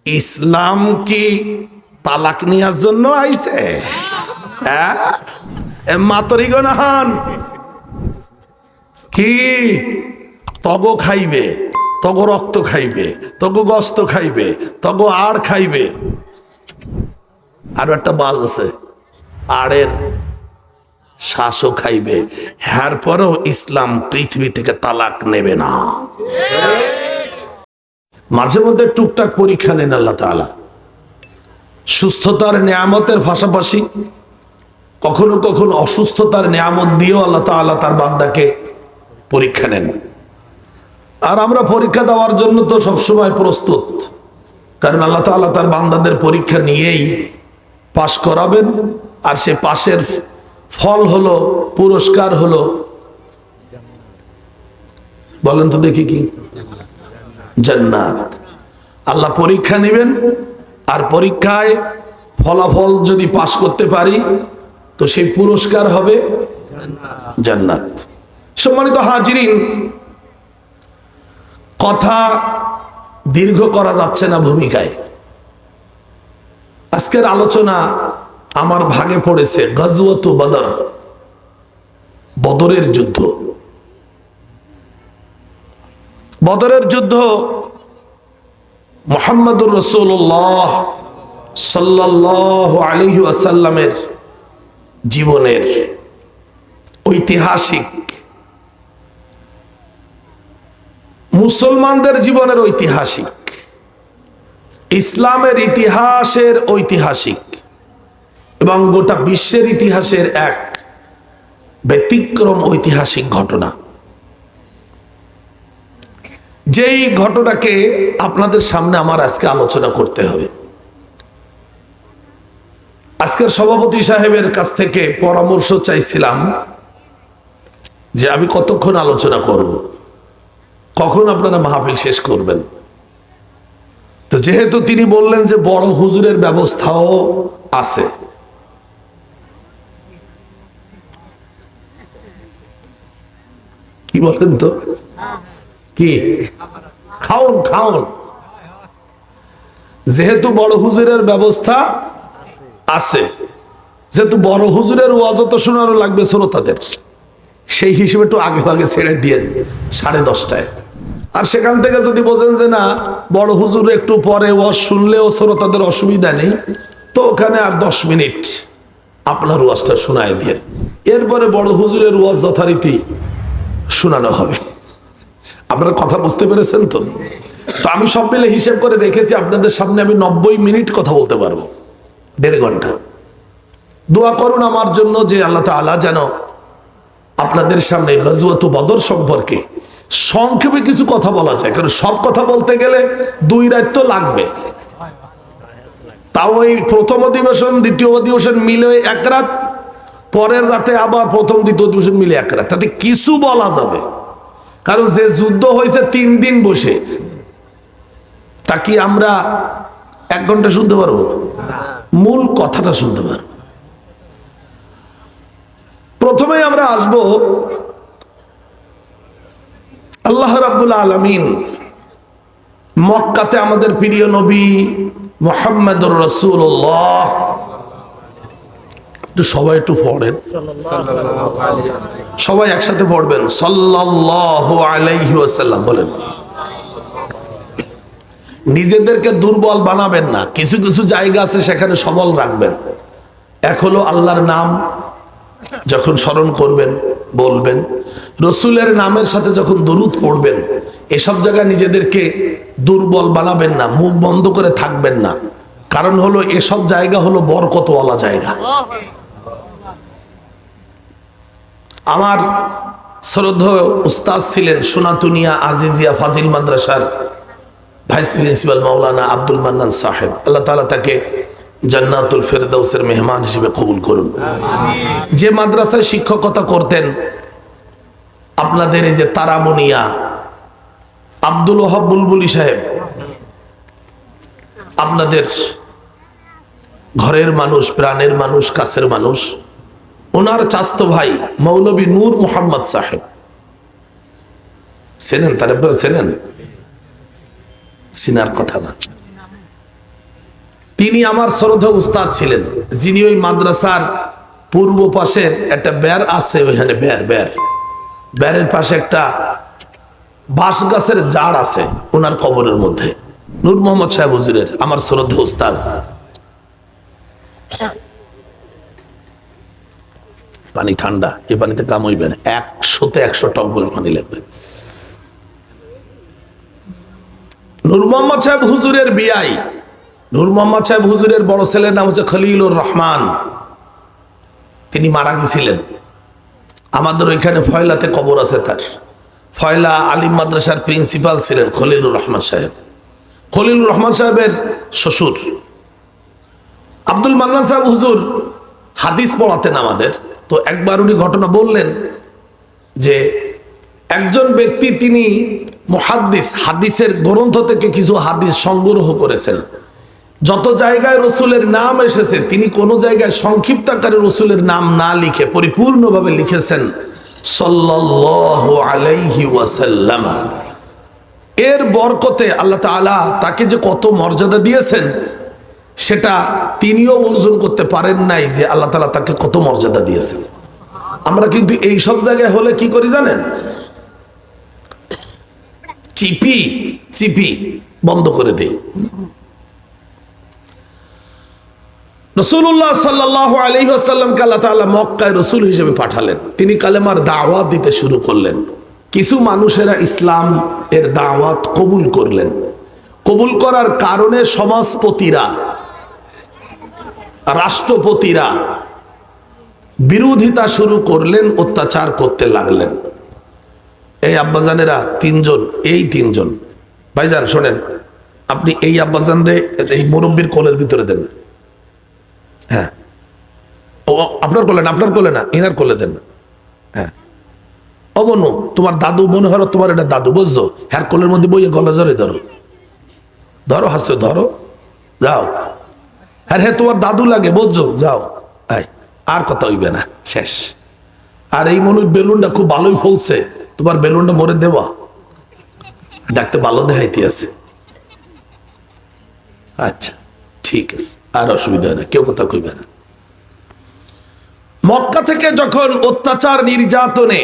ইসলাম কি তালাক নেওয়ার জন্য আইছে? মাতরিগণ হন কি তগো খাইবে, তগো রক্ত খাইবে, তগো গস্ত খাইবে, তগো আড় খাইবে। আর একটা বাজ আছে, আড়ের শ্বাসও খাইবে। হ্যার পরেও ইসলাম পৃথিবী থেকে তালাক নেবে না। মাঝে মধ্যে টুকটাক পরীক্ষা নেন আল্লাহ তাআলা। সুস্থতার নিয়ামতের পাশাপাশি কখনো কখনো অসুস্থতার নিয়ামত দিয়েও আল্লাহ তাআলা তার বান্দাকে পরীক্ষা নেন। আর আমরা পরীক্ষা দেওয়ার জন্য তো সবসময় প্রস্তুত, কারণ আল্লাহ তাআলা তার বান্দাদের পরীক্ষা নিয়েই পাশ করাবেন। আর সে পাশের ফল হলো, পুরস্কার হলো, বলেন তো দেখি কি? জান্নাত। আল্লাহ পরীক্ষা নেবেন, আর পরীক্ষায় ফলাফল যদি পাশ করতে পারি তো সেই পুরস্কার হবে জান্নাত। সম্মানিত হাজিরিন, কথা দীর্ঘ করা যাচ্ছে না ভূমিকায়। আজকের আলোচনা আমার ভাগে পড়েছে গজওয়াত বদর, বদরের যুদ্ধ। বদরের যুদ্ধ মুহাম্মদুর রাসূলুল্লাহ সাল্লাল্লাহু আলাইহি ওয়াসাল্লামের জীবনের ঐতিহাসিক, মুসলমানদের জীবনের ঐতিহাসিক, ইসলামের ইতিহাসের ঐতিহাসিক এবং গোটা বিশ্বের ইতিহাসের এক ব্যতিক্রম ঐতিহাসিক ঘটনা। যেই ঘটনাকে আপনাদের সামনে আমার আজকে আলোচনা করতে হবে। আজকের সভাপতি সাহেবের কাছ থেকে পরামর্শ চাইছিলাম যে আমি কতক্ষণ আলোচনা করব, কখন আপনারা মাহফিল শেষ করবেন। তো যেহেতু তিনি বললেন যে বড় হুজুরের ব্যবস্থাও আছে, কি বলেন তো? কি খাওন খাওন, যেহেতু বড় হুজুরের ব্যবস্থা আছে, যেহেতু বড় হুজুরের ওয়াজ তো শোনানো লাগবে শ্রোতাদের, সেই হিসেবে একটু আগে ভাগে ছেড়ে দিয়ে 10:30টায়। আর সেখান থেকে যদি বোঝেন যে না বড় হুজুর একটু পরে ওয়াজ শুনলেও শ্রোতাদের অসুবিধা নেই, তো ওখানে আর 10 মিনিট আপনার ওয়াজটা শোনায় দিয়ে এরপরে বড় হুজুরের ওয়াজ যথারীতি শোনানো হবে। আপনারা কথা বুঝতে পেরেছেন তো? তো আমি সব মিলে হিসেব করে দেখেছি আপনাদের সামনে আমি 90 মিনিট কথা বলতে পারবো, 1.5 ঘন্টা। দোয়া করুন আমার জন্য যে আল্লাহ তাআলা যেন আপনাদের সামনে গজওয়াত বদর সম্পর্কে সংক্ষেপে কিছু কথা বলা যায়, কারণ সব কথা বলতে গেলে 2 রাত তো লাগবে। তাও এই প্রথম অধিবেশন দ্বিতীয় অধিবেশন মিলে 1 রাত, পরের রাতে আবার প্রথম দ্বিতীয় অধিবেশন মিলে 1 রাত, তাতে কিছু বলা যাবে। কারণ যে যুদ্ধ হয়েছে 3 দিন বসে, তা কি আমরা 1 ঘন্টা শুনতে পারবো? মূল কথাটা শুনতে পারবো। প্রথমেই আমরা আসবো আল্লাহ রাব্বুল আলামিন মক্কাতে আমাদের প্রিয় নবী মুহাম্মদুর রাসূলুল্লাহ, একটু সবাই একটু পড়েন, সবাই একসাথে পড়বেন সাল্লাল্লাহু আলাইহি ওয়াসাল্লাম বলেন। নিজেদেরকে দুর্বল বানাবেন না, কিছু কিছু জায়গা আছে সেখানে সবল রাখবেন। এক হলো আল্লাহর নাম যখন স্মরণ করবেন বলবেন, রসুলের নামের সাথে যখন দরুদ পড়বেন, এসব জায়গায় নিজেদেরকে দুর্বল বানাবেন না, মুখ বন্ধ করে থাকবেন না। কারণ হলো এসব জায়গা হলো বরকতওয়ালা জায়গা। আমার শ্রদ্ধেয় উস্তাদ ছিলেন সোনাতুনিয়া আজিজিয়া ফাজিল মাদ্রাসার ভাইস প্রিন্সিপাল মাওলানা আব্দুল মান্নান সাহেব, আল্লাহ তাআলা তাকে জান্নাতুল ফেরদাউসের মেহমান হিসেবে কবুল করুন। যে মাদ্রাসায় শিক্ষকতা করতেন আপনাদের এই যে তারাবনিয়া আব্দুল ওহাব বুলবুলি সাহেব, আপনাদের ঘরের মানুষ, প্রাণের মানুষ, কাছের মানুষ, ওনার চাচতো ভাই মৌলবী নূর মোহাম্মদ সাহেব, চেনেন? তার চেনেন? চিনার কথা না, তিনি আমার শ্রদ্ধেয় উস্তাদ ছিলেন, যিনি ওই মাদ্রাসার পূর্ব পাশের একটা বের আছে, ওইখানে বেরের পাশে একটা বাঁশ গাছের জাড় আছে ওনার কবরের মধ্যে। নূর মোহাম্মদ সাহেব হুজুরের আমার শ্রদ্ধেয় উস্তাদ। পানি ঠান্ডা, এই পানিতে কাম হইবে না, 100-তে 100 টকবল পানি লাগবে। নূর মোহাম্মদ সাহেব হুজুরের বিয়াই, নূর মোহাম্মদ সাহেব হুজুরের বড় ছেলের নাম হচ্ছে খলিলুর রহমান। তিনি মারা গেছিলেন। আমাদের ওইখানে ফয়লাতে কবর আছে তার। ফয়লা আলিম মাদ্রাসার প্রিন্সিপাল ছিলেন খলিলুর রহমান সাহেব। খলিলুর রহমান সাহেবের শ্বশুর আব্দুল মান্নান সাহেব হুজুর হাদিস পড়াতেন আমাদের। তো একবার উনি ঘটনা বললেন যে একজন ব্যক্তি, তিনি মুহাদ্দিস, হাদিসের গ্রন্থ থেকে কিছু হাদিস সংগ্রহ করেছেন। যত জায়গায় রসুলের নাম এসেছে তিনি কোনো জায়গায় সংক্ষিপ্ত আকারে রসুলের নাম না লিখে পরিপূর্ণভাবে লিখেছেন সাল্লাল্লাহু আলাইহি ওয়াসাল্লাম। এর বরকতে আল্লাহ তাআলা তাকে যে কত মর্যাদা দিয়েছেন সেটা তিনিও ওজন করতে পারেন নাই, যে আল্লাহ তাআলা তাকে কত মর্যাদা দিয়েছেন। আমরা কিন্তু এই সব জায়গায় হলে কি করি জানেন? চিপি বন্ধ করে দেই। রাসূলুল্লাহ সাল্লাল্লাহু আলাইহি ওয়াসাল্লামকে আল্লাহ তাআলা মক্কায় রাসূল হিসেবে পাঠালেন। তিনি কালেমার দাওয়াত দিতে শুরু করলেন। কিছু মানুষেরা ইসলাম এর দাওয়াত কবুল করলেন। কবুল করার কারণে সমাজপতিরা, রাষ্ট্রপতিরা বিরোধিতা শুরু করলেন, অত্যাচার করতে লাগলেন। এই আব্বাজানেরা তিনজন ভাইজান শোনেন, আপনি এই আব্বাজান রে এই মুরব্বীর কোলের ভিতরে দেন। হ্যাঁ, ও আপনার কোলে না, এনার কোলে দেন। হ্যাঁ, অবনু তোমার দাদু মনে হলো, তোমার এটা দাদু বুঝছো, হ্যার কোলের মধ্যে বইয়ে গলা জড়ে ধরো হাসো, ধরো, যাও। হ্যাঁ তোমার দাদু লাগে বুঝছো, যাও। আর কথা হইবে না, শেষ। আর এই মনে বেলুনটা খুব ভালোই ফলছে, তোমার বেলুনটা মরে দেওয়া, দেখতে ভালো দেখাইতে আছে। আচ্ছা ঠিক আছে, আর অসুবিধা হয় না, কেউ কথা কইবে না। মক্কা থেকে যখন অত্যাচার নির্যাতনে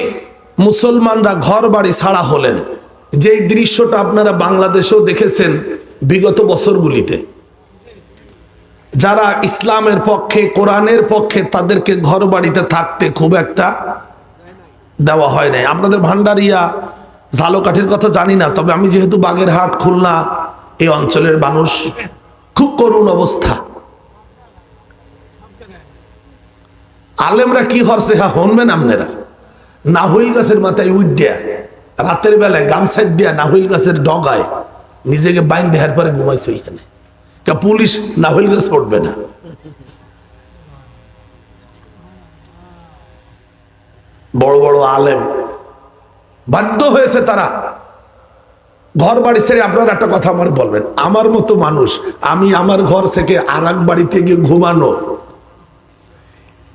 মুসলমানরা ঘর বাড়ি ছাড়া হলেন, যেই দৃশ্যটা আপনারা বাংলাদেশেও দেখেছেন বিগত বছরগুলিতে, যারা ইসলামের পক্ষে, কোরআনের পক্ষে, তাদেরকে ঘর বাড়িতে থাকতে খুব একটা দেওয়া হয় নাই। আপনাদের ভান্ডারিয়া ঝালকাঠির কথা জানি না, তবে আমি যেহেতু বাগেরহাট, খুলনা এই অঞ্চলের মানুষ, খুব করুণ অবস্থা। আলেমরা কি করছে হ্যাঁ হনবেন আপনারা, নাহুইল গাছের মাথায় উঠ দিয়া রাতের বেলায় গামছা দিয়া নাহুইল গাছের ডগায় নিজেকে বাইন দেহার পরে ঘুমাইছে। এখানে পুলিশ নাহুইল গাছ পড়বে না। বড় বড় আলেম বাধ্য হয়েছে তারা ঘর বাড়ি ছেড়ে। আপনার একটা কথা আমার বলবেন, আমার মতো মানুষ, আমি আমার ঘর থেকে আর এক বাড়িতে গিয়ে ঘুমানো,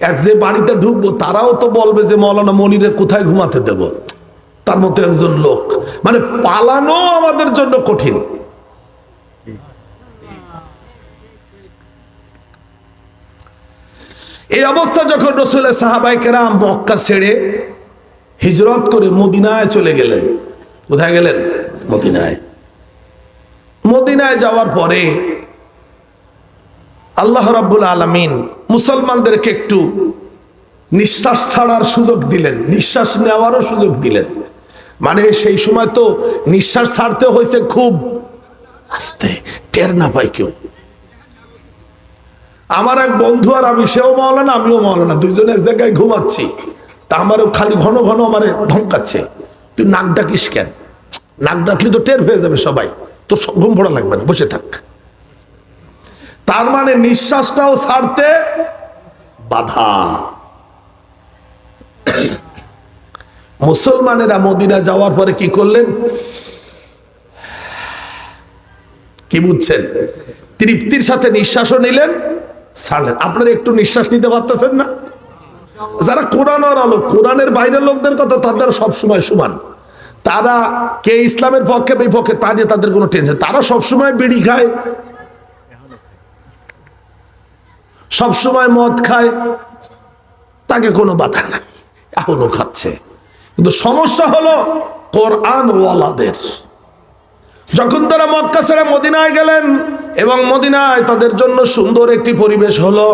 এক যে বাড়িতে ঢুকবো তারাও তো বলবে যে মৌলানা মনিরে কোথায় ঘুমাতে দেব। তার মতো একজন লোক, মানে পালানো আমাদের জন্য কঠিন। এই অবস্থা যখন রাসূলের সাহাবায়ে কেরাম মক্কা ছেড়ে হিজরত করে মদিনায় চলে গেলেন। কোথায় গেলেন? মদিনায়। মদিনায় যাওয়ার পরে আল্লাহ রাব্বুল আলামিন মুসলমানদেরকে একটু নিঃশ্বাস ছাড়ার সুযোগ দিলেন, নিঃশ্বাস নেওয়ারও সুযোগ দিলেন। মানে সেই সময় তো নিঃশ্বাস ছাড়তে হয়েছে খুব আস্তে, টের না পাই কেউ। আমার এক বন্ধু আর আমি, সেও মাওলানা আমিও মাওলানা, দুইজনে এক জায়গায় ঘুমাচ্ছি। তা আমারও খালি ঘন ঘন আমারে ধমকাচ্ছে, তুই নাক ডাকিস কেন? নাক ডাকলে তো টের হয়ে যাবে সবাই, তো ঘুম পড়া লাগবে না, বসে থাক। তার মানে নিঃশ্বাসটাও ছাড়তে বাধা। মুসলমানেরা মদিনা যাওয়ার পরে কি করলেন? কি বুঝছেন? তৃপ্তির সাথে নিঃশ্বাসও নিলেন, ছাড়লেন। আপনারা একটু নিঃশ্বাস নিতে পারতেছেন না? যারা কোরআনের আলো, কোরআনের বাইরের লোকদের কথা তাদের সব সময় সমান। তারা কে ইসলামের পক্ষে বিপক্ষে তা নিয়ে তাদের কোনো টেনশন। তারা সবসময় বিড়ি খায়, সবসময় মদ খায়, তাকে কোনো বাধা নাই, এখনো খাচ্ছে। কিন্তু সমস্যা হলো কোরআন ওয়ালাদের। যখন তারা মক্কা ছেড়ে মদিনায় গেলেন এবং মদিনায় তাদের জন্য সুন্দর একটি পরিবেশ হলো,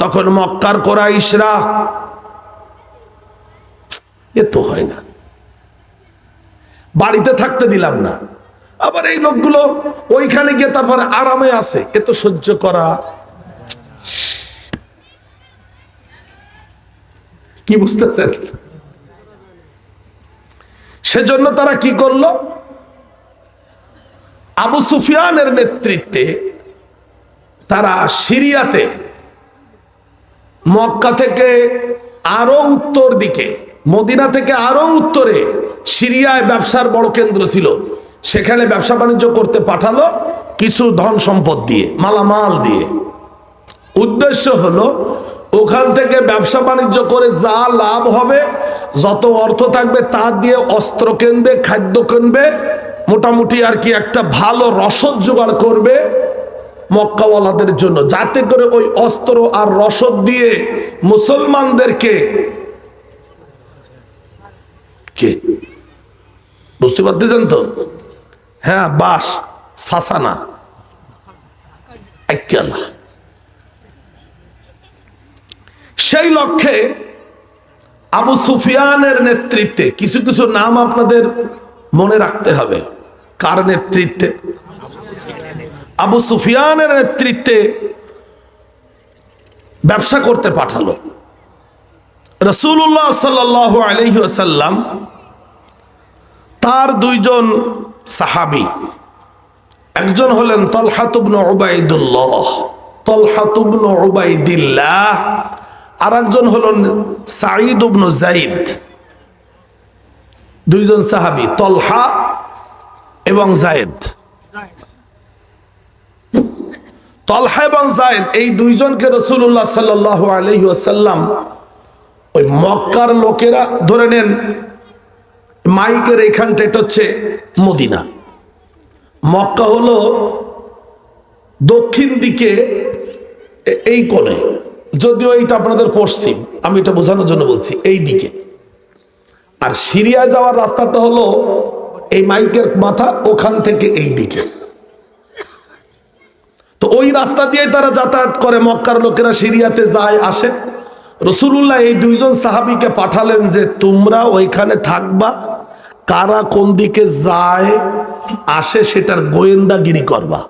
তখন মক্কার কুরাইশরা এ তো হয় না, বাড়িতে থাকতে দিলাম না, আবার এই লোকগুলো ওইখানে গিয়ে তারপরে আরামে আছে, এ তো সহ্য করা। কি বুঝতেছেন? সেজন্য তারা কি করলো, আবু সুফিয়ানের নেতৃত্বে তারা সিরিয়াতে, মক্কা থেকে আরো উত্তর দিকে, মদিনা থেকে আরো উত্তরে সিরিয়ায় ব্যবসার বড় কেন্দ্র ছিল, সেখানে ব্যবসা বাণিজ্য করতে পাঠালো কিছু ধন সম্পদ দিয়ে, মালামাল দিয়ে। উদ্দেশ্য হলো ওখান থেকে ব্যবসা বাণিজ্য করে যা লাভ হবে, যত অর্থ থাকবে তা দিয়ে অস্ত্র কিনবে, খাদ্য কিনবে, মোটামুটি আর কি একটা ভালো রসদ জোগাড় করবে মক্কাওয়ালাদের জন্য, যাতে করে ওই অস্ত্র আর রসদ দিয়ে মুসলমানদেরকে, কে বুঝতে পারতেছেন তো? হ্যাঁ, বাস সাসানা আইক্যালা। সেই লক্ষ্যে আবু সুফিয়ানের নেতৃত্বে, কিছু কিছু নাম আপনাদের মনে রাখতে হবে। কার নেতৃত্বে? আবু সুফিয়ানের নেতৃত্বে ব্যবসা করতে পাঠালো। রাসূলুল্লাহ সাল্লাল্লাহু আলাইহি ওয়াসাল্লাম তার দুইজন সাহাবী, একজন হলেন তালহাত ইবনে উবাইদুল্লাহ, তালহাত ইবনে উবাইদিল্লাহ, আর একজন হলেন সাঈদ ইবনে যায়েদ। দুইজন সাহাবী, তালহা এবং যায়েদ। তালহা এবং যায়েদ এই দুইজনকে রাসূলুল্লাহ সাল্লাল্লাহু আলাইহি ওয়াসাল্লাম, ওই মক্কার লোকেরা ধরে নেন মাইকের এইখানটা, এটা হচ্ছে মদিনা, মক্কা হলো দক্ষিণ দিকে এই কোণে, যদিও এইটা আপনাদের পশ্চিম, আমি এটা বোঝানোর জন্য বলছি এই দিকে। আর সিরিয়ায় যাওয়ার রাস্তাটা হলো এই মাইকের মাথা ওখান থেকে এই দিকে। তো ওই রাস্তা দিয়ে তারা যাতায়াত করে, মক্কার লোকেরা সিরিয়াতে যায় আসে। রাসূলুল্লাহ এই দুইজন সাহাবীকে পাঠালেন যে তোমরা ওইখানে থাকবা, কারা কোন দিকে যায় আসে সেটার গোয়েন্দাগিরি করবা।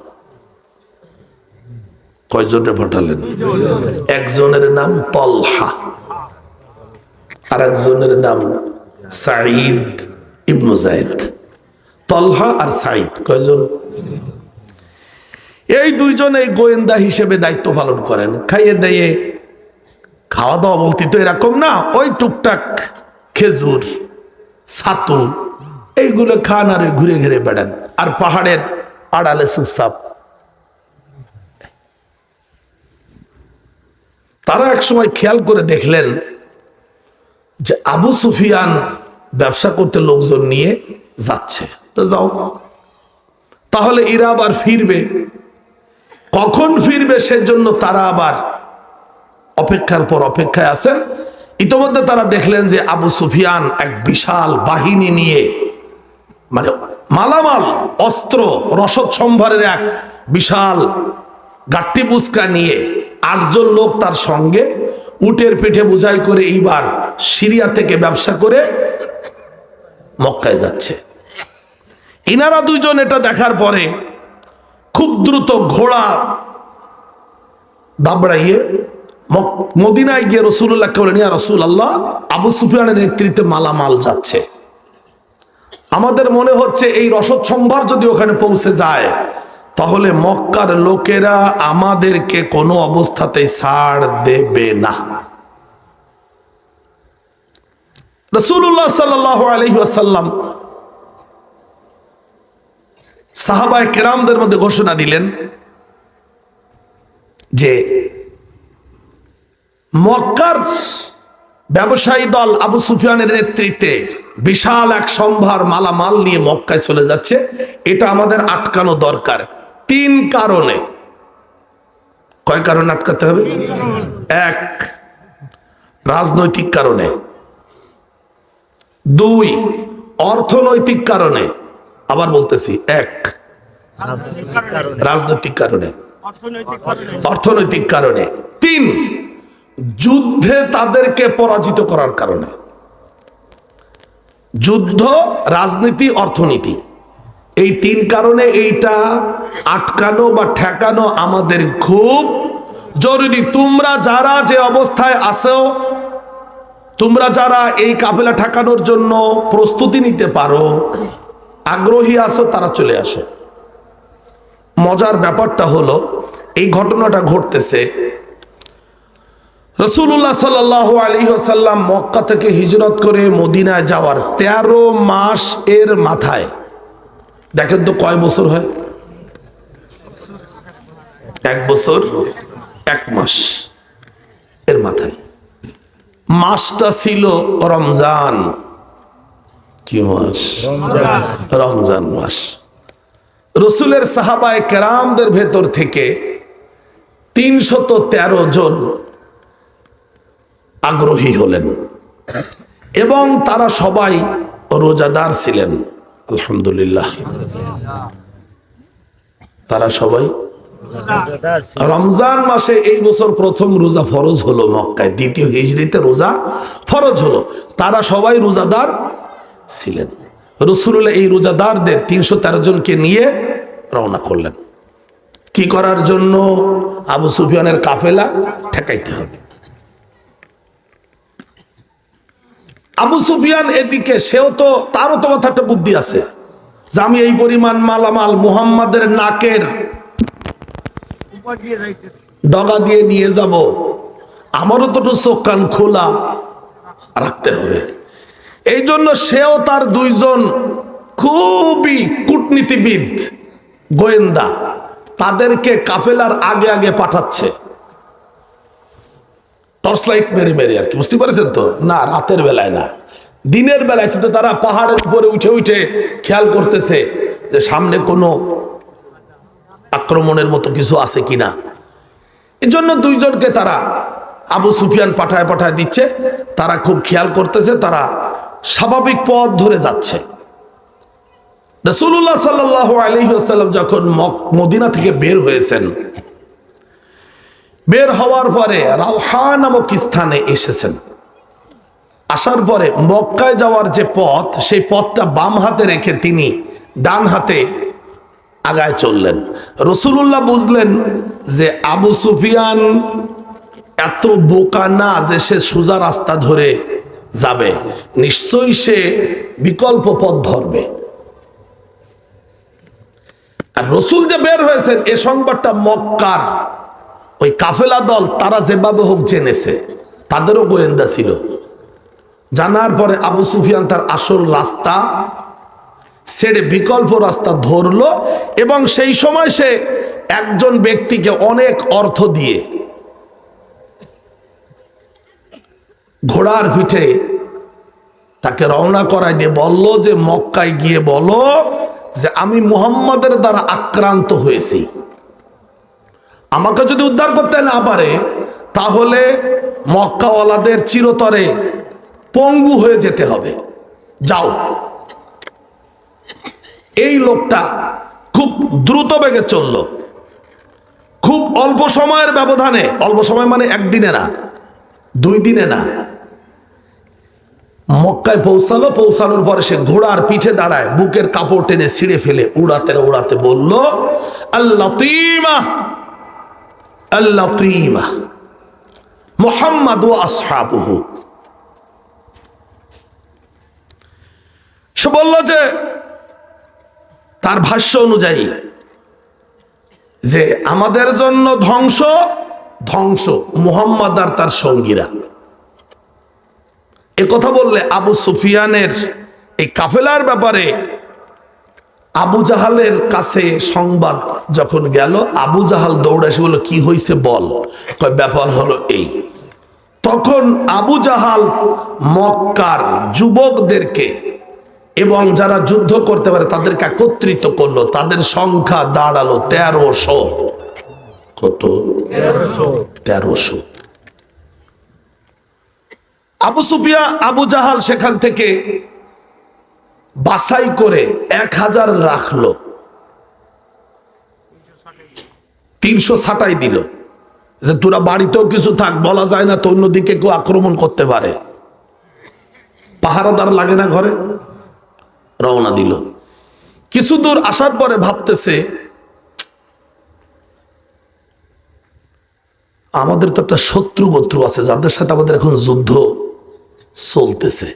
কয়জনে পাঠালেন? একজনের নাম তালহা, আর একজনের নাম সাঈদ ইবনে যায়েদ। তালহা আর সাঈদ কয়জন? এই দুইজন এই গোয়েন্দা হিসেবে দায়িত্ব পালন করেন। খাইয়ে দিয়ে, খাওয়া দাওয়া বলতে তো এরকম না, ওই টুকটাক খেজুর ছাতু এইগুলো খান আর ঘুরে ঘুরে বেড়ান, আর পাহাড়ের আড়ালে চুপচাপ। তারা এক সময় খেয়াল করে দেখলেন যে আবু সুফিয়ান ব্যবসা করতে লোকজন নিয়ে যাচ্ছে, তো যাও, তাহলে এরা আবার ফিরবে, কখন ফিরবে সেজন্য তারা আবার অপেক্ষার পর অপেক্ষায় আছেন। ইতোমধ্যে তারা দেখলেন যে আবু সুফিয়ান এক বিশাল বাহিনী নিয়ে, মানে মালামাল, অস্ত্র, রসদ সম্ভারের এক বিশাল গাট্টি বুচকা নিয়ে 8 জন লোক তার সঙ্গে উটের পিঠে বোঝাই করে এইবার সিরিয়া থেকে ব্যবসা করে মক্কায় যাচ্ছে। ইনারা দুইজন এটা দেখার পরে খুব দ্রুত ঘোড়া দাবড়াইয়ে মদিনায় গিয়ে রাসূলুল্লাহকে বলেন, ইয়া রাসূলুল্লাহ, আবু সুফিয়ানের নেতৃত্বে মালামাল যাচ্ছে, আমাদের মনে হচ্ছে এই রসদ সম্ভার যদি ওখানে পৌঁছে যায় তাহলে মক্কার লোকেরা আমাদেরকে কোনো অবস্থাতেই ছাড় দেবে না। রাসূলুল্লাহ সাল্লাল্লাহু আলাইহি ওয়াসাল্লাম সাহাবায়ে কেরামদের মধ্যে ঘোষণা দিলেন যে মক্কার ব্যবসায়ী দল আবু সুফিয়ানের নেতৃত্বে বিশাল এক সম্ভার মালামাল নিয়ে মক্কায় চলে যাচ্ছে, এটা আমাদের আটকানো দরকার 3 কারণে। কয় কারণে আটকাতে হবে? এক, রাজনৈতিক কারণে। দুই, অর্থনৈতিক কারণে। আবার বলতেছি, এক, রাজনৈতিক কারণে, অর্থনৈতিক কারণে। তিন, যুদ্ধে তাদেরকে পরাজিত করার কারণে। যুদ্ধ, রাজনীতি, অর্থনীতি, এই তিন কারণে এইটা আটকানো বা ঠেকানো আমাদের খুব জরুরি। তোমরা যারা যে অবস্থায় আছো, তোমরা যারা এই কাফেলা ঠেকানোর জন্য প্রস্তুতি নিতে পারো, আগ্রহী আছো, তারা চলে আসো। মজার ব্যাপারটা হলো, এই ঘটনাটা ঘটতেছে রাসূলুল্লাহ সাল্লাল্লাহু আলাইহি ওয়াসাল্লাম মক্কা থেকে হিজরত করে মদিনায় যাওয়ার 13 মাস এর মাথায়। দেখেন তো কয় বছর হয়? 1 বছর 1 মাস এর মাথায়। মাসটা ছিল রমজান। কি মাস? রমজান মাস। রসুলের সাহাবায়ে কেরামদের ভেতর থেকে 313 জন আগ্রহী হলেন এবং তারা সবাই রোজাদার ছিলেন। আলহামদুলিল্লাহ, তারা সবাই রমজান মাসে এই বছর প্রথম রোজা ফরজ হলো মক্কায়, দ্বিতীয় হিজরিতে রোজা ফরজ হলো। তারা সবাই রোজাদার ছিলেন। রাসূলুল্লাহ এই রোজাদারদের 313 জনকে নিয়ে রওনা করলেন। কি করার জন্য? আবু সুফিয়ানের কাফেলা ঠেকাইতে হবে। আবু সুফিয়ান এদিকে, সেও তো, তারও তো মাথাটা বুদ্ধি আছে যে আমি এই পরিমাণ মালামাল মুহাম্মাদের নাকের ডগা দিয়ে নিয়ে যাব, আমারও তো চোখ কান খোলা রাখতে হবে। এই জন্য সেও তার 2 জন খুবই কূটনীতিবিদ, গোয়েন্দা, তাদেরকে কাফেলার আগে আগে পাঠাচ্ছে, টর্চ লাইট মেরে মেরে আর কি। বুঝতে পারছেন তো? না, রাতের বেলায় না, দিনের বেলায়। কিন্তু তারা পাহাড়ের উপরে উঠে উঠে খেয়াল করতেছে যে সামনে কোনো আক্রমণের মতো কিছু আছে কিনা। এই জন্য 2 জনকে তারা আবু সুফিয়ান পাঠায় পাঠায় দিচ্ছে। তারা খুব খেয়াল করতেছে, তারা স্বাভাবিক পথ ধরে যাচ্ছে। রাসূলুল্লাহ সাল্লাল্লাহু আলাইহি ওয়াসাল্লাম যখন মদিনা থেকে বের হয়েছেন, বের হওয়ার পরে রাওহা নামক স্থানে এসেছেন। আসার পরে মক্কায় যাওয়ার যে পথ, সেই পথটা বাম হাতে রেখে তিনি ডান হাতে আগায় চললেন। রাসূলুল্লাহ বুঝলেন যে আবু সুফিয়ান এত বোকা না যে সে সোজা রাস্তা ধরে যাবে, নিশ্চয়ই সে বিকল্প পথ ধরবে। আর রাসূল যে বের হয়েছেন, এ সংবাদটা মক্কার ওই কাফেলা দল তারা যেভাবে হোক জেনেছে, তাদেরও গোয়েন্দা ছিল। জানার পরে আবু সুফিয়ান তার আসল রাস্তা ছেড়ে বিকল্প রাস্তা ধরলো এবং সেই সময় সে একজন ব্যক্তিকে অনেক অর্থ দিয়ে ঘোড়ার পিঠে তাকে রওনা করায় দিয়ে বলল যে মক্কায় গিয়ে বলো যে আমি মুহাম্মাদের দ্বারা আক্রান্ত হয়েছি, আমাকে যদি উদ্ধার করতে না পারে তাহলে মক্কাওয়ালাদের চিরতরে পঙ্গু হয়ে যেতে হবে, যাও। এই লোকটা খুব দ্রুত বেগে চলল, খুব অল্প সময়ের ব্যবধানে, অল্প সময় মানে একদিনে না, 2 দিনে না, মক্কায় পৌঁছালো। পৌঁছানোর পরে সে ঘোড়ার পিঠে দাঁড়ায়, বুকের কাপড় টেনে ছিঁড়ে ফেলে উড়াতে উড়াতে বলল, আল্লাতিমা আল্লাতিমা মুহাম্মাদ ওয়া আসহাবুহু। সে বলল যে, তার ভাষ্য অনুযায়ী, যে আমাদের জন্য ধ্বংস, ধ্বংস মুহাম্মাদ আর তার সঙ্গীরা। এ কথা বললে আবু সুফিয়ানের এই কাফেলার ব্যাপারে আবু জাহালের কাছে সংবাদ যখন গেল, আবু জাহাল দৌড়ে এসে বলল, কি হয়েছে বল। ব্যাপার হলো এই। তখন আবু জাহাল মক্কার যুবকদেরকে এবং যারা যুদ্ধ করতে পারে তাদেরকে একত্রিত করলো। তাদের সংখ্যা দাঁড়ালো 1300। কত? 1300। আবু জাহাল সেখান থেকে বাছাই করে 1000 রাখলো, 360 দিল যে তোরা বাড়িতেও কিছু থাক, বলা যায় না তো অন্যদিকে কেউ আক্রমণ করতে পারে, পাহারাদার লাগে না ঘরে। রওনা দিল। কিছু দূর আসার পরে ভাবতেছে আমাদের তো একটা শত্রু গোত্র আছে যাদের সাথে আমাদের এখন যুদ্ধ চলতেছে,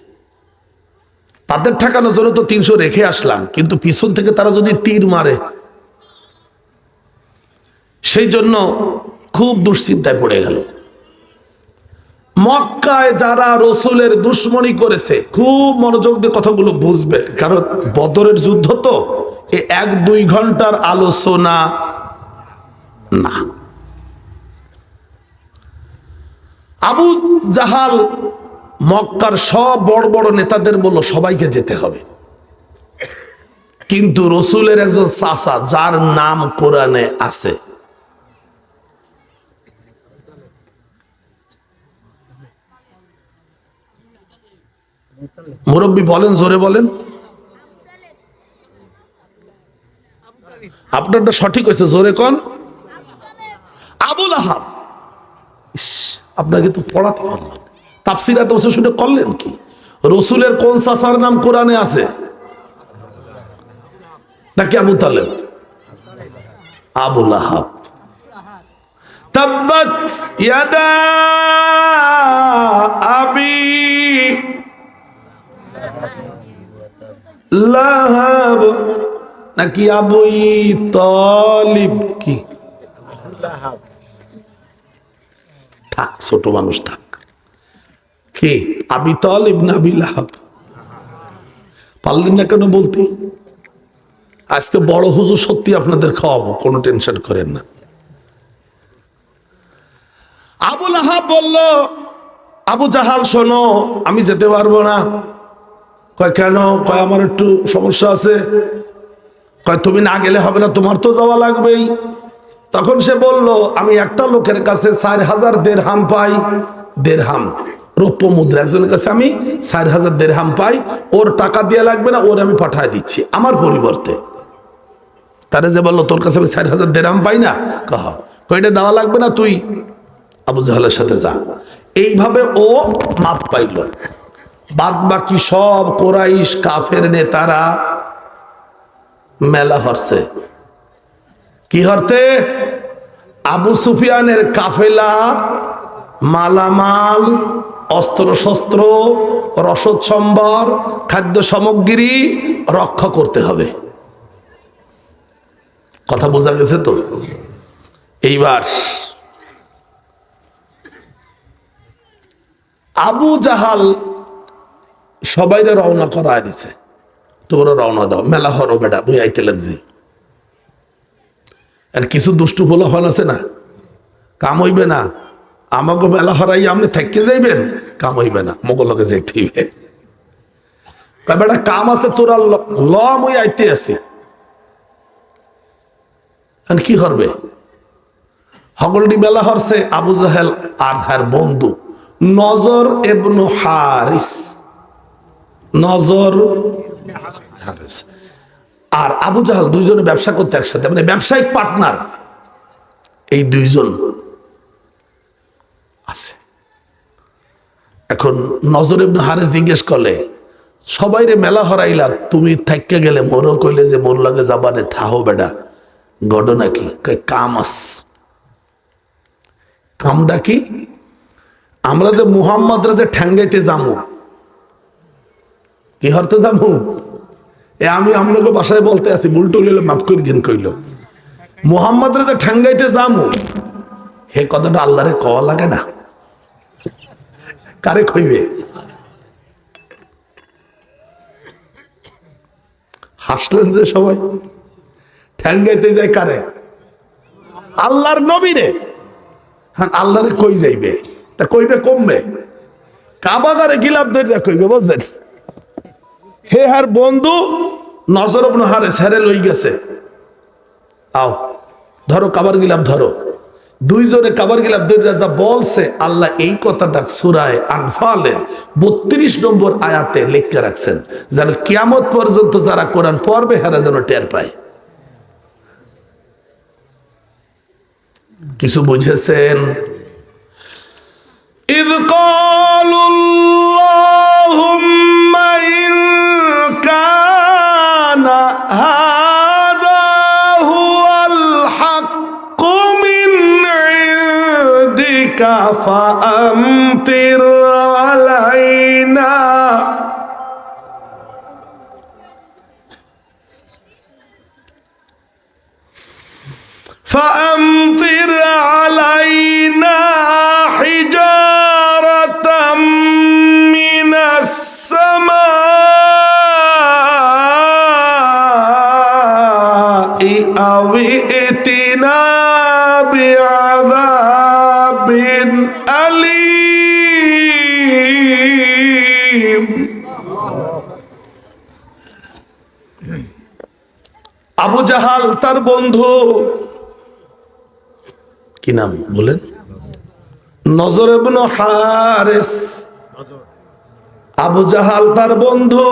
তাদের ঠেকানোর জন্য তো 300 রেখে আসলাম, কিন্তু পিছন থেকে তারা যদি তীর মারে, সেই জন্য খুব দুশ্চিন্তায় পড়ে গেল। মক্কায় যারা রসুলের দুশ্মনী করেছে, খুব মনোযোগ দিয়ে কথাগুলো বুঝবে, কারণ বদরের যুদ্ধ তো 1-2 ঘন্টার আলোচনা না। আবু জাহাল মক্কার সব বড় বড় নেতাদের বলল সবাইকে যেতে হবে, কিন্তু রসুলের একজন চাচা যার নাম কোরআনে আছে, মুরব্বী বলেন, জোরে বলেন। আপনারটা সঠিক হয়েছে, জোরে কোন? আবুল আহাব। আপনাকে তো পড়াতে পারলাম, তাফসীর এত বছর শুনে করলেন কি? রসুলের কোন চাচার নাম কোরআনে আছে? নাকি আবু তালেব? আবুল আহাব। তাব্বাত ইয়াদা আবি লাহাব নাকি আবুই তালিব? কি থাক, ছোট মানুষ থাক। কি আবি তালিব না আবি লাহাব? পারলেন না কেন বলতে? আজকে বড় হুজুর সত্যি আপনাদের খাওয়াবো, কোনো টেনশন করেন না। আবু লাহাব বলল, আবু জাহাল শোনো, আমি যেতে পারবো না। কয় কেন? কয় আমার একটু সমস্যা আছে। কয় তুমি না গেলে হবে না, তোমার তো যাওয়া লাগবেই। তখন সে বলল, আমি একটা লোকের কাছে 4000 দিরহাম পাই, দিরহাম রৌপ্য মুদ্রা, একজনের কাছে আমি 4000 দিরহাম পাই, ওর টাকা দিয়ে লাগবে না, ওর আমি পাঠায় দিচ্ছি আমার পরিবর্তে। তারে যে বললো তোর কাছে আমি 4000 দিরহাম পাই না, কয়টা দেওয়া লাগবে না, তুই আবু জাহালের সাথে যা। এইভাবে ও মাপ পাইল। বাদ বাকি সব কোরাইশ কাফের নেতারা মেলা হরছে। কি হরতে? আবু সুফিয়ানের কাফেলা, মালামাল, অস্ত্র শস্ত্র, রসদ সম্ভার, খাদ্য সামগ্রী রক্ষা করতে হবে। কথা বোঝা গেছে তো? এইবার আবু জাহাল সবাইরে রওনা করায় দিছে, তোমরা রওনা দাও, মেলা হরো বেটা, বই আইতে লাগছি। আর কিছু দুষ্টু পোলাপান আছে না, কাম হইবে না, আমাকে মেলা হরাই আপনি থেকে যাইবেন, কাম হইবে না, মগলকে যাইতে হইবে। বেটা কাম আছে, তোরা ল, মই আইতে আছি। কি করবে? হগলডি মেলা হরছে আবু জাহেল আর হার বন্ধু নজর ইবনে হারিস, নজর হারিস আর আবু জাহাল দুইজনে ব্যবসা করতে একসাথে, মানে ব্যবসায়িক পার্টনার। এই দুইজন আছে। এখন নজর ইবনে হারিস জিজ্ঞেস করলে, সবাই রে মেলা হরাইলা, তুমি থাইকে গেলে মোরও কইলে যে মোর লাগে যাবানে থাহো বেটা, গড় নাকি? কাম আস। কামটা কি? আমরা যে মুহাম্মদরা যে ঠ্যাঙ্গাইতে যামু, কি হরতে যামু? আমি আপনাকে বাসায় বলতে আছি, বুলটু লিলে মাফ করে গেন, কইল মুহাম্মদরা যে ঠ্যাঙ্গাইতে যামু, হে কথাটা আল্লাহরে কওয়া লাগে না? কারে কইবে? হাসলেন যে সবাই। ঠ্যাঙ্গাইতে যায় কারে? আল্লাহর নবীরে। হ্যাঁ, আল্লাহরে কই যাইবে? তা কইবে কমবে, কাবাগারে গিলাপ ধরে কইবে, বুঝছেন? হে হার বন্ধু নজর ইবনে হারিস হেরে লই গেছে, আও ধরো কাবার গিলাপ ধরো। দুইজনে কাবার গিলাফ দুই রাজা বলছে, আল্লাহ এই কথাটা সূরায়ে আনফালের 32 নম্বর আয়াতে লিখে রাখছেন, যেন কিয়ামত পর্যন্ত যারা কোরআন পড়বে হেরা যেন টের পায়। কিছু বুঝেছেন? ইয ক্বালুল্লাহুম্মা ইন কানা হাযা হুয়াল হাক্কু মিন ইনদিকা ফাআমতির আলাইনা فأمطر علينا حجارة من السماء أو ائتنا بعذاب أليم। আবু জাহাল তার বন্ধু, কি নাম বলেন? নজর ইবনে হারিস। আবু জাহাল তার বন্ধু।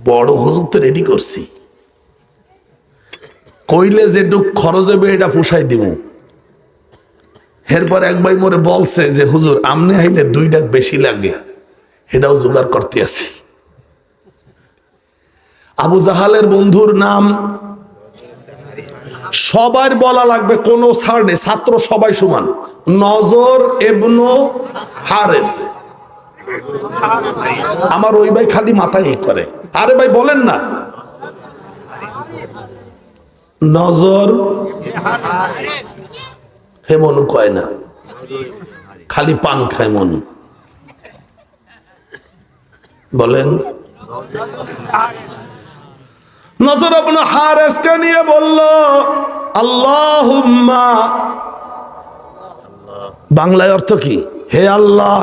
বড় হুজুর তো রেডি করছি, কইলে যেটুক খরচ হবে এটা পোষাই দিব। এরপর এক ভাই মোরে বলছে যে হুজুর আমনে আইলে 2 ডাক বেশি লাগে, এটাও জোগাড় করতে আছি। আবু জাহালের বন্ধুর নাম সবার বলা লাগবে, কোনো ছাড় নেই, ছাত্র সবাই সমান। নজর ইবনে হারিস। আমার ওই ভাই খালি মাথায় করে, আরে ভাই বলেন না। নজর হে মনু কয় না, খালি পান খায় মনু। বলেন। নজর ইবনে হারিসকে নিয়ে বলল আল্লাহুম্মা, বাংলায় অর্থ কি? হে আল্লাহ।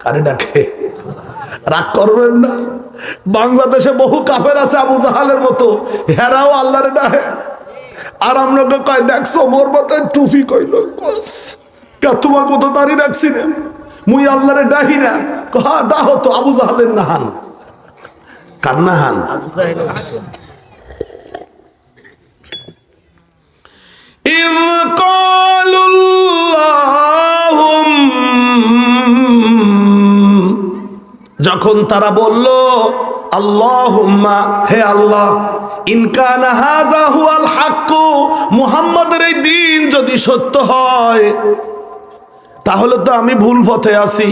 কারে ডাকে? রাগ করবেন না, বাংলাদেশে বহু কাফের আছে আবু জাহালের মতো, হেরাও আল্লাহরে ডাকে। আর আপনাকে কয় দেখছো মোর মাথায় টুপি কইল, তোমার মতো দাঁড়িয়ে রাখছি না, মুই আল্লাহরে ডাকি না। হ্যাঁ ডাহো তো, আবু জাহালের নাহান। কার নাহান? إذ قالوا اللهم, যখন তারা বলল আল্লাহুম্মা, হে আল্লাহ, ইন কানা হাযা হুয়াল হাক্ক, মুহাম্মাদের এই দিন যদি সত্য হয় তাহলে তো আমি ভুল পথে আছি,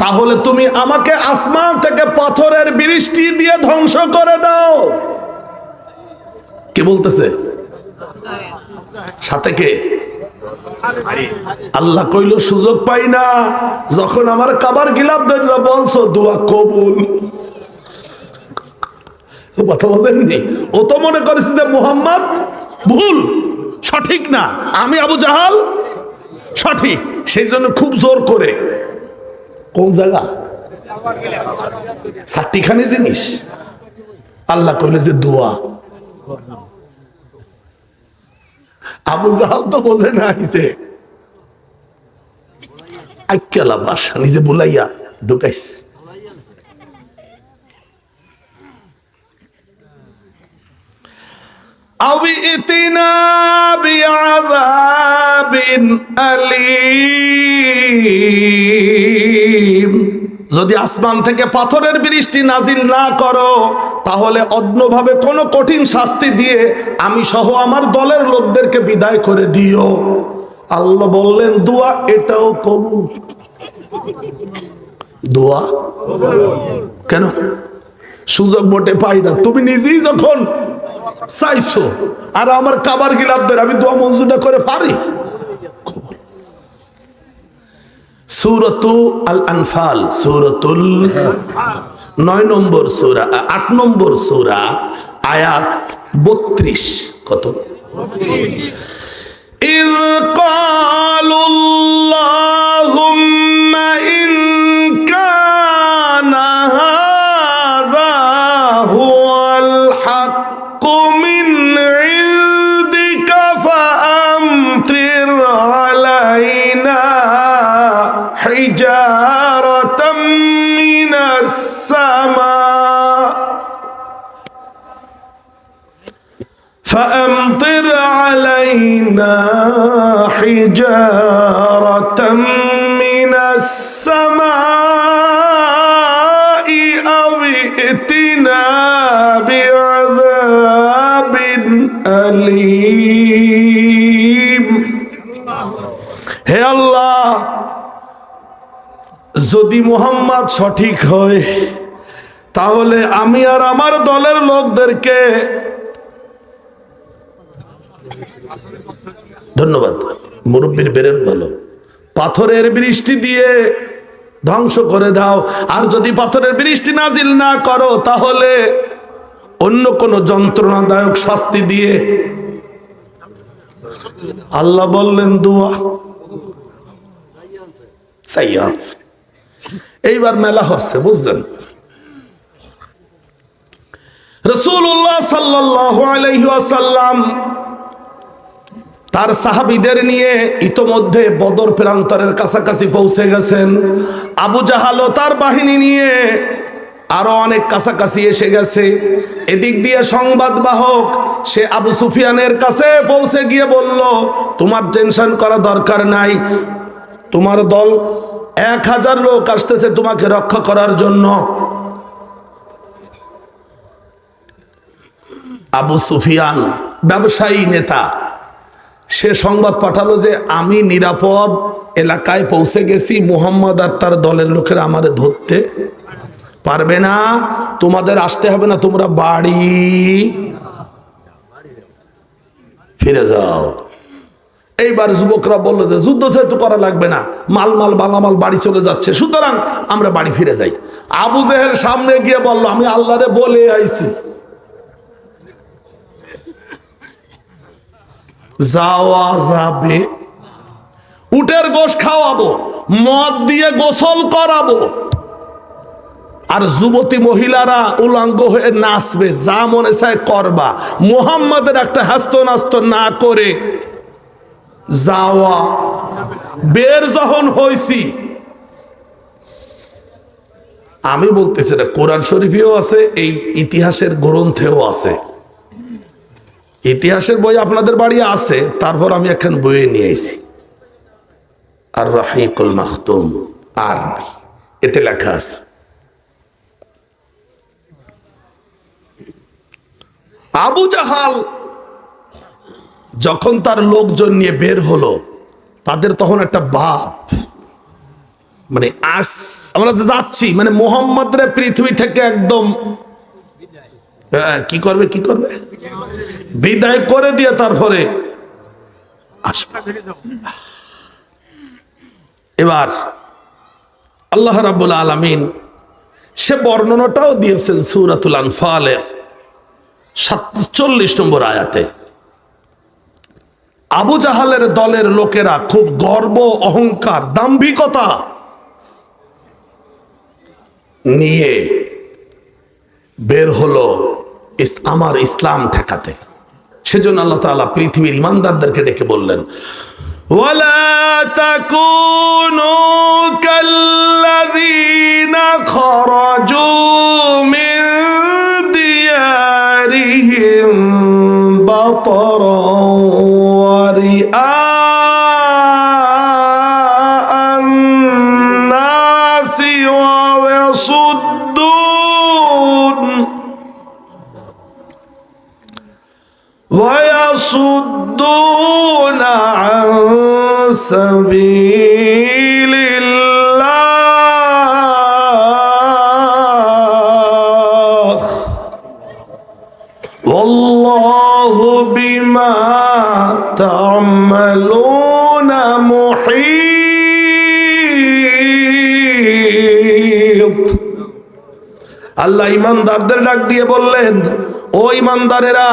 তাহলে তুমি আমাকে আসমান থেকে পাথরের বৃষ্টি দিয়ে ধ্বংস করে দাও। কে বলতেছে? সাথে কে? আল্লাহ কইল সুযোগ পাই না, যখন আমার কাবার গিলাফ ধরে বলছো দোয়া কবুল। কথা বলেননি? ও তো মনে করেছে যে মুহাম্মদ ভুল, সঠিক না, আমি আবু জাহাল সঠিক, সেই জন্য খুব জোর করে। কোন জায়গা? চারটিখানি জিনিস। আল্লাহ কইল যে দোয়া। আবু জাহাল তো বোঝে না, যে আইক্যালা ভাষা নিজে বুলাইয়া ঢুকাইস। আবি ইতিনা বিআযাবিন আলীম, যদি আসমান থেকে পাথরের বৃষ্টি নাজিল না করো তাহলে অন্যভাবে কোনো কঠিন শাস্তি দিয়ে আমি সহ আমার দলের লোকদেরকে বিদায় করে দিও। আল্লাহ বললেন দোয়া এটাও কবুল। দোয়া কেন? সুযোগ মোটে পাই না, তুমি নিজেই যখন চাইছো, আর আমার কাবার গিলাফদের আমি দোয়া মঞ্জুরটা করে পারি। সূরাতু আল আনফাল, সূরাতুল 9 নম্বর সূরা, 8 নম্বর সূরা, আয়াত 32। কত? ইয ক্বালুল্লাহুম্মা ইন কানা হাযা হুয়াল হাক্কু মিন হিজারাতাম মিনাস সামা فأمطر علينا حجارة من السماء أو ائتنا بعذاب أليم হে আল্লাহ, যদি মুহাম্মদ সঠিক হয় তাহলে আমি আর আমার দলের লোকদেরকে, ধন্যবাদ মুরব্বীর বেরেন ভালো, পাথরের বৃষ্টি দিয়ে ধ্বংস করে দাও। আর যদি পাথরের বৃষ্টি নাজিল না করো তাহলে অন্য কোন যন্ত্রণাদায়ক শাস্তি দিয়ে। আল্লাহ বললেন দোয়া এইবার মেলা হচ্ছে, বুঝছেন? রাসূলুল্লাহ সাল্লাল্লাহু আলাইহি ওয়াসাল্লাম তার সাহাবীদের নিয়ে ইতোমধ্যে বদর প্রান্তরের কাছাকাছি পৌঁছে গেছেন। আবু জাহালও তার বাহিনী নিয়ে আরো অনেক কাছাকাছি এসে গেছে। এদিক দিয়ে সংবাদবাহক সে আবু সুফিয়ানের কাছে পৌঁছে গিয়ে বলল, তোমার টেনশন করা দরকার নাই, তোমার দল 1000 লোক আসতেছে তোমাকে রক্ষা করার জন্য। আবু সুফিয়ান ব্যবসায়ী নেতা, সে সংবাদ পাঠালো যে আমি নিরাপদ এলাকায় পৌঁছে গেছি, মুহাম্মদ আর তার দলের লোকেরা আমারে ধরতে পারবে না, তোমাদের আসতে হবে না, তোমরা বাড়ি ফিরে যাও। এইবার যুবকরা বললো যে যুদ্ধ সেতু করা লাগবে না, মালমাল বালামাল বাড়ি চলে যাচ্ছে, সুতরাং আমরা বাড়ি ফিরে যাই। আবু জেহেল সামনে গিয়ে বলল, আমি আল্লাহরে বলে আইছি যাওয়া যাবে, উটের গোশ খাওয়াবো, মদ দিয়ে গোসল করাবো, আর যুবতী মহিলারা উলঙ্গ হয়ে নাচবে, যা মনে চায় করবা। মুহাম্মাদের একটা হাস্ত নাস্ত না করে যাওয়া। বের যখন হইছি, আমি বলতেছি এটা কোরআন শরীফেও আছে, এই ইতিহাসের গ্রন্থেও আছে। ইতিহাসের বই আপনাদের বাড়ি আছে, তারপর আমি এখন বইয়ে নিয়ে আইছি, আর রাহিকুল মাখতুম আরবি, এতে লেখা আছে। আবু জাহাল যখন তার লোকজন নিয়ে বের হলো, তাদের তখন একটা ভাব, মানে আজ আমরা যাচ্ছি, মানে মুহাম্মদের পৃথিবী থেকে একদম কি করবে বিদায় করে দিয়ে তারপরে আসবে। এবার আল্লাহ রাব্বুল আলামিন সে বর্ণনাটাও দিয়েছেন সূরাতুল আনফালের 47 নম্বর আয়াতে। আবু জাহালের দলের লোকেরা খুব গর্ব, অহংকার, দাম্ভিকতা নিয়ে বের হলো আমার ইসলাম ঠেকাতে। সেজন্য আল্লাহ তাআলা পৃথিবীর ইমানদারদেরকে ডেকে বললেন, ওয়ালা তাকুনু কাল্লাযীনা খরাজু মিন দিয়ারিহিম বাতরান ওয়া রিআআন নাসি ওয়া ويصدون عن سبيل الله والله بما تعملون محيط। আল্লাহ ইমানদারদের ডাক দিয়ে বললেন, ও ইমানদারেরা,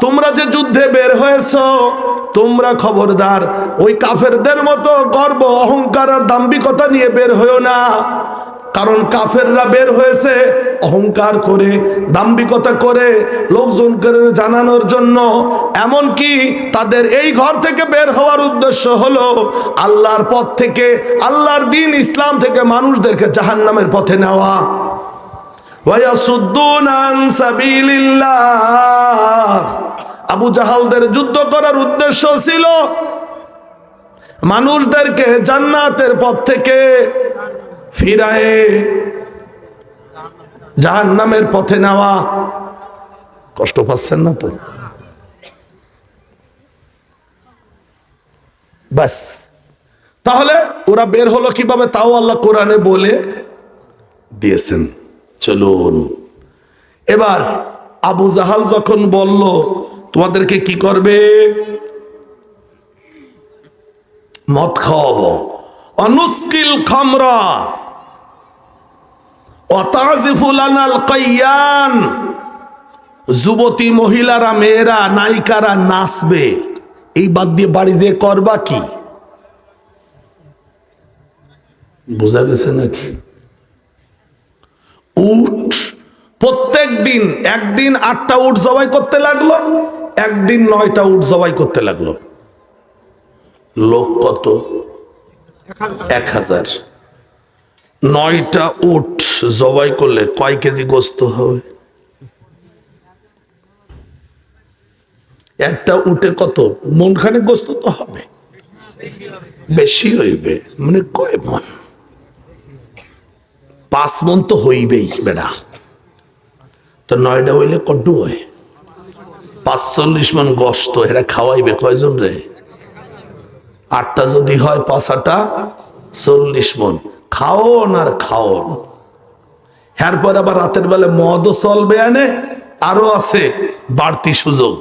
তোমরা যে যুদ্ধে বের হয়েছো, তোমরা খবরদার ওই কাফেরদের মতো গর্ব, অহংকার আর দাম্ভিকতা নিয়ে বের হয়েও না। কারণ কাফেররা বের হয়েছে অহংকার করে, দাম্ভিকতা করে, লোকজনকে জানানোর জন্য। এমনকি তাদের এই ঘর থেকে বের হওয়ার উদ্দেশ্য হলো আল্লাহর পথ থেকে, আল্লাহর দ্বীন ইসলাম থেকে মানুষদেরকে জাহান্নামের পথে নেওয়া। ওয়ায়াসুদ্দুনা আন সাবিলিল্লাহ। আবু জাহালদের যুদ্ধ করার উদ্দেশ্য ছিল মানুষদেরকে জান্নাতের পথ থেকে ফিরায়ে জাহান্নামের পথে নেওয়া। কষ্ট পাচ্ছেন না তো? বাস, তাহলে ওরা বের হলো কিভাবে তাও আল্লাহ কোরআনে বলে দিয়েছেন। চলুন এবার আবু জাহাল যখন বলল তোমাদেরকে কি করবে, মদ খাওয়াবো, অনুস্কিল খামরা অতাজিফুলানাল কাইয়ান, যুবতী মহিলারা মেয়েরা নায়িকারা নাচবে, এই বাদ দিয়ে বাড়ি যে করবা কি? বোঝা গেছে নাকি? উট প্রত্যেক দিন, একদিন 8টা উট জবাই করতে লাগলো, একদিন 9টা উট জবাই করতে লাগলো। লোক কত? 1000। 9টা উট জবাই করলে কয় কেজি গোস্ত হবে? একটা উটে কত মন খানে গোস্ত তো হবে, বেশি হইবে, মানে কয় মন? 5 মন তো হইবেই বেড়া। তো 9টা হইলে কত হয়? 45 মন গোস্ত। এরা খাওয়াইবে কয়জন রে? 8টা যদি হয় 5 × 8 40 মন। খাওন আর খাওন। এরপর আবার রাতের বেলা মদও চলবে, আনে আরো আছে বাড়তি সুযোগ।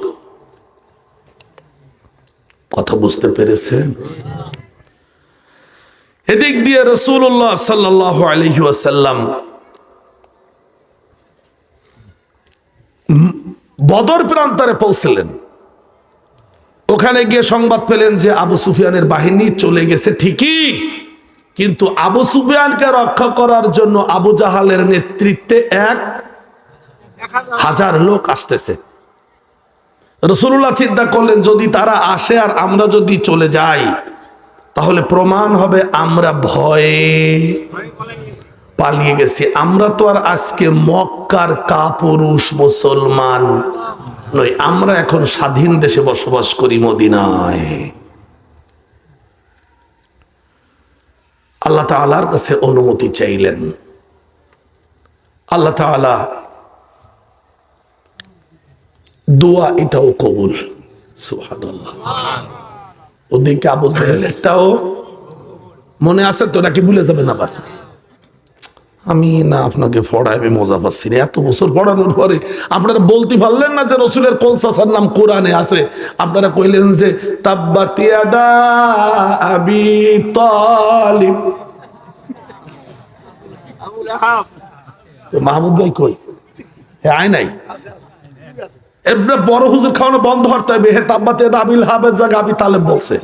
কথা বুঝতে পেরেছেন? এদিক দিয়ে রাসূলুল্লাহ সাল্লাল্লাহু আলাইহি ওয়াসাল্লাম বদর প্রান্তরে পৌঁছলেন। ওখানে গিয়ে সংবাদ পেলেন যে আবু সুফিয়ানের বাহিনী চলে গেছে ঠিকই, কিন্তু আবু সুফিয়ানকে রক্ষা করার জন্য আবু জাহালের নেতৃত্বে 1000 লোক আসতেছে। রাসূলুল্লাহ চিন্তা করলেন যদি তারা আসে আর আমরা যদি চলে যাই তাহলে প্রমাণ হবে আমরা ভয়ে পালিয়ে গেছি। আমরা তো আর আজকে মক্কার কাপুরুষ মুসলমান নই, আমরা এখন স্বাধীন দেশে বসবাস করি, মদিনায়। আল্লাহ তাআলার কাছে অনুমতি চাইলেন। আল্লাহ তাআলা দোয়া এটাও কবুল। সুবহানাল্লাহ। ওদিকে আবু জাহেলটাও মনে আছে তো নাকি ভুলে যাবেন আবার? আমি না আপনাকে পড়াইবে মজা পাচ্ছি না। এত বছর পড়ানোর পরে আপনারা বলতে পারলেন না যে রসুলের কোন চাচার নাম কোরআনে আছে? আপনারা কইলেন যে তাব্বাত ইয়াদা আবি তালিব। মাহমুদ ভাই কই? আয় নাই। এবার বড় হুজুর খাওয়ানো বন্ধ করতে হবে। হে তাব্বাত ইয়াদা আবিল হাবের জায়গা আবি তালেব বলছে।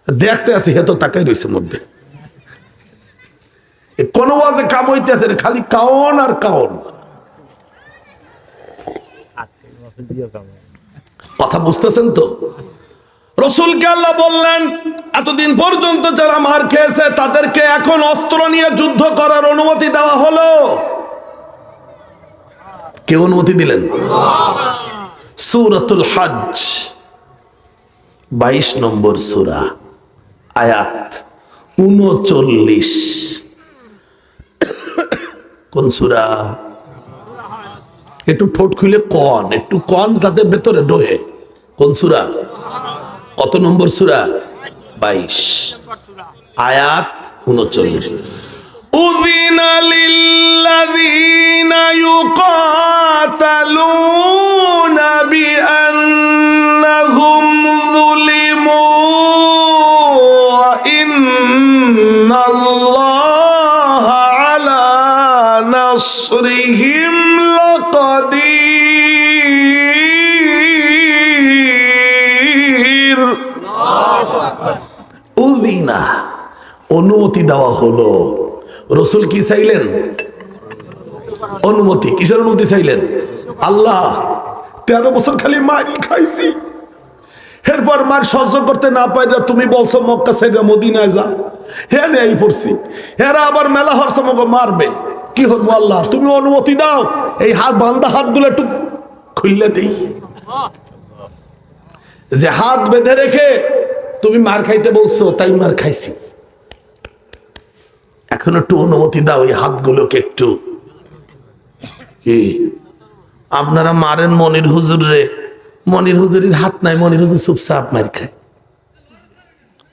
দেখতে আছি হে তো তাকাই রয়েছে মধ্যে। কোন ওয়াজে কাম হইতেছে খালি কাউন আর কাউন। কথা বুঝতেছেন তো? রসুলকে আল্লাহ বললেন এতদিন পর্যন্ত যারা মার খেয়েছে তাদেরকে এখন অস্ত্র নিয়ে যুদ্ধ করার অনুমতি দেওয়া হলো। কে অনুমতি দিলেন? সূরাতুল হজ 22 নম্বর সূরা, আয়াত 39। কোন সূরা? একটু ঠোঁট খুলে কন, একটু কন যাতে ভেতরে ঢোকে। কোন সূরা? কত নম্বর সূরা? 22, আয়াত 39। উযিনা লিল্লাযীনা ইউকাতালুনা বিআন্নাহুম যুলিমু ওয়া ইন্নাল্লাহা আলা নাসরিহিম লাকাদির। উযিনা অনুমতি দেওয়া হলো, রসুল কি চাইলেন? অনুমতি। কিসের অনুমতি চাইলেন? আল্লাহ 13 বছর খালি মারি খাইছি, এরপর মার সহ্য করতে না পাইরা তুমি বলছো মক্কা সাইডা মদিনায় যা, হ্যাঁ নেই পড়ছি, এরা আবার মেলা হরছে মগ মারবে, কি হল আল্লাহ তুমি অনুমতি দাও, এই হাত বান্ধা হাতগুলো একটু খুললে দেই, যে হাত বেঁধে রেখে তুমি মার খাইতে বলছো তাই মার খাইছি, এখন একটু অনুমতি দাও এই হাতগুলোকে একটু। কি আপনারা মারেন মনির হুজুর রে, মনির হুজুরের হাত নাই, মনির হুজুর চুপচাপ মার খায়।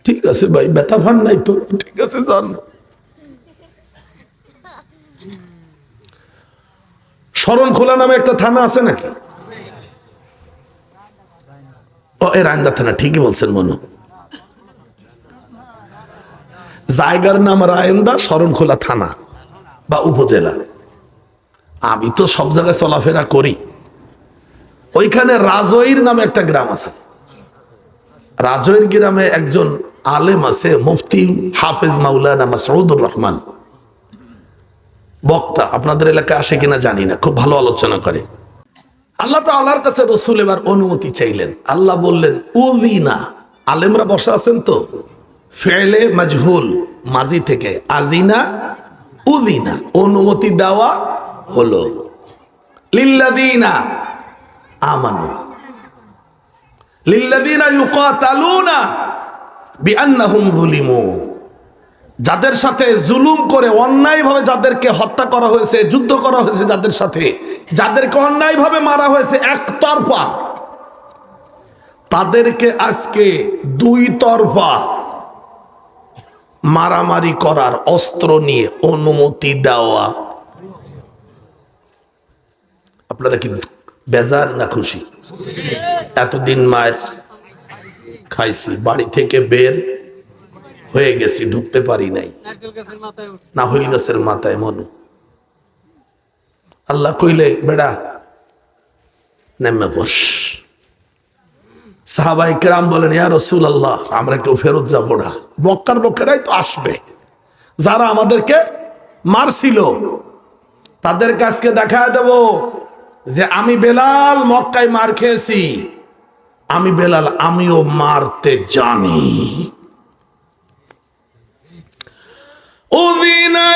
ঠিক আছে ভাই, ব্যথা ভার নাই তো, ঠিক আছে জান। শরণখোলা নামে একটা থানা আছে নাকি? ও এর রান্দা থানা, ঠিকই বলছেন মনু। জায়গার নাম রায়ন্দা, শরণখোলা থানা বা উপজেলা। আমি তো সব জায়গায় চলাফেরা করি। ওইখানে রাজৈর নামে একটা গ্রাম আছে। রাজৈর গ্রামে একজন আলেম আছে, মুফতি হাফেজ মাওলানা মাসউদুর রহমান, বক্তা। আপনাদের এলাকায় আসে কিনা জানি না, খুব ভালো আলোচনা করে। আল্লাহ তাআলার কাছে রসুল এবার অনুমতি চাইলেন। আল্লাহ বললেন উযিনা। আলেমরা বসা আছেন তো, ফেলে মাজহুল মাজি থেকে আজিনা উযিনা, অনুমতি দেওয়া হলো। লিল্লাযিনা আমানু লিল্লাযিনা ইউকাতালুনা বিআন্নাহুম যুলিমু, যাদের সাথে জুলুম করে অন্যায়ভাবে যাদেরকে হত্যা করা হয়েছে, যুদ্ধ করা হয়েছে, যাদের সাথে যাদেরকে অন্যায়ভাবে মারা হয়েছে একতরফা, তাদেরকে আজকে দুই তরফা মারামারি করার অস্ত্র নিয়ে অনুমতি দেওয়া। আপনারা কি বেজার না খুশি? এতদিন মায়ের খাইছি, বাড়ি থেকে বের হয়ে গেছি, ঢুকতে পারি নাই, নাহইল গাছের মাথায় মনু। আল্লাহ কইলে বেড়া নেমে বস। সাহাবায়ে কেরাম বলেন ইয়া রাসূলুল্লাহ, আমরা কেউ ফেরত যাব না, মক্কার লোকেরাই তো আসবে, যারা আমাদেরকে মারছিল তাদের কাছকে দেখায় দেব যে আমি বেলাল মক্কায় মার খেয়েছি, আমি বেলাল আমিও মারতে জানি। উযিনা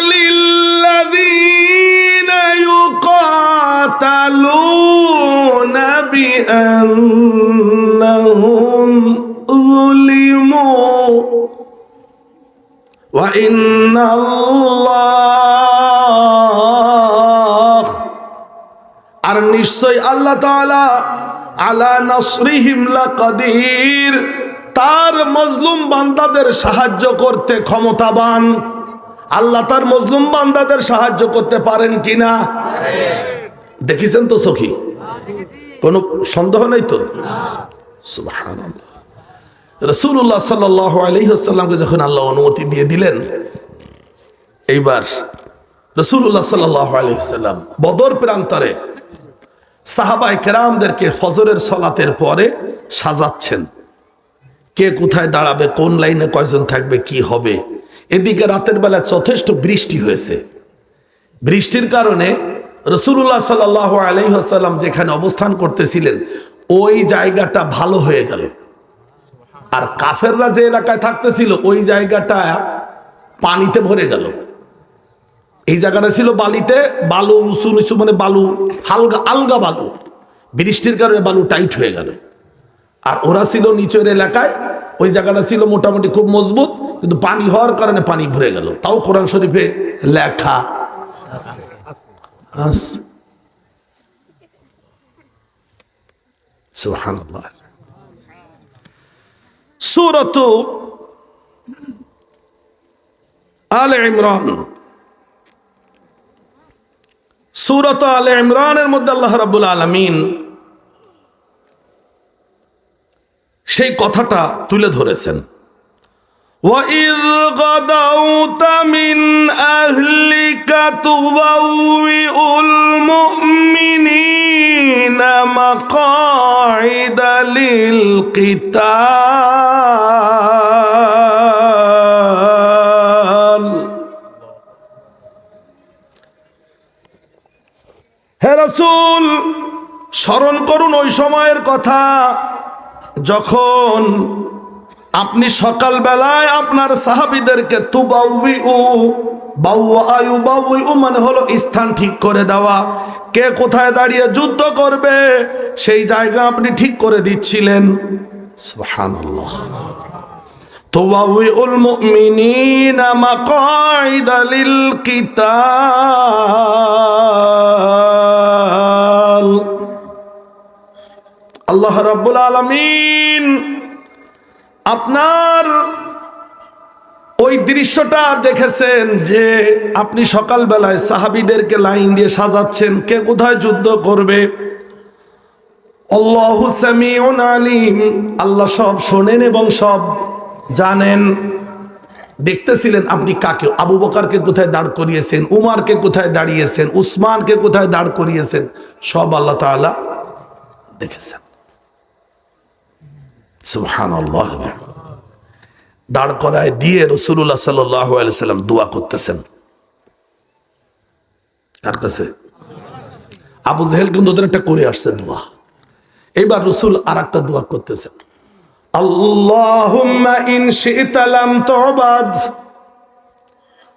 লিল্লাযীনা ইউকাতালুনা বিআন্নাহুম যুলিমু ওয়া ইন্নাল্লাহ, আর নিশ্চয় আল্লাহ তাআলা আলা নাসরিহিম লাকাদির, তার মজলুম বান্দাদের সাহায্য করতে ক্ষমতাবান। আল্লাহ তার মজলুম বান্দাদের সাহায্য করতে পারেন কিনা দেখেছেন তো সখী, কোনো সন্দেহ নাই তো? সুবহানাল্লাহ। রাসূলুল্লাহ সাল্লাল্লাহু আলাইহি ওয়াসাল্লামকে যখন আল্লাহ অনুমতি দিয়ে দিলেন, এইবার রাসূলুল্লাহ সাল্লাল্লাহু আলাইহি ওয়াসাল্লাম বদর প্রান্তরে সাহাবায়ে কেরামদেরকে ফজরের সালাতের পরে সাজাচ্ছেন, কে কোথায় দাঁড়াবে, কোন লাইনে কয়জন থাকবে, কি হবে। এদিকে রাতের বেলা যথেষ্ট বৃষ্টি হয়েছে, বৃষ্টির কারণে রাসূলুল্লাহ সাল্লাল্লাহু আলাইহি ওয়াসাল্লাম যেখানে অবস্থান করতেছিলেন ওই জায়গাটা ভালো হয়ে গেল, আর কাফেররা যে এলাকায় থাকতেছিল ওই জায়গাটা পানিতে ভরে গেল। এই জায়গাটা ছিল বালিতে, বালু উঁচু নিচু, মানে বালু হালকা আলগা বালু, বৃষ্টির কারণে বালু টাইট হয়ে গেল। আর ওরা ছিল নিচের এলাকায়, ওই জায়গাটা ছিল মোটামুটি খুব মজবুত, কিন্তু পানি হওয়ার কারণে পানি ভরে গেল। তাও কোরআন শরীফে লেখা আছে। সুবহানাল্লাহ। সূরাত আলে ইমরান, সূরাত আলে ইমরানের মধ্যে আল্লাহ রাব্বুল আলামিন সেই কথাটা তুলে ধরেছেন। وَإِذْ غَدَوْتَ مِنْ أَهْلِكَ تُبَوِّئُ الْمُؤْمِنِينَ مَقَاعِدَ لِلْقِتَالِ রাসূল স্মরণ করুন ওই সময়ের কথা যখন আপনি সকাল বেলায় আপনার সাহাবীদেরকে বাউআয়ু মানে হলো স্থান ঠিক করে দেওয়া, কে কোথায় দাঁড়িয়ে যুদ্ধ করবে সেই জায়গা আপনি ঠিক করে দিচ্ছিলেন। সুবহানাল্লাহ। তুবাউইউল মুমিনিনা মাকাইদা লিল কিতাল। আল্লাহ রাব্বুল আলামিন আপনার ওই দৃশ্যটা দেখেছেন যে আপনি সকালবেলায় সাহাবীদেরকে লাইন দিয়ে সাজাচ্ছেন কে কোথায় যুদ্ধ করবে। আল্লাহু সামিউন আলিম, আল্লাহ সব শোনেন এবং সব জানেন। দেখতেছিলেন আপনি কাকে, আবু বকরকে কোথায় দাঁড় করিয়েছেন, উমারকে কোথায় দাঁড়িয়েছেন, উসমানকে কোথায় দাঁড় করিয়েছেন, সব আল্লাহ তাআলা দেখেছেন। সুবহানাল্লাহ। দাঁড় করায় দিয়ে রাসূলুল্লাহ সাল্লাল্লাহু আলাইহি সাল্লাম দোয়া করতেছেন কার কাছে? আবু জেহেল কিন্তু ওদের একটা করে আসছে দোয়া। এবার রাসূল আরেকটা দোয়া করতেছেন, আল্লাহুম্মা ইন শি'তা লাম তু'বাদ,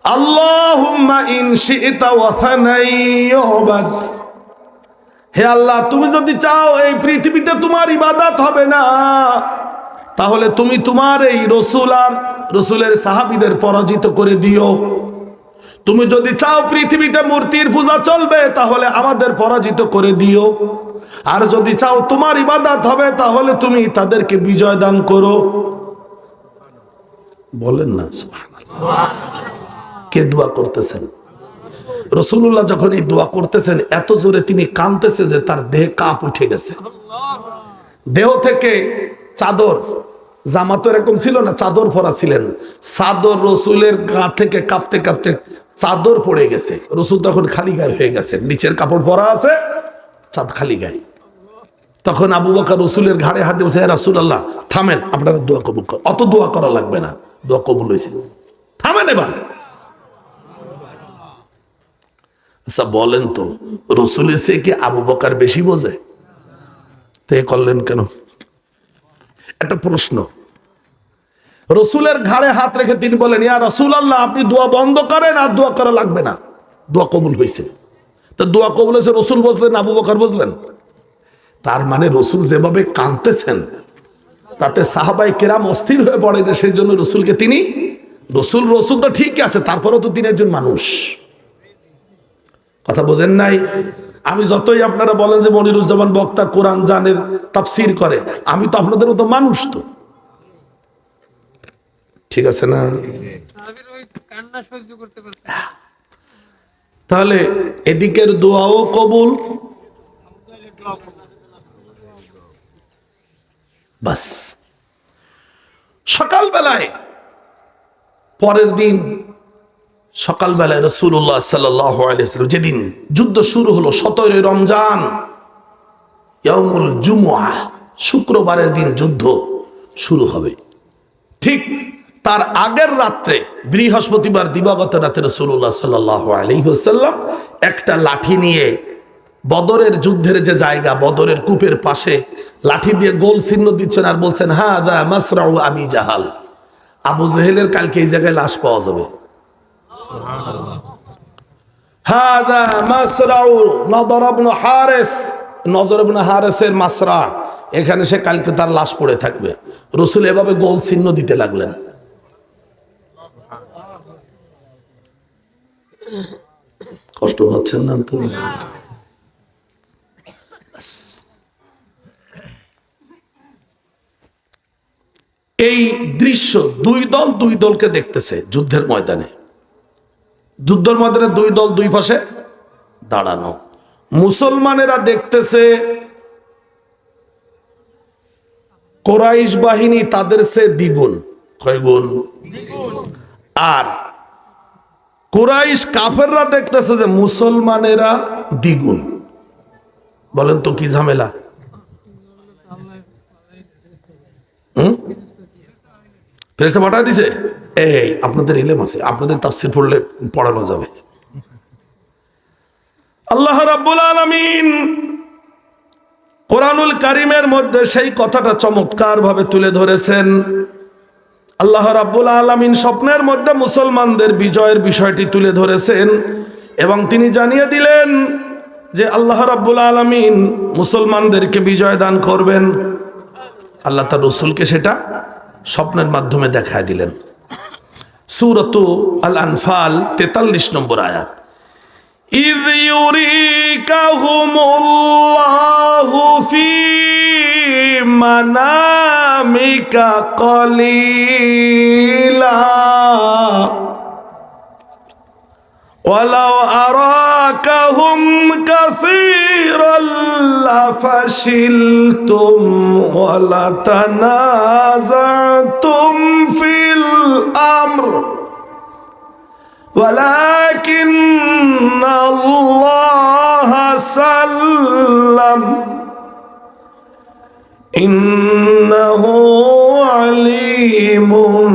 আল্লাহুম্মা ইন শি'তা ওয়াসানাই ইউবাদ। হে আল্লাহ, তুমি যদি চাও এই পৃথিবীতে তোমার ইবাদত হবে না, তাহলে তুমি তোমার এই রাসূল আর রাসূলের সাহাবীদের পরাজিত করে দিও। তুমি যদি চাও পৃথিবীতে মূর্তির পূজা চলবে, তাহলে আমাদের পরাজিত করে দিও। আর যদি চাও তোমার ইবাদত হবে, তাহলে তুমি তাদেরকে বিজয় দান করো। বলেন না সুবহানাল্লাহ। কে দোয়া করতেছেন? রাসূলুল্লাহ যখন এই দোয়া করতেছেন এত জোরে তিনি কাঁদতেছে যে তার দেহে কাঁপ উঠে গেছে। দেহ থেকে চাদর, জামা তো এরকম ছিল না, চাদর পরা ছিলেন, চাদর রাসূলের গা থেকে কাঁপতে কাঁপতে চাদর পড়ে গেছে। রাসূল তখন খালি গায়ে হয়ে গেছে, নিচের কাপড় পরা আছে, চাঁদ খালি গায়ে। তখন আবু বকর রাসূলের ঘাড়ে হাত দিয়ে বলছে, হে রাসূলুল্লাহ থামেন, আপনারা দোয়া কবুল করেন। অত দোয়া করা লাগবে না, দোয়া কবুল হয়েছে, থামেন এবার। আচ্ছা বলেন তো, রাসূল এসে কি আবু বকর বেশি বোঝে? তো এ করলেন কেন? একটা প্রশ্ন। রাসূলের ঘাড়ে হাত রেখে তিনি বলেন, ইয়া রাসূলুল্লাহ আপনি দোয়া বন্ধ করেন, আর দোয়া করা লাগবে না, দোয়া কবুল হয়েছে। তো দোয়া কবুল হয়েছে রাসূল বুঝলেন, আবু বকর বুঝলেন? তার মানে রাসূল যেভাবে কাঁদতেছেন তাতে সাহাবায়ে কেরাম অস্থির হয়ে পড়েন। সেই জন্য রাসূলকে তিনি রাসূল তো ঠিক আছে, তারপরেও তো তিনি একজন মানুষ। কথা বোঝেন নাই? আমি যতই আপনারা বলেন যে মনিরুজ্জামান বক্তা কোরআন জানে, তাফসীর করে, আমি তো আপনাদের মতো মানুষ, তো ঠিক আছে না? তাহলে এদিকের দোয়াও কবুল, বাস। সকালবেলায় পরের দিন সকালবেলায় রাসূলুল্লাহ সাল্লাল্লাহু আলাইহি ওয়াসাল্লাম যেদিন যুদ্ধ শুরু হলো, 17 রমজান ইয়াউমুল জুমআহ, শুক্রবারের দিন যুদ্ধ শুরু হবে। ঠিক তার আগের রাত্রে, বৃহস্পতিবার দিবাগত রাতে রাসূলুল্লাহ সাল্লাল্লাহু আলাইহি ওয়াসাল্লাম একটা লাঠি নিয়ে বদরের যুদ্ধের যে জায়গা, বদরের কূপের পাশে লাঠি দিয়ে গোল চিহ্ন দিচ্ছেন আর বলছেন, হাযা মাসরাউ আবি জাহাল, আবু জেহেলের কালকে এই জায়গায় লাশ পাওয়া যাবে। হাযা মাসরাউ নদর ইবনে হারিস, নদর ইবনে হারিসের মাসরা, এখানে সে কালকে তার লাশ পড়ে থাকবে। রাসূল এভাবে গোল চিহ্ন দিতে লাগলেন। কষ্ট হচ্ছেন না তো? এই দৃশ্য দুই দলকে দেখতেছে যুদ্ধের ময়দানে। যুদ্ধের ময়দানে দুই দল দুই পাশে দাঁড়ানো। মুসলমানেরা দেখতেছে কুরাইশ বাহিনী তাদের সে দ্বিগুণ, কয় গুণ? আর কুরাইশ কাফেররা দেখতেছে যে মুসলমানেরা দ্বিগুণ। বলেন তো কি ঝামেলা? ফেরেশতা পাঠা দিছে। এই আপনাদের ইলম আছে, আপনাদের তাফসীর পড়লে পড়ানো যাবে। আল্লাহ রাব্বুল আলামিন কোরআনুল কারীমের মধ্যে সেই কথাটা চমৎকার ভাবে তুলে ধরেছেন। আল্লাহ রাব্বুল আলামিন স্বপ্নের মধ্যে মুসলমানদের বিজয়ের বিষয়টি তুলে ধরেছেন এবং তিনি জানিয়ে দিলেন যে আল্লাহ রাব্বুল আলামিন মুসলমানদেরকে বিজয় দান করবেন। আল্লাহ তার রাসূলকে সেটা স্বপ্নের মাধ্যমে দেখায় দিলেন। সূরাতু আল আনফাল 43 নম্বর আয়াত, ইয ইউরিকাহুমুল্লাহু ফি মানামিকা কলিলা ওয়ালাউ আরাকাহুম কাসীরান লাফাশিলতুম ওয়ালাতানাযাতুম ফিল আমর ওয়ালাকিন্নাল্লাহা সাল্লাম ইন্নাহু আলীমুম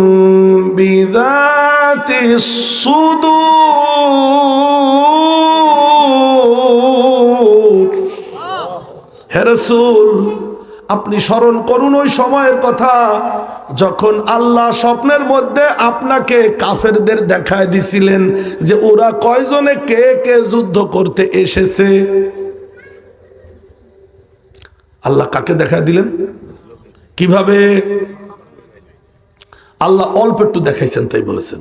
বিযাতিস সুদূর। হে রাসূল, আপনি স্মরণ করুন ওই সময়ের কথা যখন আল্লাহ স্বপ্নের মধ্যে আপনাকে কাফেরদের দেখায় দিছিলেন যে ওরা কয়জনে কে কে যুদ্ধ করতে এসেছে। আল্লাহ কাকে দেখায় দিলেন? কিভাবে? আল্লাহ অল্প একটু দেখাইছেন, তাই বলেছেন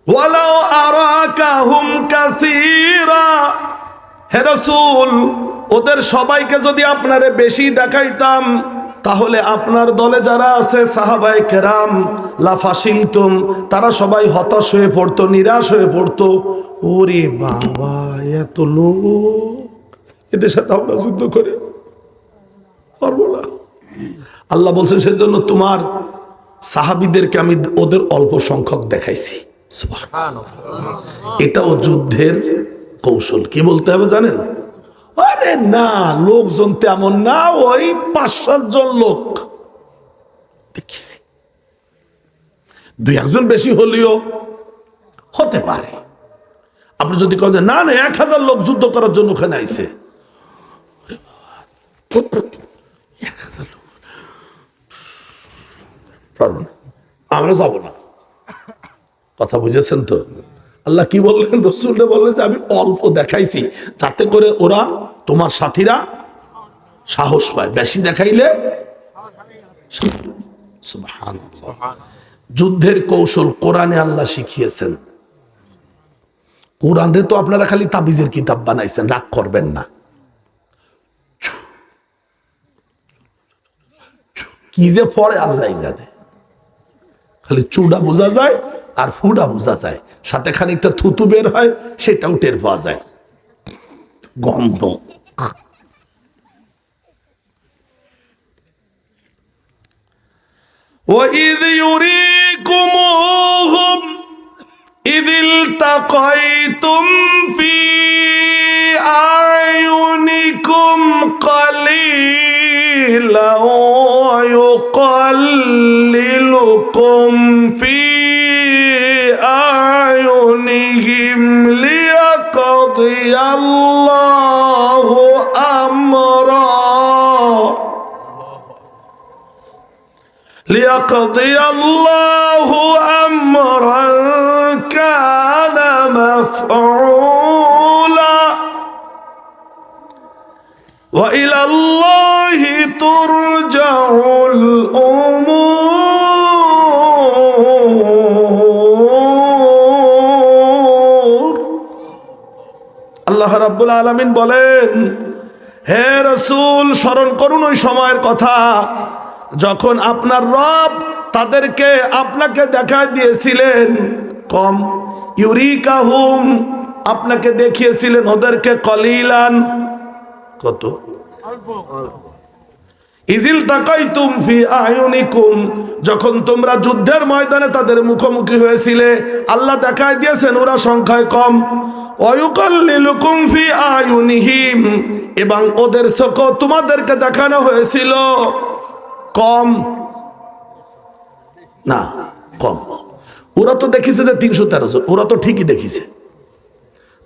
ওয়ালাউ আরাকাহুম কাসীরা। হে রাসূল, ওদের সবাইকে যদি আপনারে বেশি দেখাইতাম তাহলে আপনার দলে যারা আছে সাহাবায়ে কেরাম লাফাশিলতুম, তারা সবাই হতাশ হয়ে পড়তো, নিরাশ হয়ে পড়তো। ওরে বাবা, এত লোক, এদের সাথে আমরা যুদ্ধ করে পারবো না। আল্লাহ বলছেন সেজন্য তোমার সাহাবীদেরকে আমি ওদের অল্প সংখ্যক দেখাইছি। সুবহানাল্লাহ। এটাও যুদ্ধের কৌশল। কি বলতে হবে জানেন? আরে না, লোকজন তেমন না, ওই 5-7 জন লোক দেখছি, 2-1 বেশি হলেও হতে পারে। আপনি যদি বলেন না না 1000 লোক যুদ্ধ করার জন্য ওখানে আইছে, 1000 লোক আমরা যাব না। কথা বুঝেছেন তো? আল্লাহ কি বললেন? রাসূলকে বললেন যে আমি অল্প দেখাইছি যাতে করে ওরা তোমার সাথীরা সাহস পায়, বেশি দেখাইলে। সুবহানাল্লাহ। যুদ্ধের কৌশল কোরআনে আল্লাহ শিখিয়েছেন। কোরআনে তো আপনারা খালি তাবিজের কিতাব বানাইছেন, রাগ করবেন না। কি যে পড়ে আল্লাহই জানে। খালি চুডা বোঝা যায় আর ফুডা বোঝা যায়, সাথে খানিকটা থুতু বের হয়, সেটাও টের পাওয়া যায়, গন্ধ। وَإِذْ يُرِيكُمُوهُمْ إِذِ الْتَقَيْتُمْ فِي أَعْيُنِكُمْ قَلِيلًا وَيُقَلِّلُكُمْ فِي أَعْيُنِهِمْ لِيَقْضِيَ اللَّهُ أمرا كان مفعولا وإلى الله ترجع الأمور। আল্লাহ রাব্বুল আলামিন বলেন, হে রাসূল, স্মরণ করুন ওই সময়ের কথা যখন আপনার রব তাদেরকে আপনাকে দেখা দিয়েছিলেন কম। ইউরিকাহুম, আপনাকে দেখিয়েছিলেন ওদেরকে কলিলান, কত ইজিল তাকাইতুম ফি আয়ুনিকুম, যখন তোমরা যুদ্ধের ময়দানে তাদের মুখোমুখি হয়েছিলে আল্লাহ দেখায় দিয়েছেন ওরা সংখ্যায় কম। ওয়ায়ুকাল্লিলুকুম ফি আয়ুনিহিম, এবং ওদের চোখে তোমাদেরকে দেখানো হয়েছিল কম না, কম। ওরা তো দেখিছে যে 313 জন, ওরা তো ঠিকই দেখিছে।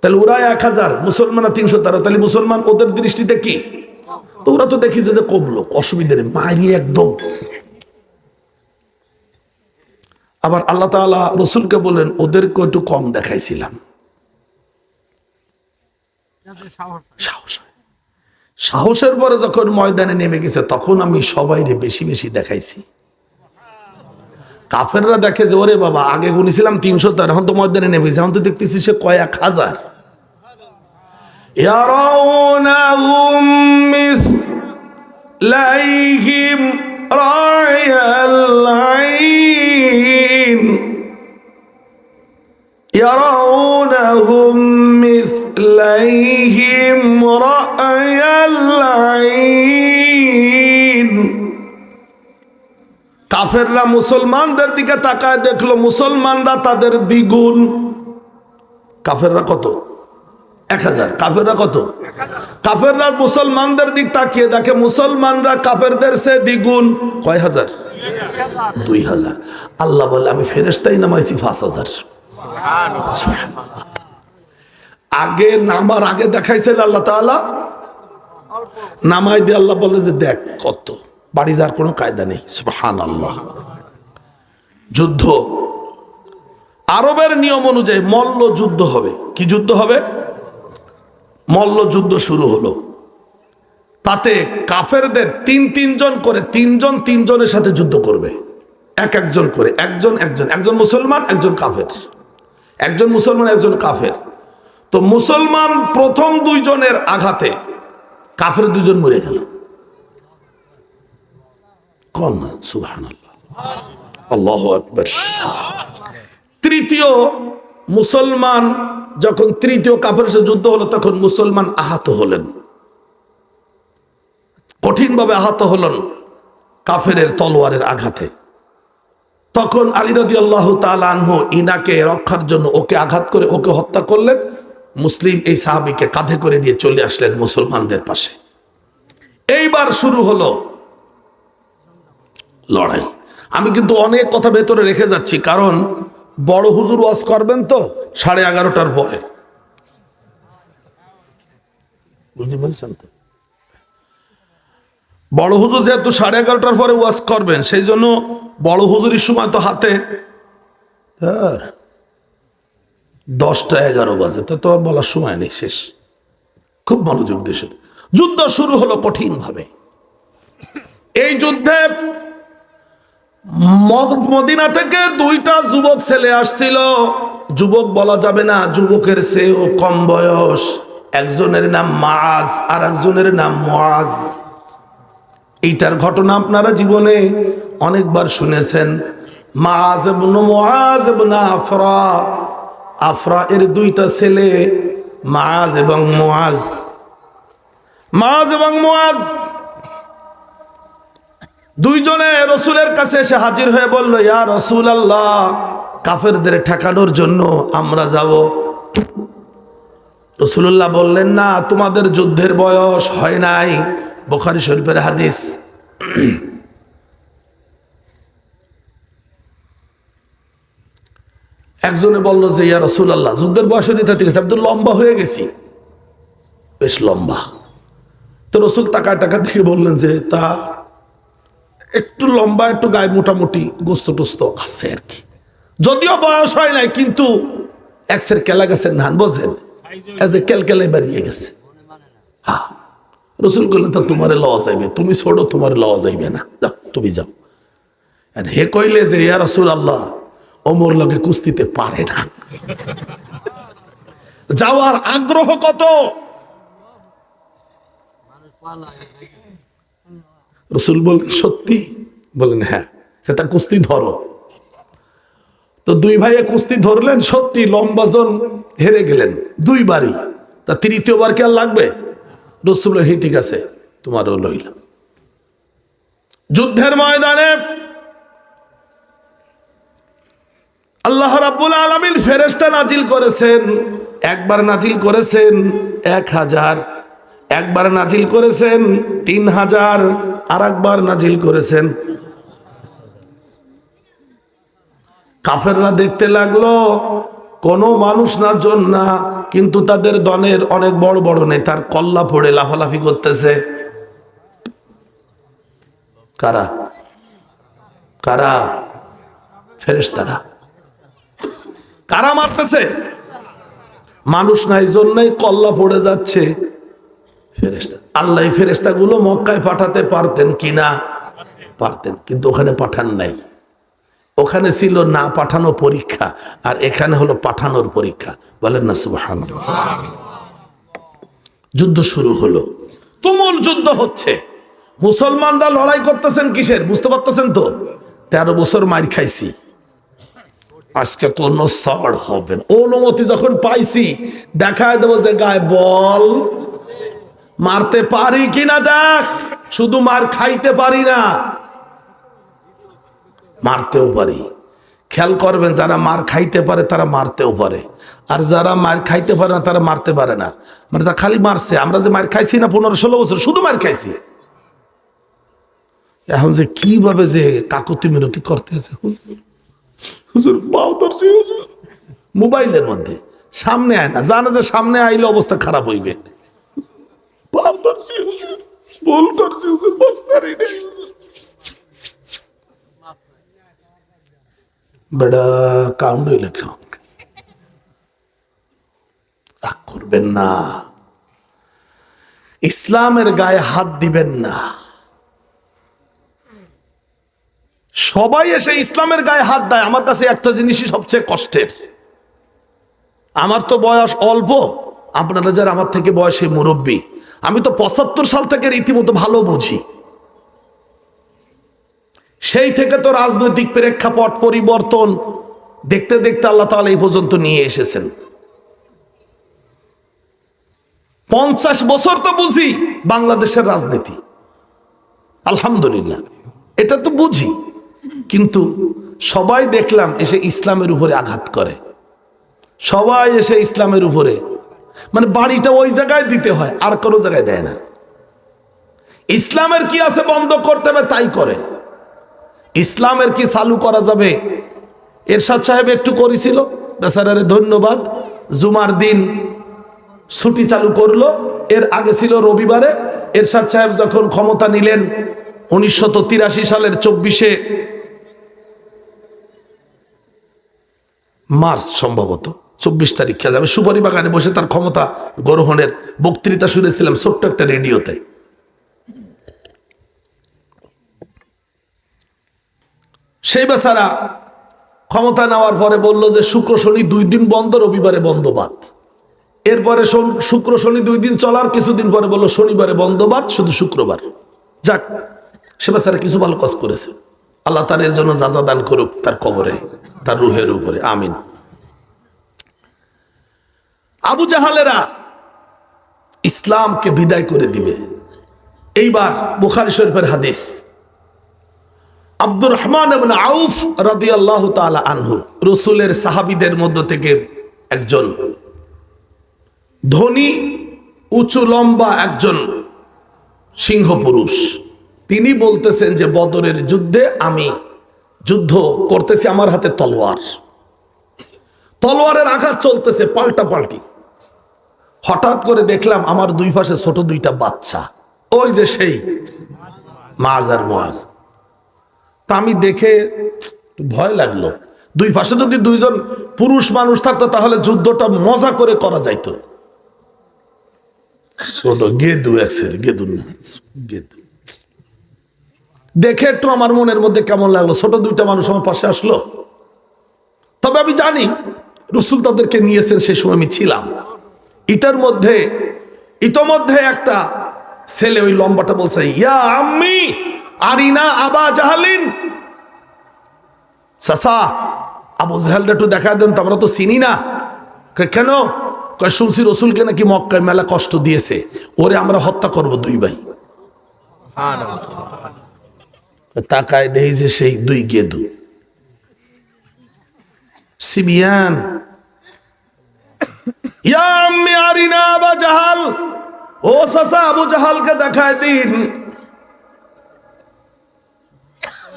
তাহলে ওরা 1000, মুসলমান 313, তাহলে মুসলমান ওদের দৃষ্টিতে কি তো ওরা তো দেখি যে কমলো, অসুবিধা নেই, মারি একদম। আবার আল্লাহ তাআলা রসুলকে বলেন ওদেরকে একটু কম দেখাইছিলাম। সাহস, সাহসের পরে যখন ময়দানে নেমে গেছে তখন আমি সবাইরে বেশি বেশি দেখাইছি। কাফেররা দেখে যে ওরে বাবা আগে গুনেছিলাম 300, এখন তো ময়দানে নেমে গেছে, এখন তো দেখতেছি সে কয়েক হাজার। ইয়ারাউনাহুম মিসলাইহিম রায়াল আইন, ইয়ারাউনাহুম মিসলাইহিম রায়াল আইন। কাফেররা মুসলমানদের দিকে তাকায় দেখলো মুসলমানরা তাদের দ্বিগুণ। কাফেররা কত? 1000। কাফেররা কত? কাফেররা মুসলমানদের দিক তাকিয়ে দেখে মুসলমানরা কাফেরদের সে দ্বিগুণ। কয় হাজার? 2000। আল্লাহ বলে আমি ফেরেশতাই নামাইছি 5000। আগে নামার আগে দেখাইছেন আল্লাহ তাআলা, নামাই দিয়ে আল্লাহ বলে যে দেখ কত, বাড়ি যাওয়ার কোনো কায়দা নেই। সুবহানাল্লাহ। যুদ্ধ আরবের নিয়ম অনুযায়ী মল্ল যুদ্ধ হবে। কি যুদ্ধ হবে? মল্ল যুদ্ধ শুরু হলো। তাতে কাফেরদের 3 জন করে, 3 জন 3 জনের সাথে যুদ্ধ করবে, একজন করে, একজন মুসলমান একজন কাফের, একজন মুসলমান একজন কাফের। তো মুসলমান প্রথম 2 জনের আঘাতে কাফের 2 জন মরে গেল। কোন? সুবহানাল্লাহ, আল্লাহু আকবার। তৃতীয় মুসলমান যখন তৃতীয় কাফের সাথে যুদ্ধ হলো তখন মুসলমান আহত হলেন, কঠিনভাবে আহত হলেন কাফেরের তলোয়ারের আঘাতে। তখন আলী রাদিয়াল্লাহু তাআলা আনহু ইনাকে রক্ষার জন্য ওকে আঘাত করে ওকে হত্যা করলেন। মুসলিম এই সাহাবীকে কাঁধে করে নিয়ে চলে আসলেন মুসলমানদের পাশে। এইবার শুরু হলো লড়াই। আমি কিন্তু অনেক কথা ভেতরে রেখে যাচ্ছি, কারণ বড় হুজুর ওয়াজ করবেন তো 11:30টার পরে, বুঝতে পারছেন তো? বড় হুজুর যেহেতু 11:30টার পরে ওয়াজ করবেন, সেই জন্য বড় হুজুরের সময় তো হাতে 10টা 11 বাজে, তো আর বলার সময় নেই, শেষ। খুব মনোযোগ দেশের। যুদ্ধ শুরু হলো কঠিন ভাবে। এই যুদ্ধে মদিনা থেকে 2টা যুবক ছেলে আসছিল। যুবক বলা যাবে না, যুবকের চেয়েও কম বয়স। একজনের নাম মাআজ আর একজনের নাম মুআজ। এইটার ঘটনা আপনারা জীবনে অনেকবার শুনেছেন। মাআজ ইবনে মুআজ ইবনে আফরা, আফরা এর 2টা ছেলে মাআজ এবং মুআজ। মাআজ এবং মুআজ 2 জনে রসুলের কাছে এসে হাজির হয়ে বলল, ইয়া রাসূলুল্লাহ, কাফেরদের ঠেকানোর জন্য আমরা যাব। রাসূলুল্লাহ বললেন, না, তোমাদের যুদ্ধের বয়স হয় নাই। বুখারী শরীফের হাদিস। একজনে বলল যে ইয়া রাসূলুল্লাহ, যুদ্ধের বয়স হয়ে ঠিক আছে, আমি তো লম্বা হয়ে গেছি, বেশ লম্বা। তো রসুল তাকায় টাকা থেকে বললেন যে তা একটু লম্বা, একটু গায়ে মোটামুটি গোস্ত টোস্ত আছে আর কি, যদিও বয়স হয় নাই, কিন্তু একসের কেলা গাছের ধান বোঝেন, কেলকেলে বেরিয়ে গেছে। হ্যাঁ, রসুল বললেন তা তোমারে লওয়া যাইবে, তুমি ছোড়ো, তোমার লওয়া যাইবে না, যাও তুমি যাও। হে কইলে যে ইয়া রাসূলুল্লাহ, ওমর লগে কুস্তিতে পারে না। যাওয়ার আগ্রহ কত! রসুল বললেন সত্যি? বলেন হ্যাঁ। তা কুস্তি ধরো। তো 2 ভাইয়ে কুস্তি ধরলেন, সত্যি লম্বাজন হেরে গেলেন 2 বারই। তা 3য় বার কি আর লাগবে? রসুল বললেন হে ঠিক আছে, তোমারও লইলাম। যুদ্ধের ময়দানে আল্লাহ রাব্বুল আলামিন ফেরেশতা নাজিল করেছেন। একবার নাজিল করেছেন 1000, একবার নাজিল করেছেন 3000, আর একবার নাজিল করেছেন। কাফেররা দেখতে লাগলো কোনো মানুষ না, জন না, কিন্তু তাদের দলের অনেক বড় বড় নেতার কল্লা পড়ে লাফালাফি করতেছে। কারা? কারা? ফেরেশতারা। কারা মারতেছে? মানুষ নাই জন্যই কল্লা পড়ে যাচ্ছে ফেরেশতা। আল্লাহ ফেরেশতাগুলো মক্কায় পাঠাতে পারতেন কিনা? পারতেন, কিন্তু ওখানে পাঠান নাই। ওখানে ছিল না পাঠানো পরীক্ষা, আর এখানে হলো পাঠানোর পরীক্ষা। বলেন না সুবহানাল্লাহ। যুদ্ধ শুরু হলো, তুমুল যুদ্ধ হচ্ছে। মুসলমানরা লড়াই করতেছেন কিসের? বুঝতে পারতেছেন তো? 13 বছর মার খাইছি, আজকে কোনো ছাড় হবে না। অনুমতি যখন পাইছি, দেখায় দেবো যে গায়ে বল, মারতে পারি কিনা দেখ। শুধু মার খাইতে পারি না, মারতেও পারি। খেয়াল করবেন, যারা মার খাইতে পারে তারা মারতেও পারে, আর যারা মার খাইতে পারে না তারা মারতে পারে না। মানে তা খালি মারছে। আমরা যে মার খাইছি না 15-16 বছর, শুধু মার খাইছি। এখন যে কিভাবে যে কাকুতি মিনতি করতে আছে, হুজুর পাও ধরছি, হুজুর মোবাইলের মধ্যে সামনে আয় না, জানে যে সামনে আইলে অবস্থা খারাপ হইবে। পাও ধরছি হুজুর, ভুল করছি হুজুর, বস্তারই নেই। বেড়া কাউন্ড হইলে খাও, রাগ করবেন না। ইসলামের গায়ে হাত দিবেন না। সবাই এসে ইসলামের গায়ে হাত দেয়। আমার কাছে একটা জিনিসই সবচেয়ে কষ্টের। আমার তো বয়স অল্প, আপনারা যারা আমার থেকে বয়সে মুরব্বী, আমি তো 75 সাল থেকে রীতিমতো ভালো বুঝি। সেই থেকে তো রাজনৈতিক প্রেক্ষাপট পরিবর্তন দেখতে দেখতে আল্লাহ তাআলা এই পর্যন্ত নিয়ে এসেছেন। 50 বছর তো বুঝি বাংলাদেশের রাজনীতি, আলহামদুলিল্লাহ, এটা তো বুঝি। কিন্তু সবাই দেখলাম এসে ইসলামের উপরে আঘাত করে। সবাই এসে ইসলামের উপরে, মানে বাড়িটা ওই জায়গায় দিতে হয়, আর কোনো জায়গায় দেয় না। ইসলামের কি আছে বন্ধ করতে হবে তাই করে। ইসলামের কি চালু করা যাবে, এরশাদ সাহেব একটু করেছিল, বেচারারে ধন্যবাদ। জুমার দিন ছুটি চালু করলো, এর আগে ছিল রবিবারে। এরশাদ সাহেব যখন ক্ষমতা নিলেন 1983 সালের 24শে মার্চ, সম্ভবত 24 তারিখ, খেয়াল যাবে, সুপারি বাগানে বসে তার ক্ষমতা গ্রহণের বক্তৃতা শুনেছিলাম ছোট্ট একটা রেডিওতে। সেই বেচারা ক্ষমতা নেওয়ার পরে বলল যে শুক্র শনি 2 দিন বন্ধ, রবিবারে বন্ধ বাদ। এরপরে শুক্র শনি 2 দিন চলার কিছুদিন পরে বললো শনিবারে বন্ধ বাদ, শুধু শুক্রবার। যাক, সে বেচারা কিছু ভালো কাজ করেছে। আল্লাহ তার এর জন্য যাজা দান করুক, তার কবরে, তার রুহের উপরে, আমিন। আবু জাহালেরা ইসলামকে বিদায় করে দিবে। এইবার বুখারী শরীফের হাদিস, আব্দুর রহমান ইবনে আউফ রাদিয়াল্লাহু তাআলা আনহু, রাসূলের সাহাবীদের মধ্য থেকে একজন ধনী, উঁচু লম্বা একজন সিংহ পুরুষ। তিনি বলতেছেন যে বদরের যুদ্ধে আমি যুদ্ধ করতেছি, আমার হাতে তলোয়ার, তলোয়ারের আঘাত চলতেছে পাল্টা পাল্টি। হঠাৎ করে দেখলাম আমার দুই পাশে ছোট 2টা বাচ্চা, ওই যে সেই মাজ আর মুআজ। তা আমি দেখে ভয় লাগলো। দুই পাশে যদি 2জন পুরুষ মানুষ থাকতো তাহলে যুদ্ধটা মজা করে করা যাইতো। ছোট গেদু, গেদু না, গেদু দেখে একটু আমার মনের মধ্যে কেমন লাগলো। ছোট 2টা মানুষ আমার পাশে আসলো। তবে আমি জানি রাসূল তাদেরকে নিয়েছেন, সেই সময় আমি ছিলাম। ইতোমধ্যে একটা ছেলে, ওই লম্বাটা, বলছে, ইয়া আম্মি আরিনা আবা জাহালিন, চাচা আবু জাহালটা একটু দেখা দেন তো, আমরা তো চিনি না। কেন? শুনছি রাসূলকে নাকি মক্কায় মেলা কষ্ট দিয়েছে, ওরে আমরা হত্যা করব 2 ভাই। তাকায় দেই যে সেই 2 গেদু সিবিয়ান। ইয়া আম্মি আরিনা আবা জাহাল, ও চাচা আবু জাহালকে দেখায় দিন।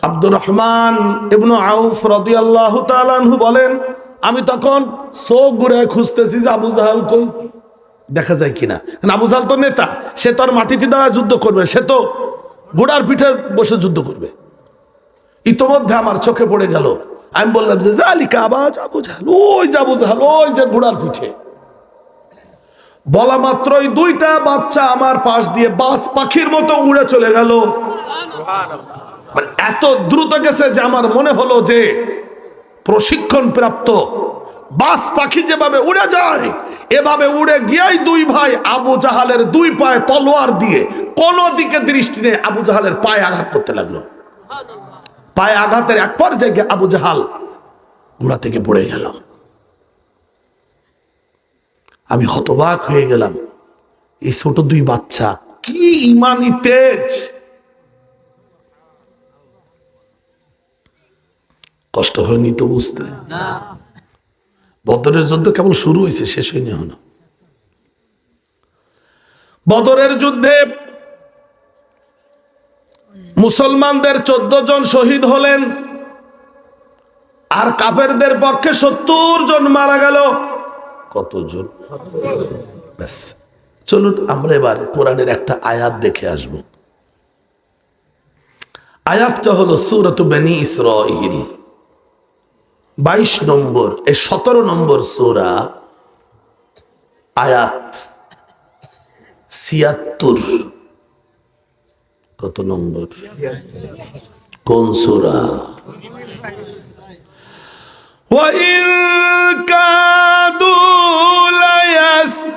আব্দুর রহমান ইবনে আউফ রাদিয়াল্লাহু তাআলা আনহু বলেন, আমি তখন চোখ ঘুরে খুঁজতেছি যে আবু জাহাল কই, দেখা যায় কিনা। আবু জাহাল তো নেতা, সে তো আর মাটিতে দাঁড়ায় যুদ্ধ করবে, সে তো ঘোড়ার পিঠে বসে যুদ্ধ করবে। ইতোমধ্যে আমার চোখে পড়ে গেল, আমি বললাম যে জালিকা আবাজ আবু জাহাল, ওই যে আবু জাহাল, ওই যে ঘোড়ার পিঠে। বলা মাত্রই দুইটা বাচ্চা আমার পাশ দিয়ে বাস পাখির মতো উড়ে চলে গেল। মানে এত দ্রুত গেছে যে আমার মনে হলো যে প্রশিক্ষণ প্রাপ্ত বাস পাখি যেভাবে উড়ে যায়, এভাবে উড়ে গিয়েই দুই ভাই আবু জাহালের দুই পায়ে তলোয়ার দিয়ে কোন দিকে দৃষ্টি নেই আবু জাহালের পায়ে আঘাত করতে লাগলো। পায়ে আঘাতের এক পর্যায়ে আবু জাহাল ঘোড়া থেকে পড়ে গেল। আমি হতবাক হয়ে গেলাম, এই ছোট দুই বাচ্চা কি ইমানি তেজ। কষ্ট হয়নি তো বুঝতে? বদরের যুদ্ধ কেবল শুরু হয়েছে, শেষ হয়নি এখনো। বদরের যুদ্ধে মুসলমানদের 14 জন শহীদ হলেন, আর কাফেরদের পক্ষে 70 জন মারা গেল। কতজন? ব্যাস, চলুন আমরা এবার কোরআনের একটা আয়াত দেখে আসব। আয়াতটা হলো সূরাত বনী ইসরাঈল 22 নম্বর, 17 নম্বর সূরা, আয়াত 76। কত নম্বর? কোন সূরা? وَإِن كَادُوا لَيَسْتَفِزُّونَكَ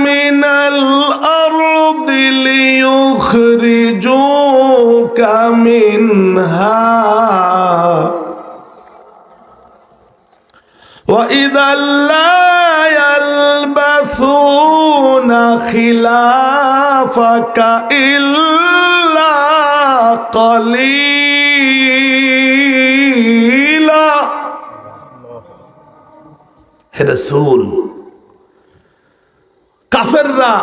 مِنَ الْأَرْضِ لِيُخْرِجُوكَ مِنْهَا وَإِذًا لَّا يَلْبَثُونَ خِلَافَكَ إِلَّا قَلِيلًا। হে রাসূল, কাফেররা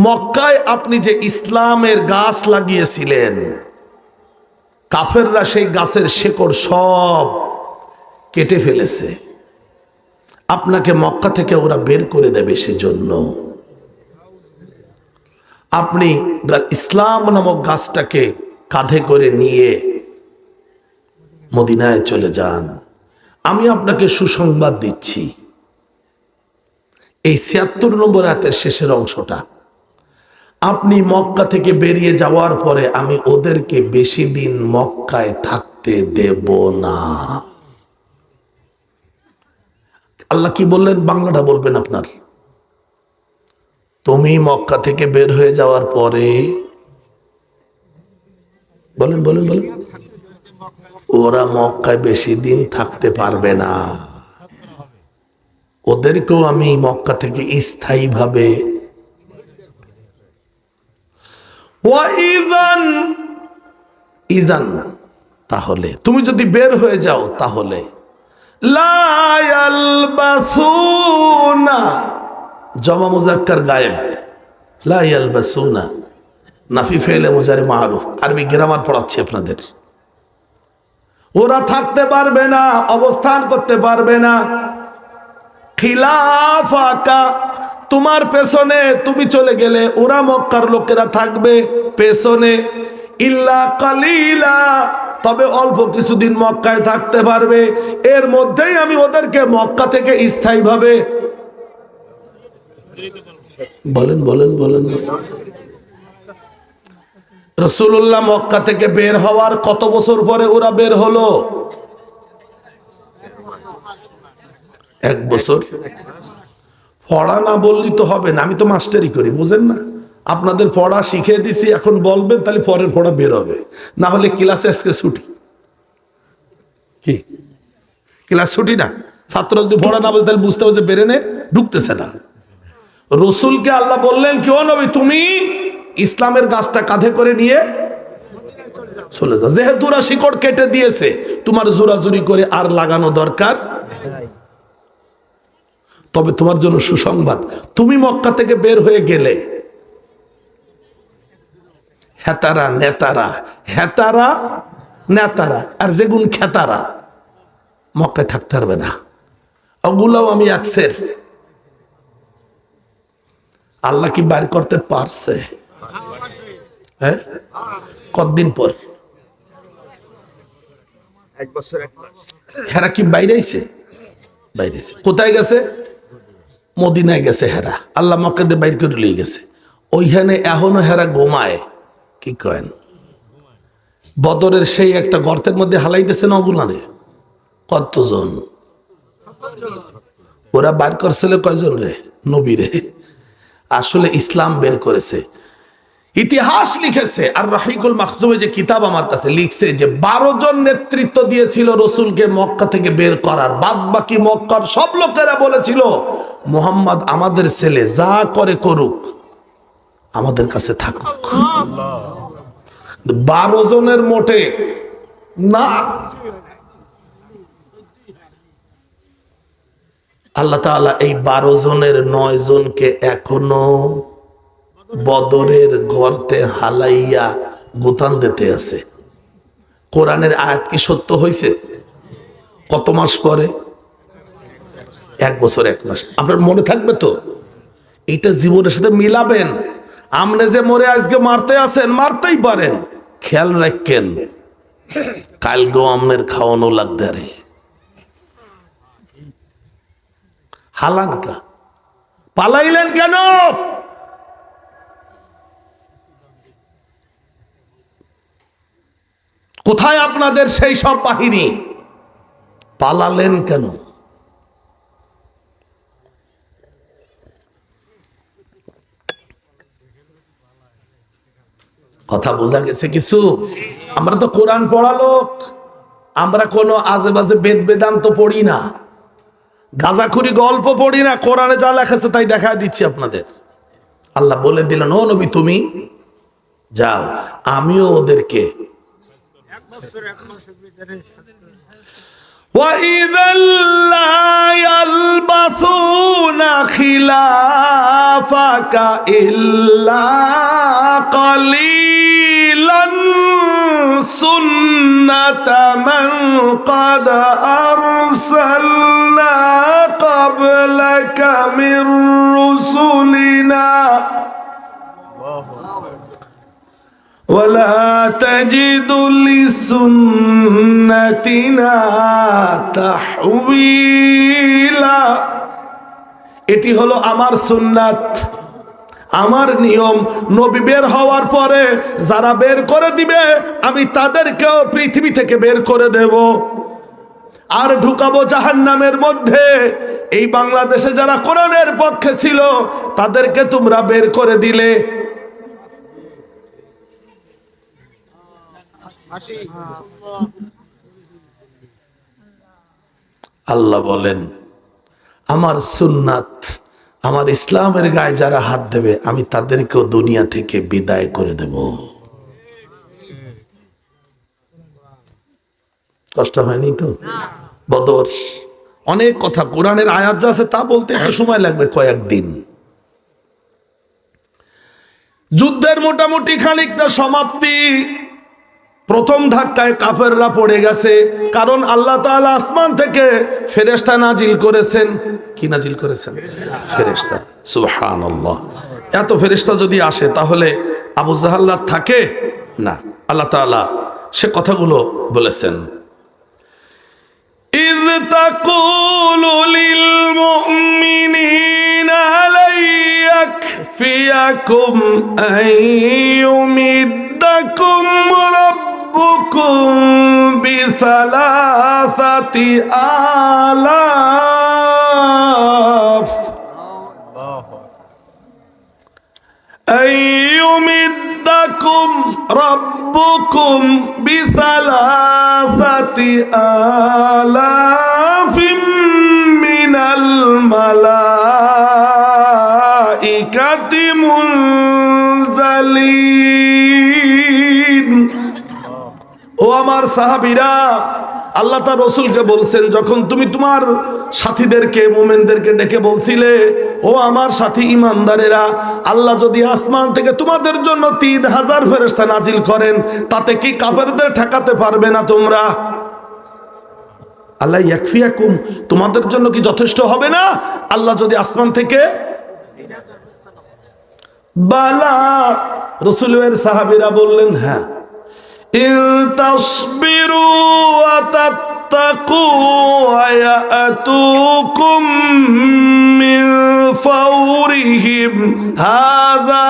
মক্কায় আপনি যে ইসলামের গাছ লাগিয়েছিলেন, কাফেররা সেই গাছের শেকড় সব কেটে ফেলেছে। আপনাকে মক্কা থেকে ওরা বের করে দেবে, সেজন্য আপনি ইসলাম নামক গাছটাকে কাঁধে করে নিয়ে মদিনায় চলে যান। আমি আপনাকে সুসংবাদ দিচ্ছি, এই 76 নম্বর আয়াতের শেষের অংশটা, আপনি মক্কা থেকে বেরিয়ে যাওয়ার পরে আমি ওদেরকে বেশি দিন মক্কায় থাকতে দেব না। আল্লাহ কি বললেন বাংলাটা বলবেন আপনার। তুমি মক্কা থেকে বের হয়ে যাওয়ার পরে, বলেন বলেন বলেন, ওরা মক্কায় বেশি দিন থাকতে পারবে না, ওদেরকেও আমি মক্কা থেকে স্থায়ীভাবে। ইজান, তাহলে তুমি যদি বের হয়ে যাও তাহলে লা ইয়ালবাসুনা, জমা মুজাক্কার গায়েব, লা ইয়ালবাসুনা নাফি ফেলে মুজারে মারুফ, আরবি গ্রামার পড়াচ্ছি আপনাদের। ওরা থাকতে পারবে না, অবস্থান করতে পারবে না। খিলাফাকা, তোমার পেছনে তুমি চলে গেলে ওরা মক্কার লোকেরা থাকবে পেছনে। ইল্লা কালিলা, তবে অল্প কিছুদিন মক্কায় থাকতে পারবে, এর মধ্যেই আমি ওদেরকে মক্কা থেকে স্থায়ীভাবে। বলেন বলেন বলেন। রাসূলুল্লাহ মক্কা থেকে বের হওয়ার কত বছর পরে ওরা বের হলো? 1 বছর। পড়া না বললি তো হবে না, আমি তো মাস্টারি করি, বুঝেন না? আপনাদের পড়া শিখিয়ে দিছি, এখন বলবেন তাহলে পরের পড়া বের হবে, না হলে ক্লাসে আজকে ছুটি। কি ক্লাস ছুটি না? ছাত্র যদি পড়া না বলে তাহলে বুঝতে হবে যে বেরেনে ঢুকতেছে না। রসুলকে আল্লাহ বললেন কি, ও নবী তুমি ইসলামের গাছটা কাঁধে করে নিয়ে চলে যাও, যেহেতু ওরা শিকড় কেটে দিয়েছে, তোমার জোরাজুরি করে আর লাগানো দরকার। তবে তোমার জন্য সুসংবাদ, তুমি মক্কা থেকে বের হয়ে গেলে হেতারা নেতারা, হেতারা নেতারা আর যেগুন খেতারা মক্কায় থাকতে পারবে না। ওগুলাও আমি আকসের আল্লাহ কি বাইর করতে পারছে? হ্যাঁ, কতদিন পর? 1 বছর 1 মাস। হেরা কি বাইরেছে? বাইরেছে। কোথায় গেছে? মদিনায় গেছে হেরা। আল্লাহ মক্কাতে বাইর করে লিয়ে গেছে। ওইখানে এখনো হেরা ঘুমায়। কি কয়েন? বদরের সেই একটা গর্তের মধ্যে হালাইতেছে না ওগুলানে? কতজন? ওরা বাইর করছিল কয়জন রে? নবীরে। আসলে ইসলাম বের করেছে, ইতিহাস লিখেছে। আর রহিকুল মাখতুমে যে কিতাব আমার কাছে লিখছে যে 12 জন নেতৃত্ব দিয়েছিল রসুলকে মক্কা থেকে বের করার। বাদ বাকি মক্কার সব লোকেরা বলেছিল মুহাম্মদ আমাদের ছেলে, যা করে করুক, আমাদের কাছে থাকুক। 12 জনের মোটে না। আল্লাহ তাআলা এই 12 জনের 9 জনকে এখনো বদরের গর্তে হালাইয়া গোতান দিতে আছে। কোরআনের আয়াত কি সত্য হয়েছে? কত মাস পরে? 1 বছর 1 মাস। আপনার মনে থাকবে তো? এটা জীবনের সাথে মিলাবেন। আমনে যে মরে আজকে মারতে আছেন, মারতেই পারেন, খেয়াল রাখেন কাল গো আমের খাওয়ানো লাগবে রে। হালানকা পালাইলেন কেন? কোথায় আপনাদের সেই সব বাহিনী? পালালেন কেন? কথা বোঝা গেছে কিছু? আমরা তো কোরআন পড়া লোক, আমরা কোনো আজে বাজে বেদ বেদান্ত পড়ি না, গাঁজাখুরি গল্প পড়ি না। কোরআনে যা লেখা আছে তাই দেখা দিচ্ছি আপনাদের। আল্লাহ বলে দিলেন, ও নবী তুমি যাও, আমিও ওদেরকে وَإِذًا لَّا يَلْبَثُونَ خِلَافَكَ إِلَّا قَلِيلًا سُنَّةَ مَن قَدْ أَرْسَلْنَا قَبْلَكَ مِن رُّسُلِنَا وَلَا تَجِدُ لِسُنَّتِنَا تَحْوِيلًا। এটি হলো আমার সুন্নাত, আমার নিয়ম। নবী বের হওয়ার পরে যারা বের করে দিবে, আমি তাদেরকেও পৃথিবী থেকে বের করে দেব আর ঢুকাবো জাহান্নামের মধ্যে। এই বাংলাদেশে যারা কোরআনের পক্ষে ছিল তাদেরকে তোমরা বের করে দিলে। আল্লাহ বলেন, আমার সুন্নাত, আমার ইসলামের গায়ে যারা হাত দেবে, আমি তাদেরকেও দুনিয়া থেকে বিদায় করে দেব। কষ্ট হয়নি তো? বদর অনেক কথা, কোরআনের আয়াত যা আছে তা বলতে একটু সময় লাগবে, কয়েকদিন। যুদ্ধের মোটামুটি খানিকটা সমাপ্তি। প্রথম ধাক্কায় কাফেররা পড়ে গেছে, কারণ আল্লাহ তাআলা আসমান থেকে ফেরেশতা নাজিল করেছেন। কি নাজিল করেছেন? ফেরেশতা। সুবহানাল্লাহ। এত ফেরেশতা যদি আসে তাহলে আবু জাহাল থাকে না। আল্লাহ তাআলা সে কথাগুলো বলেছেন। ইয তাকুলু লিল মুমিনিনা লাইয়াকফিয়াকুম আইয়ুমিদ্দাকুম ربكم ب3 آلاف أن يمدكم ربكم ب3 آلاف من الملائكة منزلين। ও আমার সাহাবীরা, আল্লাহ তার রসুলকে বলছেন, যখন তুমি তোমার সাথীদেরকে, মুমিনদেরকে ডেকে বলছিলে, ও আমার সাথী ইমানদারেরা, আল্লাহ যদি আসমান থেকে তোমাদের জন্য 3000 ফেরেশতা নাজিল করেন, তাতে কি কাফেরদের ঠেকাতে পারবে না তোমরা? আল্লাহ ইয়াকফিয়াকুম, তোমাদের জন্য কি যথেষ্ট হবে না? আল্লাহ যদি আসমান থেকে বালা, রাসূলের সাহাবীরা বললেন হ্যাঁ। ইন তাসবিরু ওয়া তাত্তাকু ওয়া ইয়াতুকুম মিন ফাওরিহিম হাযা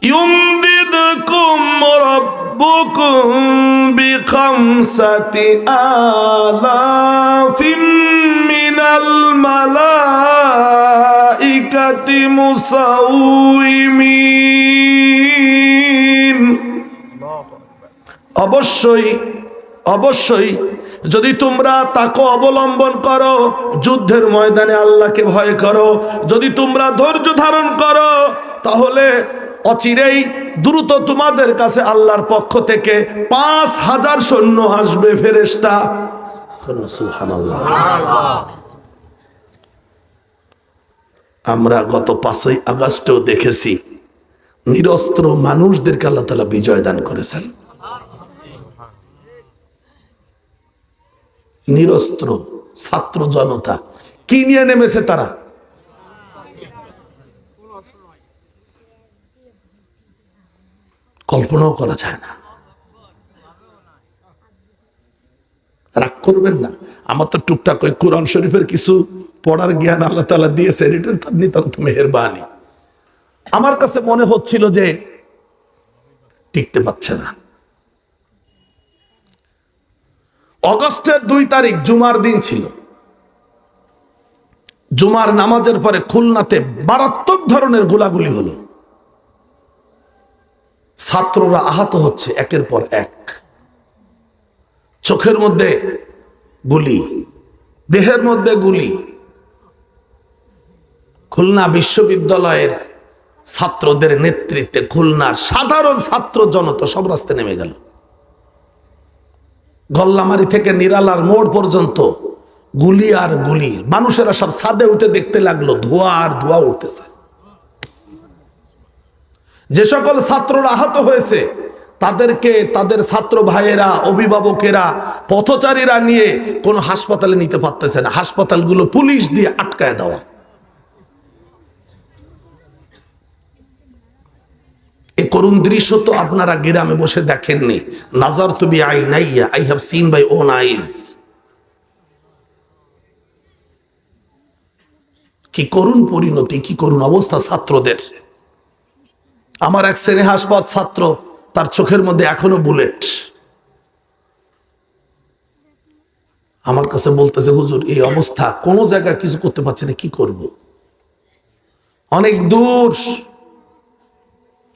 يمددكم ربكم بخمسة آلاف من الملائكة مسومين। অবশ্যই যদি তোমরা তাকে অবলম্বন করো, যুদ্ধের ময়দানে আল্লাহকে ভয় করো, যদি তোমরা ধৈর্য ধারণ করো, তাহলে অচিরেই দ্রুত তোমাদের কাছে আল্লাহর পক্ষ থেকে 5000 সৈন্য আসবে, ফেরেশতা। সুবহানাল্লাহ। আমরা গত 5ই আগস্টেও দেখেছি নিরস্ত্র মানুষদেরকে আল্লাহ তাআলা বিজয় দান করেছেন। নিরস্ত্র ছাত্র জনতা কি নিয়ে নেমেছে তারা? কল্পনাও করা যায় না। রাগ করবেন না, আমার তো টুকটাক ওই কোরআন শরীফের কিছু পড়ার জ্ঞান আল্লাহ তাআলা দিয়েছেন, এটা তার নিতান্ত মেহেরবানি। আমার কাছে মনে হচ্ছিল যে টিকতে পারছে না। অগস্টের 2 তারিখ জুমার দিন ছিল। জুমার নামাজের পরে খুলনাতে মারাত্মক ধরনের গোলাগুলি হলো। ছাত্ররা আহত হচ্ছে একের পর এক। চোখের মধ্যে গুলি, দেহের মধ্যে গুলি। খুলনা বিশ্ববিদ্যালয়ের ছাত্রদের নেতৃত্বে খুলনার সাধারণ ছাত্র জনতা সব রাস্তায় নেমে গেল। গল্লামারি থেকে নিরালার মোড় পর্যন্ত গুলি আর গুলি। মানুষেরা সব ছাদে উঠে দেখতে লাগলো, ধোঁয়া আর ধোঁয়া উঠতেছে। যে সকল ছাত্ররা আহত হয়েছে তাদেরকে তাদের ছাত্র ভাইয়েরা, অভিভাবকেরা, পথচারীরা নিয়ে কোনো হাসপাতালে নিতে পারতেছে না। হাসপাতালগুলো পুলিশ দিয়ে আটকায় দেওয়া। এই করুণ দৃশ্য তো আপনারা গ্রামে বসে দেখেননি। নাজারতু বিআইনাইয়া, I have seen by own eyes. কি করুণ পরিণতি, কি করুণ অবস্থা ছাত্রদের। আমার এক স্নেহাস্পদ ছাত্র, তার চোখের মধ্যে এখনো বুলেট। আমার কাছে বলতেছে, হুজুর এই অবস্থা, কোনো জায়গায় কিছু করতে পারছে না, কি করব। অনেক দূর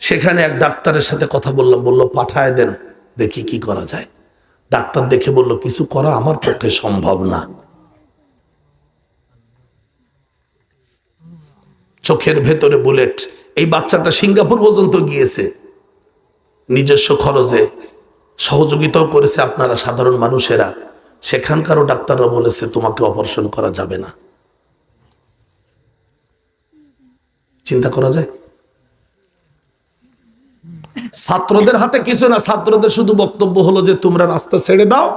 সেখানে এক ডাক্তারের সাথে কথা বললাম, বলল পাঠায় দেন, দেখি কি করা যায়। ডাক্তার দেখে বলল কিছু করা আমার পক্ষে সম্ভব না। চোখের ভেতরে বুলেট। এই বাচ্চাটা সিঙ্গাপুর পর্যন্ত গিয়েছে নিজস্ব খরচে, সহযোগিতাও করেছে আপনারা সাধারণ মানুষেরা। সেখানকারও ডাক্তাররা বলেছে তোমাকে অপারেশন করা যাবে না। চিন্তা করা যায়? ছাত্রদের হাতে কিছু না, ছাত্রদের শুধু বক্তব্য হলো যে তোমরা রাস্তা ছেড়ে দাও,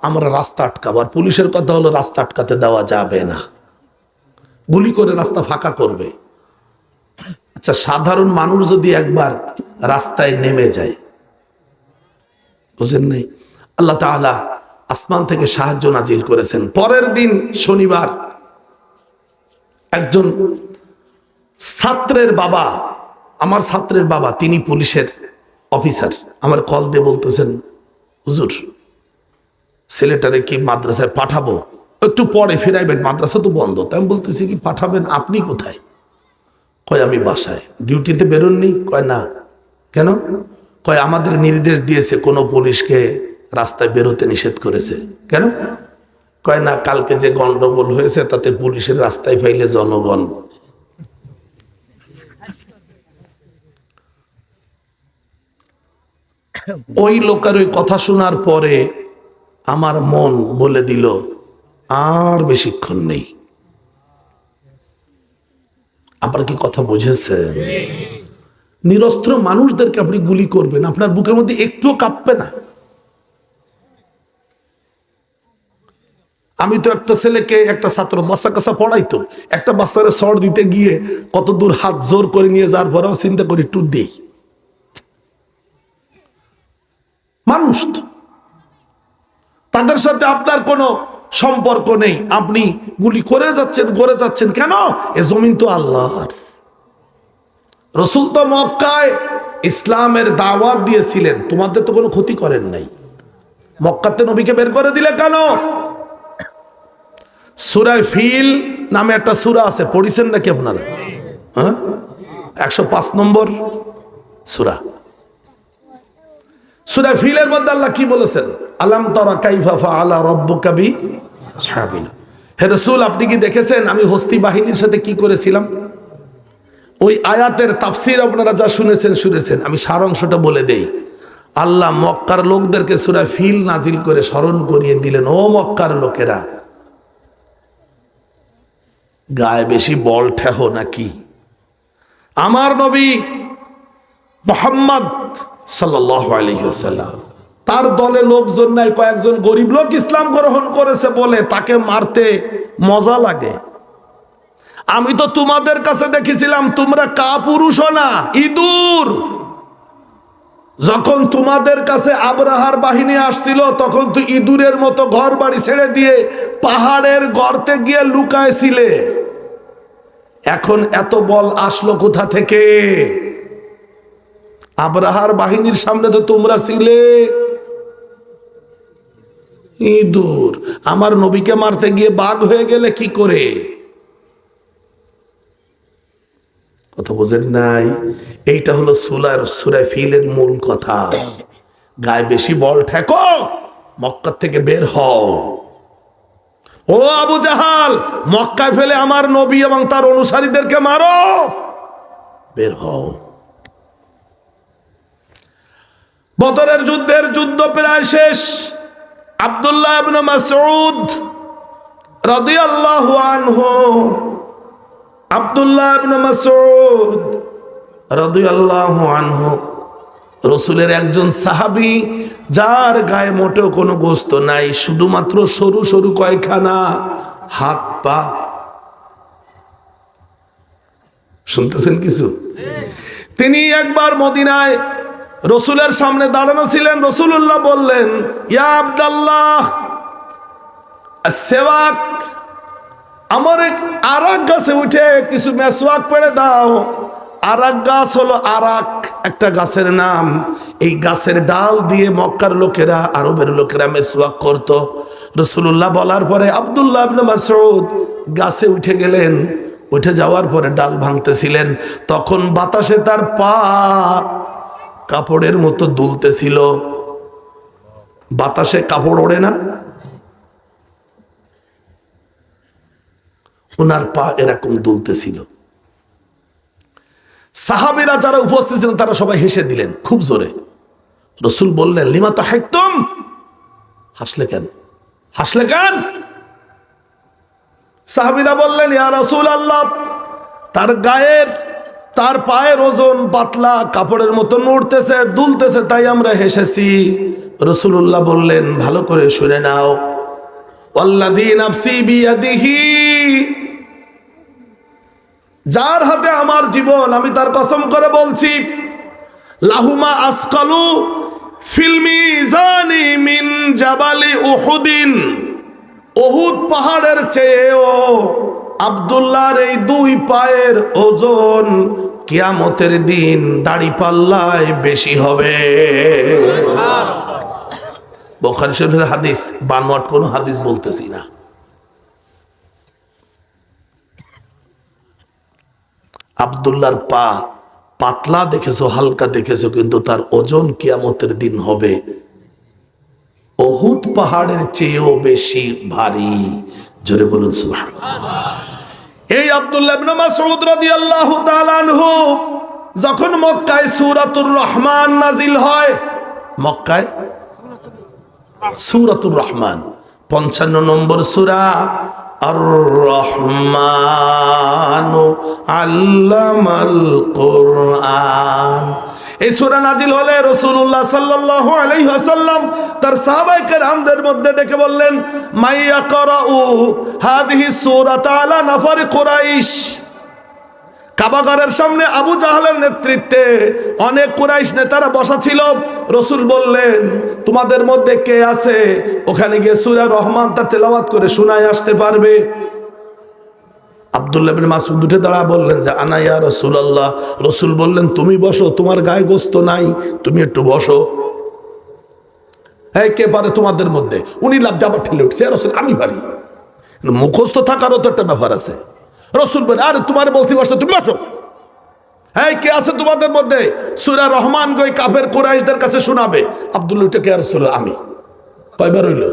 আমরা রাস্তা আটকাবো। আর পুলিশের কথা হলো রাস্তা আটকাতে দেওয়া যাবে না, গুলি করে রাস্তা ফাঁকা করবে। আচ্ছা, সাধারণ মানুষ যদি একবার রাস্তায় নেমে যায়, বুঝেন নাই? আল্লাহ তাআলা আসমান থেকে সাহায্য নাজিল করেছেন। পরের দিন শনিবার একজন ছাত্রের বাবা, আমার ছাত্রের বাবা, তিনি পুলিশের অফিসার, আমার কল দিয়ে বলতেছেন, হুজুর ছেলেটারে কি মাদ্রাসায় পাঠাবো, একটু পরে ফিরাইবেন, মাদ্রাসা তো বন্ধ। তাই আমি বলতেছি কি পাঠাবেন, আপনি কোথায়? কয় আমি বাসায়। ডিউটিতে বেরোননি? কয় না। কেন? কয় আমাদের নির্দেশ দিয়েছে কোনো পুলিশকে রাস্তায় বেরোতে নিষেধ করেছে। কেন? কয় না, কালকে যে গন্ডগোল হয়েছে তাতে পুলিশের রাস্তায় ফাইলে জনগণ। ওই লোকের ওই কথা শোনার পরে আমার মন বলে দিল আর বেশিক্ষণ নেই। আপনার কি কথা বুঝেছেন? নিরস্ত্র মানুষদেরকে আপনি গুলি করবেন, আপনার বুকের মধ্যে একটুও কাঁপবে না। আমি তো একটা ছেলেকে, একটা ছাত্র বাচ্চা কাছা পড়াইতো, একটা বাচ্চারে সর দিতে গিয়ে কত দূর হাত জোর করে নিয়ে যাওয়ার পরেও চিন্তা করি একটু দেই। মানুষ তো, তাদের সাথে আপনার কোনো সম্পর্ক নেই, আপনি গুলি করে যাচ্ছেন কেন? এ জমিন তো আল্লাহর। রসুল তো মক্কায় ইসলামের দাওয়াত দিয়েছিলেন, তোমাদের তো কোনো ক্ষতি করেন নাই। মক্কাতে নবীকে বের করে দিলে কেন? সূরা ফিল নামে একটা সূরা আছে, পড়িছেন নাকি আপনারা? হ্যাঁ, 105 নম্বর সূরা। সূরা ফিলের মধ্যে আল্লাহ কি বলেছেন? আলাম তারা কাইফা ফাআলা রাব্বুকা বিআসহাবিল। হে রাসূল, আপনি কি দেখেছেন আমি হস্তি বাহিনীর সাথে কি করেছিলাম? ওই আয়াতের তাফসীর আপনারা যা শুনেছেন, আমি সারাংশটা বলে দেই। আল্লাহ মক্কার লোকদেরকে সূরা ফিল নাজিল করে স্মরণ করিয়ে দিলেন, ও মক্কার লোকেরা, গায়ে বেশি বল ঠেহ নাকি? আমার নবী মুহাম্মদ সাল্লাল্লাহু আলাইহি ওয়াসাল্লাম, তার দলে লোকজন নাই, কয়েকজন গরিব লোক ইসলাম গ্রহণ করেছে বলে তাকে মারতে মজা লাগে। আমি তো তোমাদের কাছে দেখেছিলাম তোমরা কাপুরুষও না, ইঁদুর। যখন তোমাদের কাছে আবরাহার বাহিনী আসছিল তখন তো ইঁদুরের মতো ঘর বাড়ি ছেড়ে দিয়ে পাহাড়ের গর্তে গিয়ে লুকায়ছিলে। এখন এত বল আসলো কোথা থেকে? আবরাহার বাহিনীর সামনে তো তোমরা ছিলে ইঁদুর। আমার নবীকে মারতে গিয়ে বাঘ হয়ে গেলে কি করে? কথা বোঝেন নাই? এইটা হলো সূরা ফিলের মূল কথা। গায়ে বেশি বল ঠেকো, মক্কা থেকে বের হও। ও আবু জাহাল, মক্কায় ফেলে আমার নবী এবং তার অনুসারীদেরকে মারো, বের হও। বদরের যুদ্ধ প্রায় শেষ। আব্দুল্লাহ ইবনে মাসউদ রাদিয়াল্লাহু আনহু, আব্দুল্লাহ ইবনে মাসউদ রাদিয়াল্লাহু আনহু রসুলের একজন সাহাবী, যার গায়ে মোটেও কোনো গোস্ত নাই, শুধুমাত্র সরু সরু কয়খানা হাত পা। শুনতেছেন কিছু? তিনি একবার মদিনায় রসুলের সামনে দাঁড়ানো ছিলেন। রসুল্লাহ বললেন, ইয়া আব্দুল্লাহ আসওয়াক, আমার এক আরাক গাছে উঠে কিছু মেসওয়াক পেড়ে দাও। আরাক গাছ হলো আরাক, একটা গাছের নাম। এই গাছের ডাল দিয়ে মক্কার লোকেরা, আরবের লোকেরা মেসওয়াক করত। রাসূলুল্লাহ বলার পরে আব্দুল্লাহ ইবনে মাসউদ গাছে উঠে গেলেন। উঠে যাওয়ার পরে ডাল ভাঙতেছিলেন, তখন বাতাসে তার পা কাপড়ের মতো দুলতেছিল। বাতাসে কাপড় ওড়ে না? ওনার পা এরকম দুলতেছিল। সাহাবীরা যারা উপস্থিত ছিলেন তারা সবাই হেসে দিলেন খুব জোরে। রসুল বললেন, লিমা তাহাক্তুম, হাসলে কেন? হাসলে কেন? সাহাবীরা বললেন, ইয়া রাসূলুল্লাহ, তার পায়ের ওজন পাতলা, কাপড়ের মতো নড়তেছে, দুলতেছে, তাই আমরা হেসেছি। রাসূলুল্লাহ বললেন, ভালো করে শুনে নাও, ওয়াল্লাযী নাফসি বিয়াদিহি, যার হাতে আমার জীবন, আমি তার কসম করে বলছি, লাহুমা আসকালু ফিল মিজানি মিন জাবালি উহুদিন, উহুদ পাহাড়ের চেয়েও আব্দুল্লাহর এই দুই পায়ের ওজন কিয়ামতের দিন দাড়িপাল্লায় বেশি হবে। বুখারী শরীফের হাদিস, বানোয়াট কোনো হাদিস বলতেছি না। আব্দুল্লাহর পা পাতলা দেখেছো, হালকা দেখেছো, কিন্তু তার ওজন কিয়ামতের দিন হবে উহুদ পাহাড়ের চেয়েও বেশি ভারী। জোরে বলুন সুবহানাল্লাহ। এই আব্দুল্লাহ ইবনে মাসউদ রাদিয়াল্লাহু তাআলা আনহু যখন মক্কায় সূরাতুর রহমান নাজিল হয়, মক্কায় সূরাতুর রহমান 55 নম্বর সূরা, আর রহমানু আল্লামাল কুরআন। এই সূরা নাজিল হলে রাসূলুল্লাহ সাল্লাল্লাহু আলাইহি ওয়াসাল্লাম তার সাহাবায়ে কেরামদের মধ্যে ডেকে বললেন, মাইয়া করাউ হাদিহি সূরাতা আলা নাফারি কুরাইশ। কাবাঘরের সামনে আবু জাহলের নেতৃত্বে অনেক কুরাইশ নেতারা বসা ছিল। রসুল বললেন, তোমাদের মধ্যে কে আছে ওখানে গিয়ে সূরা রহমান তা তেলাওয়াত করে শোনায় আসতে পারবে? আব্দুল্লাহ বিন মাসউদ উঠে দাঁড়া বললেন যে আনা ইয়া রাসূলুল্লাহ। রসুল বললেন, তুমি বসো, তোমার গায়ে গোস্ত নাই, তুমি একটু বসো। হ্যাঁ, কে পারে তোমাদের মধ্যে? উনি লাভ আবার ঠেলে উঠছে, রসুল আমি পারি। মুখস্থ থাকারও তো একটা ব্যাপার আছে। রসুল বলে, আরে তোমার বলছি বসো, তুমি বসো। হ্যাঁ, কে আছে তোমাদের মধ্যে সূরা রহমান গই কাফের কুরাইশদের কাছে শোনাবে? আব্দুল্লাহ উঠে, কে রাসূল? আমি। কয়বার হইল?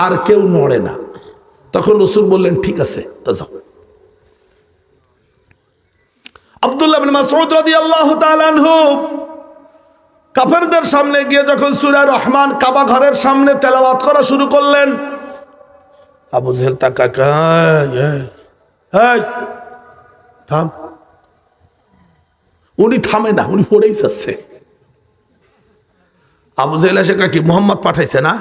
আর কেউ নড়ে না। তখন রসুল বললেন, ঠিক আছে, তা যাও। আব্দুল্লাহ বিন মাসউদ রাদিয়াল্লাহু তাআলা আনহু কাফেরদের সামনে গিয়ে যখন সূরা রহমান কাবা ঘরের সামনে তেলাওয়াত করা শুরু করলেন, আবু জেহেল থাম। উনি থামে না, উনি পড়েই যাচ্ছে। আবু জেহেল এসে কি মোহাম্মদ পাঠাইছে না?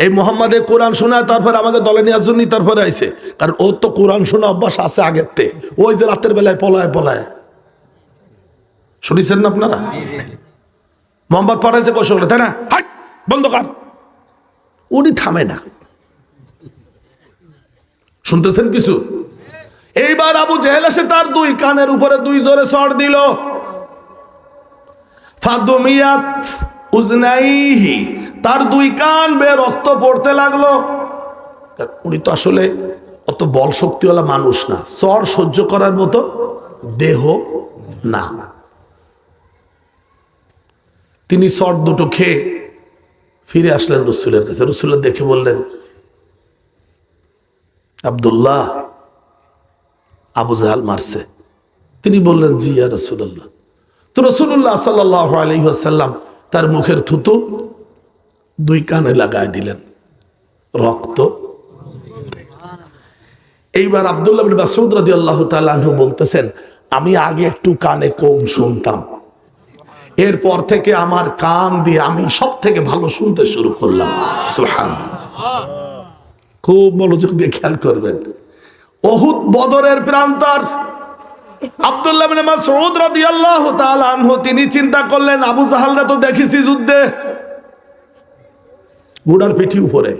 এই মোহাম্মদে কোরআন শোনায়, তারপরে আমাকে দলে নেওয়ার জন্যই তারপরে আইছে। কারণ ওর তো কোরআন শোনা অভ্যাস আছে আগের তে। ওই যে রাতের বেলায় পলায় শুনেছেন না আপনারা? মোহাম্মদ পাঠাইছে কৌশলে, তাই না? হাই বন্ধ কর। উনি থামে না। শুনতেছেন কিছু? এইবার আবু জেহেল এসে তার দুই কানের উপরে দুই জোরে চড় দিল। ফাদুমিয়াত উজনাইহি, তার দুই কান বেয়ে রক্ত পড়তে লাগলো। উনি তো আসলে অত বল শক্তিওয়ালা মানুষ না, চড় সহ্য করার মতো দেহ না। তিনি চড় দুটো খেয়ে ফিরে আসলেন রসুলের কাছে। রসুল্লাহ দেখে বললেন, আব্দুল্লাহ, আবু জাহাল মারছে। তিনি বললেন, জি ইয়া রাসূলুল্লাহ। তো রাসূলুল্লাহ সাল্লাল্লাহু আলাইহি ওয়াসাল্লাম তার মুখের থুতু দুই কানে লাগায় দিলেন, রক্ত। এইবার আব্দুল্লাহ বিন মাসউদ রাদিয়াল্লাহু তাআলা আনহু বলতেছেন, আমি আগে একটু কানে কম শুনতাম, এরপর থেকে আমার কান দিয়ে আমি সব থেকে ভালো শুনতে শুরু করলাম। সুবহানাল্লাহ। খুব মনোযোগ দিয়ে খেয়াল করবেন। উহুদ বদরের প্রান্তর আব্দুল্লাহ বিন মাসউদ রাদিয়াল্লাহু তাআলা আনহু তিনি চিন্তা করলেন, আবু জাহালরা তো দেখেছি যুদ্ধে, ঘোড়ার পিঠি উপরে।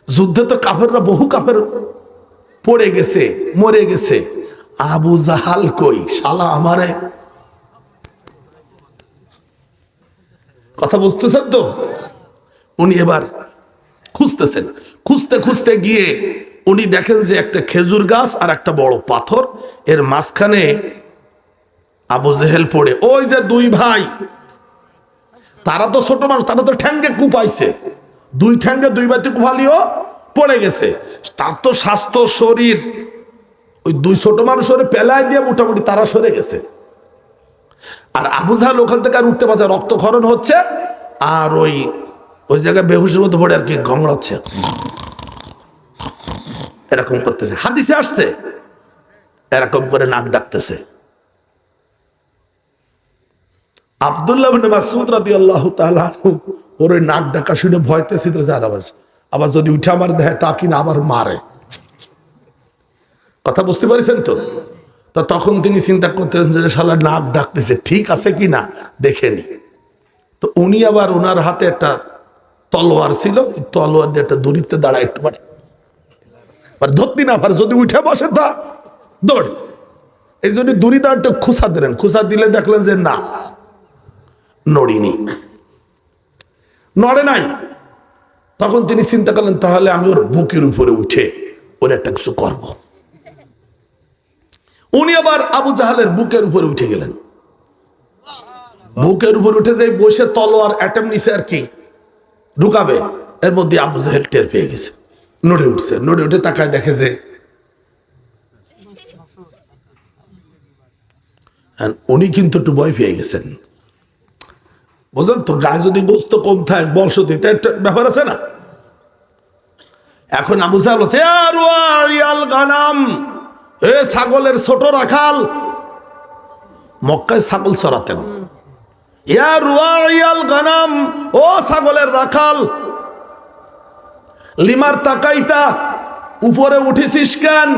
যুদ্ধে তো কাফেররা বহু কাফের পড়ে গেছে, মরে গেছে। আবু জাহাল কই? শালা আমারে। কথা বুঝতেছেন তো? উনি এবার খুঁজতেছেন। খুঁজতে খুঁজতে গিয়ে উনি দেখেন যে একটা খেজুর গাছ আর একটা বড় পাথর, এর মাঝখানে আবু জেহেল পড়ে। ওই যে দুই ভাই, তারা তো ছোট মানুষ, তারা তো ঠ্যাঙ্গে কুপাইছে, দুই ঠ্যাঙ্গে দুই বাতি কুপালিও পড়ে গেছে। তার তো স্বাস্থ্য শরীর, ওই দুই ছোট মানুষের পেলায় দিয়ে মোটামুটি তারা সরে গেছে। আর আবু জাহেল ওখান থেকে আর উঠতে পারছে, রক্তক্ষরণ হচ্ছে, আর ওই জায়গায় বেহুশের মতো পড়ে আর কি গংড়াচ্ছে, এরকম করতেছে। হাদিসে আসছে এরকম করে নাক ডাকতেছে। আব্দুল্লাহ বিন মাসউদ রাদিয়াল্লাহু তাআলা ওর ওই নাক ডাকা শুনে ভয়তেছি, আবার যদি উঠে আমার দেয় তা কিনা আবার মারে। কথা বুঝতে পারছেন তো? তো তখন তিনি চিন্তা করতেছেন যে শালা নাক ডাকতেছে, ঠিক আছে কিনা দেখেনি। তো উনি আবার ওনার হাতে একটা তলোয়ার ছিল, তলোয়ার দিয়ে একটা দড়িতে দাঁড়ায় একটু মানে ধরতি না পারে, যদি উঠে বসে তা দৌড়। এই জন্য দড়ি দ্বারা একটু খুসা দিলেন। খুসা দিলে দেখলেন যে না, নড়িনি, নড়ে নাই। তখন তিনি চিন্তা করলেন, তাহলে আমি ওর বুকের উপরে উঠে ওর একটা কিছু করব। উনি আবার আবু জাহালের বুকের উপরে উঠে গেলেন। বুকের উপর উঠে যে বসে তলোয়ার অ্যাটেম নিছে আর কি ঢুকাবে, এর মধ্যে আবু জাহেল টের পেয়ে গেছে, নড়ে উঠছে। নড়ে উঠে তাকায় দেখে যে উনি কিন্তু একটু ভয় পেয়ে গেছেন। বুঝলেন তো, গায়ে যদি গোস্ত কম থাকে বলসতি, একটা ব্যাপার আছে না। এখন আবু জাহেল বলছে ইয়া রুয়াইয়াল গানাম, এ ছাগলের ছোট রাখাল, মক্কায় ছাগল চড়াতেন। ইয়া রুয়াইয়াল গানাম, ও ছাগলের রাখাল, লিমার তাকাইতা, উপরে উঠেছিস কেন?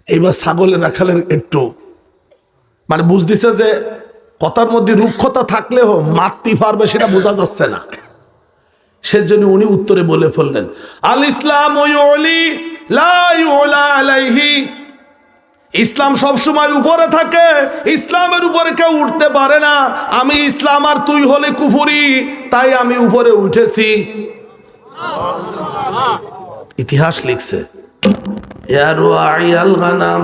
এইবার ছাগলের রাখালের একটু মানে বুঝতেছে যে কথার মধ্যে রুক্ষতা থাকলেও মারতে পারবে সেটা বোঝা যাচ্ছে না, সেজন্য উনি উত্তরে বলে ফেললেন আল ইসলাম ইউলি লা ইউলা আলাইহি, ইসলাম সবসময় উপরে থাকে, ইসলামের উপরে কেউ উঠতে পারে না। আমি ইসলাম আর তুই হলে কুফরি, তাই আমি উপরে উঠেছি। ইতিহাস লিখছে ইয়া রুয়াইয়াল গানাম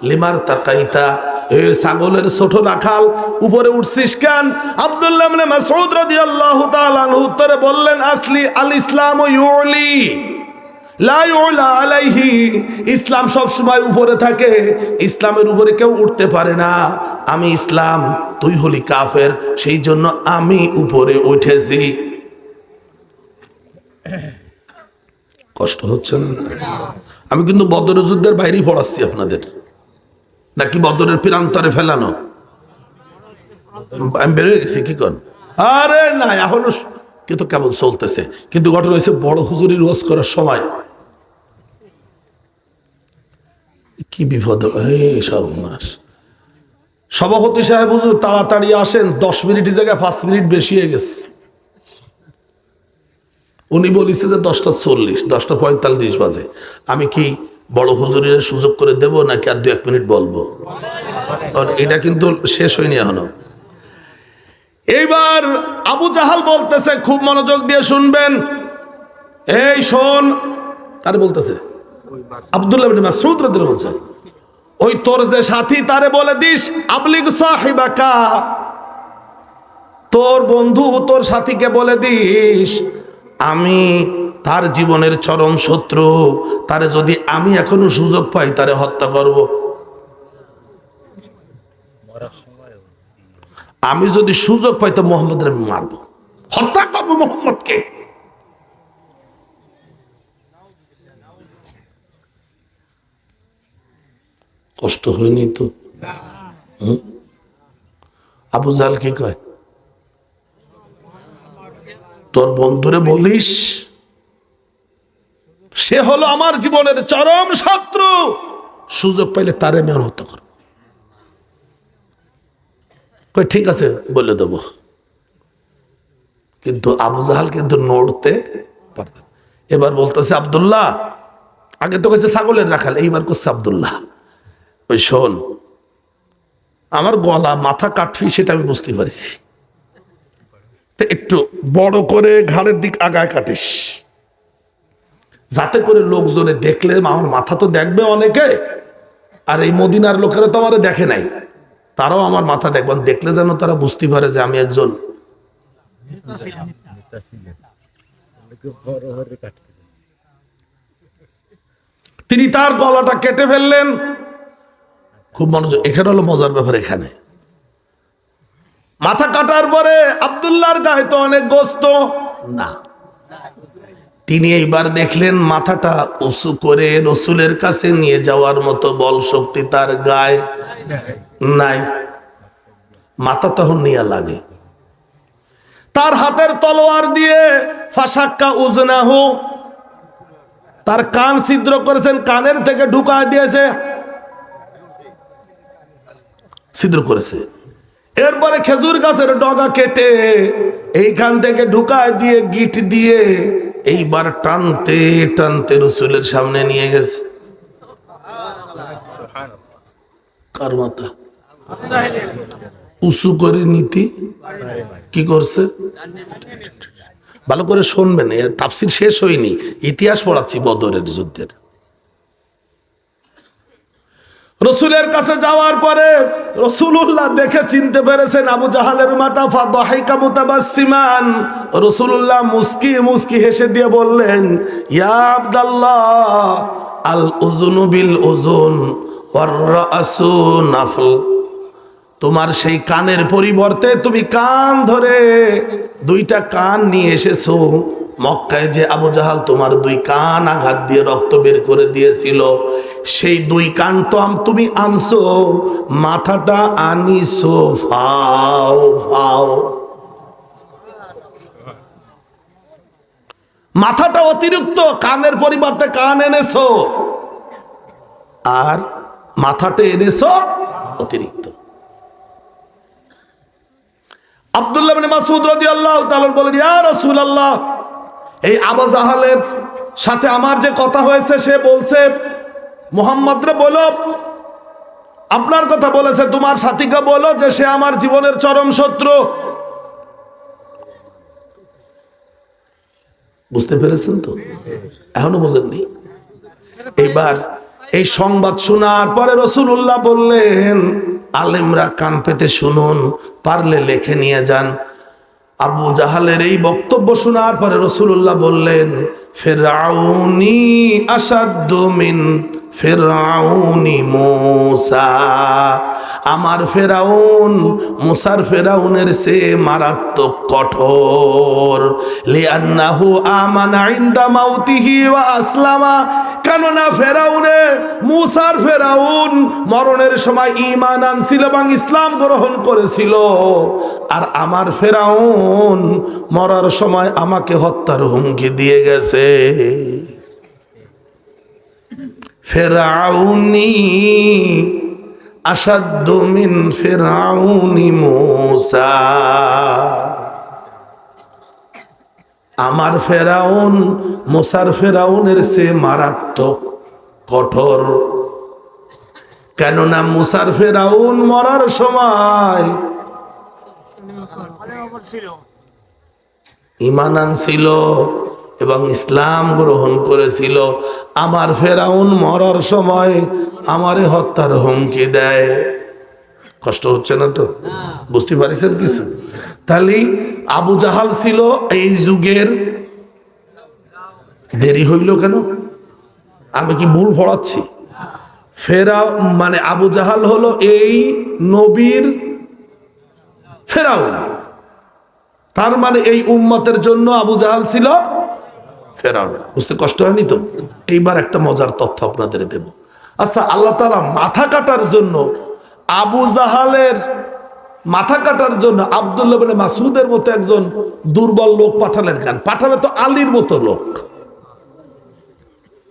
লিমার তাকাইতা, এ ছাগলের ছোট রাখাল উপরে উঠছিস কেন? আব্দুল্লাহ ইবনে মাসউদ রাদিয়াল্লাহু তাআলা আনহু উত্তরে বললেন আসলি আল ইসলাম ইউলি লা ইউলা আলাইহি, ইসলাম সব সময় উপরে থাকে, ইসলামের উপরে কেউ উঠতে পারে না। আমি ইসলাম, তুই হলি কাফের, সেই জন্য আমি উপরে উঠেছি। কষ্ট হচ্ছে না? আমি কিন্তু বদরের যুদ্ধের বাইরেই পড়াচ্ছি আপনাদের, নাকি বদরের প্রান্তরে ফেলানো? আমি বেরোয় গেছি কি কন? আরে না, এখনো কিন্তু কেবল চলতেছে। কিন্তু ঘটনা হয়েছে বড় হুজুরি রোজ করার সময় কি বিপদ, সর্বনাশ। সভাপতি সাহেব হুজুর তাড়াতাড়ি আসেন, 10 মিনিটের জায়গায় 5 মিনিট বেশি হয়ে গেছে। উনি বলেছে যে 10:40, 10:45 বাজে। আমি কি বড় হুজুরের সুযোগ করে দেব নাকি আর 2-1 মিনিট বলবো? এটা কিন্তু শেষ হয়নি এখনো। এইবার আবু জাহাল বলতেছে, খুব মনোযোগ দিয়ে শুনবেন, এই শোন, তারে বলতেছে আব্দুল্লাহ ইবনে মাসউদ রাদিয়াল্লাহু বলছে, ওই তোর যে সাথী তারে বলে দিস আবলিগ সাহিবাকা, তোর বন্ধু তোর সাথীকে বলে দিস আমি তার জীবনের চরম শত্রু, তারে যদি আমি এখনো সুযোগ পাই তারে হত্যা করব। আমি যদি সুযোগ পাই তো মোহাম্মদের আমি মারব, হত্যা করবো মোহাম্মদকে। কষ্ট হয়নি তো? আবু জাহেল কি কয়, তোর বন্ধুরে বলিস সে হলো আমার জীবনের চরম শত্রু, সুযোগ পাইলে তারে আমি হত্যা করব। ঠিক আছে বলে দেব। কিন্তু আবু জাহাল কিন্তু নড়তে পারত। এবার বলতেছে আব্দুল্লাহ, আগে তো কইছে ছাগলের রাখাল, এইবার করছে আব্দুল্লাহ, ওই শোন, আমার গলা মাথা কাটবি সেটা আমি বুঝতে পারছি, একটু বড় করে ঘাড়ের দিক আগায় কাটিস, যাতে করে লোকজনে দেখলে আমার মাথা তো দেখবে অনেকে, আর এই মদিনার লোকেরা তো আমার দেখে নাই, তারাও আমার মাথা দেখবেন, দেখলে যেন তারা বুঝতে পারে যে আমি একজন। তিনি তার গলাটা কেটে ফেললেন। খুব মনোযোগ, এখানে হলো মজার ব্যাপার। এখানে মাথা কাটার পরে আব্দুল্লাহর গায়ে তো অনেক গোস্ত না, তিনি এইবার দেখলেন মাথাটা উঁচু করে রসুলের কাছে নিয়ে যাওয়ার মতো বল শক্তি তার গায়ে নাই। মাথা তখন নিয়ে লাগে, তার হাতের তলোয়ার দিয়ে ফাসাক্কা উজনাহু, তার কান ছিদ্র করেছেন, কানের থেকে ঢুকায় দিয়েছে, ছিদ্র করেছে। এরপরে খেজুর গাছের ডগা কেটে এইখান থেকে ঢুকায় দিয়ে গিট দিয়ে এইবার টানতে টানতে রসুলের সামনে নিয়ে গেছে। কার মাথা উঁচু করে নীতি কি করছে? ভালো করে শুনবেন, তাফসীর শেষ হয়নি, ইতিহাস পড়াচ্ছি বদরের যুদ্ধের। রসুলের কাছে যাওয়ার পরে রসুলুল্লাহ দেখে চিনতে পেরেছেন আবু জাহালের মাথা। ফাদাহিকা মুতাবাসসিমান, রসুলুল্লাহ মুস্কি মুস্কি হেসে দিয়ে বললেন, ইয়া আব্দুল্লাহ, আল উযুনু বিল উযুন ওয়ার রাসু নাফল, তোমার সেই কানের পরিবর্তে তুমি কান ধরে দুইটা কান নিয়ে এসেছো। মক্কায় যে আবু জাহাল তোমার দুই কান আঘাত দিয়ে রক্ত বের করে দিয়েছিল, সেই দুই কান তো তুমি আনছো, মাথাটা আনিছো ফাও ফাও। মাথাটা অতিরিক্ত, কানের পরিবর্তে কান এনেছো, আর মাথাটা এনেছো অতিরিক্ত। আব্দুল্লাহ ইবনে মাসউদ রাদিয়াল্লাহু তাআলা বলেন, ইয়া রাসূলুল্লাহ, এই আবু জাহালের সাথে আমার যে কথা হয়েছে, সে বলছে মুহাম্মদ রে বলো, আপনার কথা বলেছে, তোমার সাথীকে বলো যে সে আমার জীবনের চরম শত্রু। বুঝতে পেরেছেন তো? এখনো বোঝেননি? এবার এই সংবাদ শোনার পরে রাসূলুল্লাহ বললেন, আলেমরা কান পেতে শুনুন, পারলে লিখে নিয়ে যান। আবু জাহালের এই বক্তব্য শোনার পরে রাসূলুল্লাহ বললেন, ফিরআউনি আসাদ্দু মিন ফিরআউনি মূসা, আমার ফেরাউন মুসার ফেরাউনের চেয়ে মারাত্মক কঠোর। লিআন্নাহু আমানা ইনদা মাউতিহি ওয়া আসলামা, কেননা ফেরাউনে মুসার ফেরাউন মরণের সময় ঈমান আনছিল এবং ইসলাম গ্রহণ করেছিল, আর আমার ফেরাউন মরার সময় আমাকে হত্যার হুমকি দিয়ে গেছে। ফিরআউনি আসাদ্দু মিন ফিরআউনি মূসা, আমার ফেরাউন মুসার ফেরাউনের চেয়ে মারাত্মক কঠোর। কেননা মুসার ফেরাউন মরার সময় ঈমান আনছিল এবং ইসলাম গ্রহণ করেছিল, আমার ফেরাউন মরার সময় আমারে হত্যার হুমকি দেয়। কষ্ট হচ্ছে না তো? বুঝতে পারছেন কিছু? তাহলে আবু জাহাল ছিল এই যুগের, দেরি হইল কেন? আমি কি ভুল পড়াচ্ছি? মানে আবু জাহাল হলো এই নবীর ফেরাউন, তার মানে এই উম্মতের জন্য আবু জাহাল ছিল ফেরাউন। বুঝতে কষ্ট হয়নি তো? এইবার একটা মজার তথ্য আপনাদের দেব। আচ্ছা, আল্লাহ তাআলা মাথা কাটার জন্য আবু জাহালের মাথা কাটার জন্য আব্দুল্লাহ ইবনে মাসউদের মতো একজন দুর্বল লোক পাঠালেন কেন? পাঠাবে তো আলীর মতো লোক।